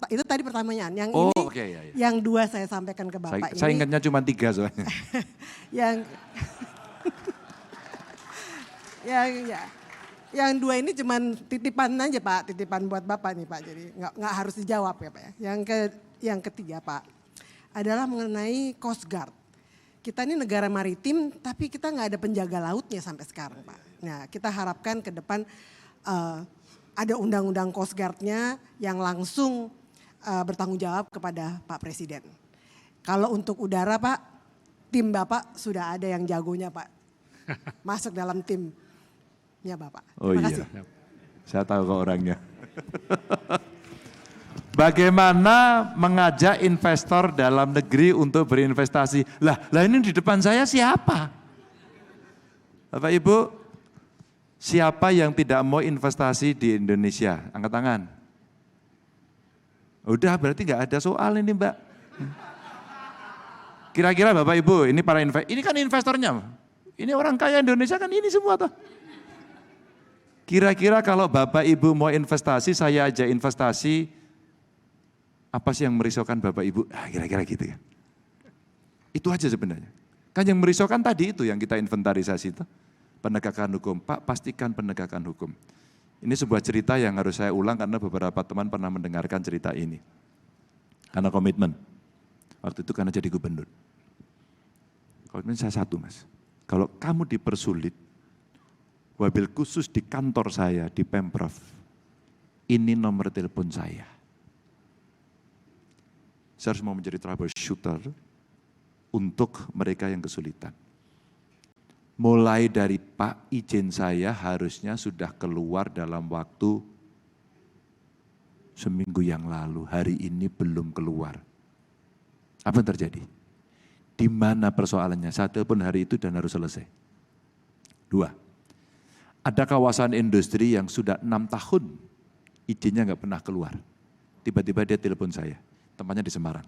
Itu tadi pertanyaan. Yang yang 2 saya sampaikan ke Bapak saya ingatnya cuma 3 soalnya. Yang 2 ini cuma titipan aja Pak, titipan buat Bapak nih Pak. Jadi nggak harus dijawab ya Pak ya. Yang ketiga Pak adalah mengenai Coast Guard. Kita ini negara maritim tapi kita nggak ada penjaga lautnya sampai sekarang Pak. Nah kita harapkan ke depan ada undang-undang Coast Guard-nya yang langsung bertanggung jawab kepada Pak Presiden. Kalau untuk udara Pak, tim Bapak sudah ada yang jagonya Pak. Masuk dalam timnya Bapak. Terima kasih. Saya tahu kok orangnya. Bagaimana mengajak investor dalam negeri untuk berinvestasi? Lah ini di depan saya siapa? Bapak Ibu, siapa yang tidak mau investasi di Indonesia? Angkat tangan. Udah berarti nggak ada soal ini Mbak. Kira-kira Bapak Ibu, ini para ini kan investornya. Ini orang kaya Indonesia kan ini semua toh. Kira-kira kalau Bapak Ibu mau investasi, saya aja investasi, apa sih yang merisaukan Bapak Ibu? Kira-kira gitu ya. Itu aja sebenarnya. Kan yang merisaukan tadi itu yang kita inventarisasi itu. Penegakan hukum, Pak pastikan penegakan hukum. Ini sebuah cerita yang harus saya ulang karena beberapa teman pernah mendengarkan cerita ini. Karena komitmen. Waktu itu karena jadi gubernur. Komitmen saya satu, Mas. Kalau kamu dipersulit, wabil khusus di kantor saya, di Pemprov, ini nomor telepon saya. Saya harus mau menjadi troubleshooter untuk mereka yang kesulitan. Mulai dari Pak, izin saya harusnya sudah keluar dalam waktu seminggu yang lalu. Hari ini belum keluar. Apa yang terjadi? Di mana persoalannya? Saya telepon hari itu dan harus selesai. 2, ada kawasan industri yang sudah 6 tahun izinnya nggak pernah keluar. Tiba-tiba dia telepon saya, tempatnya di Semarang.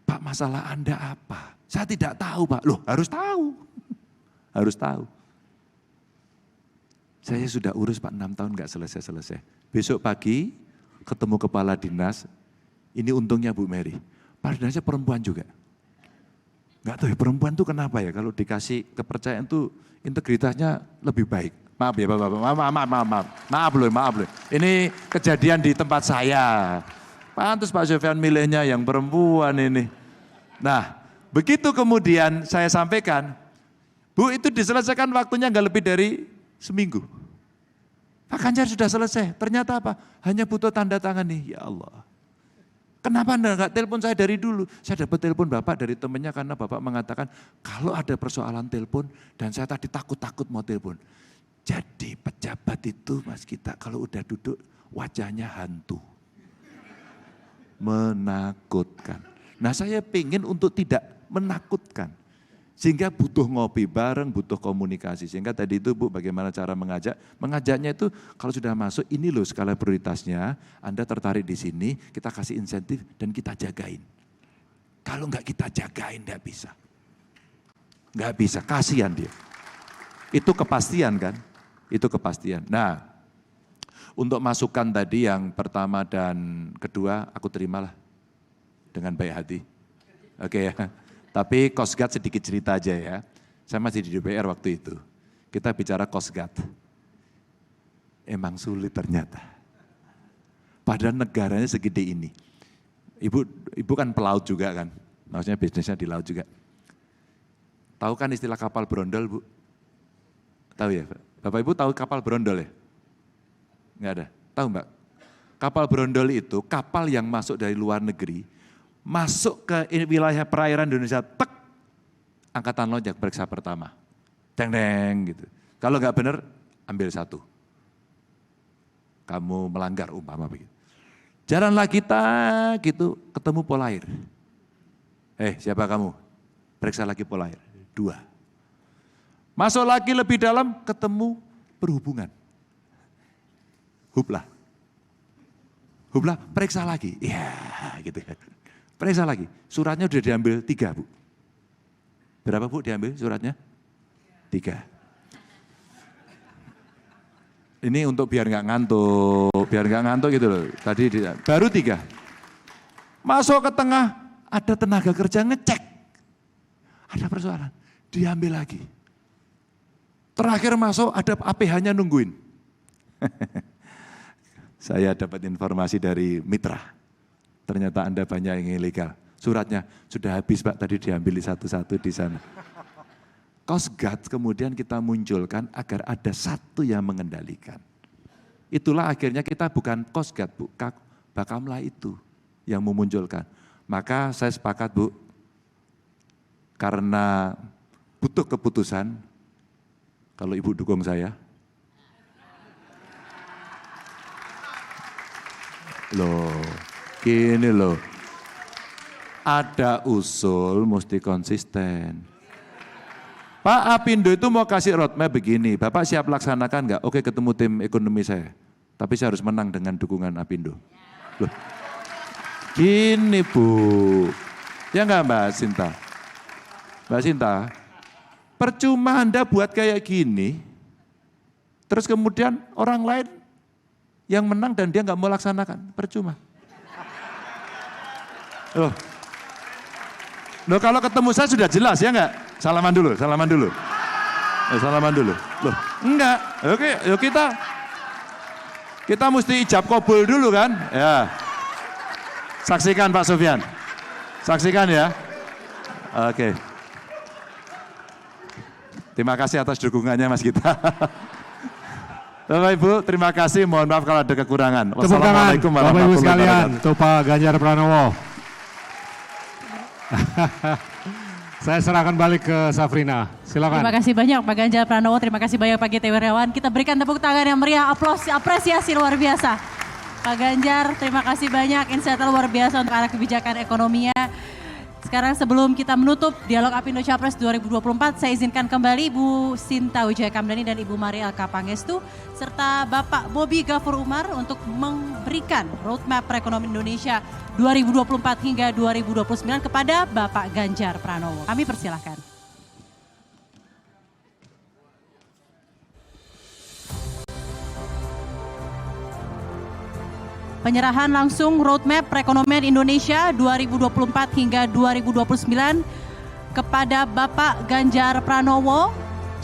Pak, masalah Anda apa? Saya tidak tahu, Pak. Loh, harus tahu. Harus tahu. Saya sudah urus, Pak, 6 tahun nggak selesai-selesai. Besok pagi ketemu kepala dinas, ini untungnya Bu Mary. Kepala dinasnya perempuan juga. Nggak tahu ya, perempuan tuh kenapa ya, kalau dikasih kepercayaan tuh integritasnya lebih baik. Maaf ya Bapak, maaf loh. Ini kejadian di tempat saya. Pantes Pak Sofyan milihnya yang perempuan ini. Nah, begitu kemudian saya sampaikan, Bu, itu diselesaikan waktunya nggak lebih dari seminggu. Pak Ganjar sudah selesai, ternyata apa? Hanya butuh tanda tangan nih, ya Allah. Kenapa Anda nggak telepon saya dari dulu? Saya dapat telepon Bapak dari temannya karena Bapak mengatakan, kalau ada persoalan telepon dan saya tadi takut-takut mau telepon. Jadi pejabat itu Mas Gita kalau udah duduk wajahnya hantu. Menakutkan. Nah saya pengen untuk tidak menakutkan. Sehingga butuh ngopi bareng, butuh komunikasi. Sehingga tadi itu Bu bagaimana cara mengajak. Mengajaknya itu kalau sudah masuk ini loh skala prioritasnya. Anda tertarik di sini, kita kasih insentif dan kita jagain. Kalau enggak kita jagain enggak bisa. Enggak bisa, kasihan dia. Itu kepastian kan? Itu kepastian. Nah untuk masukan tadi yang pertama dan kedua aku terimalah dengan baik hati. Oke ya. Tapi Coast Guard sedikit cerita aja ya. Saya masih di DPR waktu itu. Kita bicara Coast Guard. Emang sulit ternyata. Padahal negaranya segede ini. Ibu kan pelaut juga kan. Maksudnya bisnisnya di laut juga. Tahu kan istilah kapal brondol Bu? Tahu ya? Bapak Ibu tahu kapal brondol ya? Enggak ada. Tahu Mbak? Kapal brondol itu kapal yang masuk dari luar negeri, masuk ke wilayah perairan Indonesia, tek, angkatan laut yang periksa pertama. Deng gitu. Kalau nggak benar, ambil 1. Kamu melanggar umpama begitu. Jalanlah kita gitu, ketemu Polair. Siapa kamu? Periksa lagi Polair. 2. Masuk lagi lebih dalam, ketemu perhubungan. Hublah, periksa lagi. Ya gitu kan. Periksa lagi, suratnya sudah diambil 3 Bu. Berapa Bu diambil suratnya? 3. Ini untuk biar nggak ngantuk gitu loh. Tadi baru 3. Masuk ke tengah, ada tenaga kerja ngecek. Ada persoalan, diambil lagi. Terakhir masuk ada APH-nya nungguin. Saya dapat informasi dari mitra. Ternyata Anda banyak yang ilegal. Suratnya sudah habis Pak, tadi diambil satu-satu di sana. Coast Guard kemudian kita munculkan agar ada satu yang mengendalikan. Itulah akhirnya kita bukan Coast Guard, Bu, Bakamla itu yang memunculkan. Maka saya sepakat Bu, karena butuh keputusan, kalau Ibu dukung saya, loh, gini loh, ada usul mesti konsisten. Pak Apindo itu mau kasih roadmap begini, Bapak siap laksanakan enggak? Oke, ketemu tim ekonomi saya, tapi saya harus menang dengan dukungan Apindo. Loh, gini Bu, ya enggak Mbak Sinta? Mbak Sinta, percuma Anda buat kayak gini, terus kemudian orang lain yang menang dan dia nggak mau laksanakan, percuma. Loh kalau ketemu saya sudah jelas ya enggak? Salaman dulu. Salaman dulu. Loh, enggak. Oke, yuk kita mesti ijab kabul dulu kan? Ya. Saksikan Pak Sofyan. Saksikan ya. Oke. Terima kasih atas dukungannya Mas Gita. Bapak Ibu, terima kasih. Mohon maaf kalau ada kekurangan. Tepuk tangan Bapak Ibu sekalian untuk Pak Ganjar Pranowo. Saya serahkan balik ke Safrina. Silakan. Terima kasih banyak Pak Ganjar Pranowo, terima kasih banyak Pak Gita Wirjawan. Kita berikan tepuk tangan yang meriah, aplaus, apresiasi luar biasa. Pak Ganjar, terima kasih banyak, insight luar biasa untuk arah kebijakan ekonominya. Sekarang sebelum kita menutup Dialog Apindo Capres 2024, saya izinkan kembali Ibu Sinta Wijaya Kamdani dan Ibu Mari Elka Pangestu, serta Bapak Bobi Gafur Umar untuk memberikan roadmap perekonomian Indonesia 2024 hingga 2029 kepada Bapak Ganjar Pranowo. Kami persilahkan. Penyerahan langsung roadmap perekonomian Indonesia 2024 hingga 2029 kepada Bapak Ganjar Pranowo,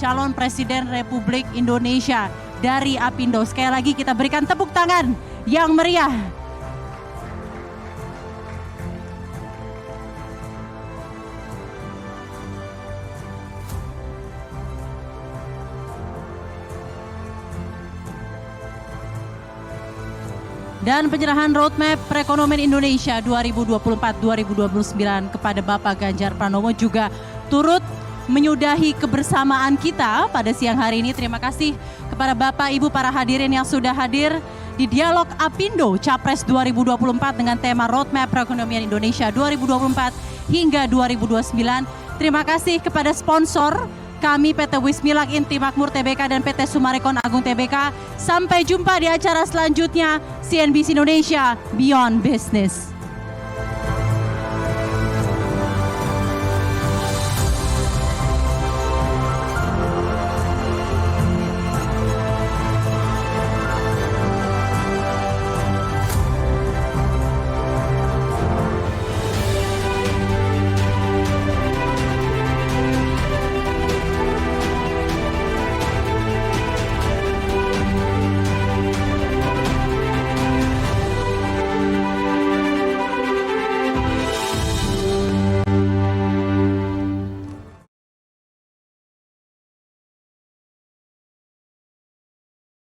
calon Presiden Republik Indonesia dari Apindo. Sekali lagi kita berikan tepuk tangan yang meriah. Dan penyerahan roadmap perekonomian Indonesia 2024-2029 kepada Bapak Ganjar Pranowo juga turut menyudahi kebersamaan kita pada siang hari ini. Terima kasih kepada Bapak Ibu para hadirin yang sudah hadir di Dialog Apindo Capres 2024 dengan tema Roadmap Perekonomian Indonesia 2024 hingga 2029. Terima kasih kepada sponsor kami PT Wismilak Inti Makmur Tbk dan PT Sumarekon Agung Tbk. Sampai jumpa di acara selanjutnya CNBC Indonesia Beyond Business.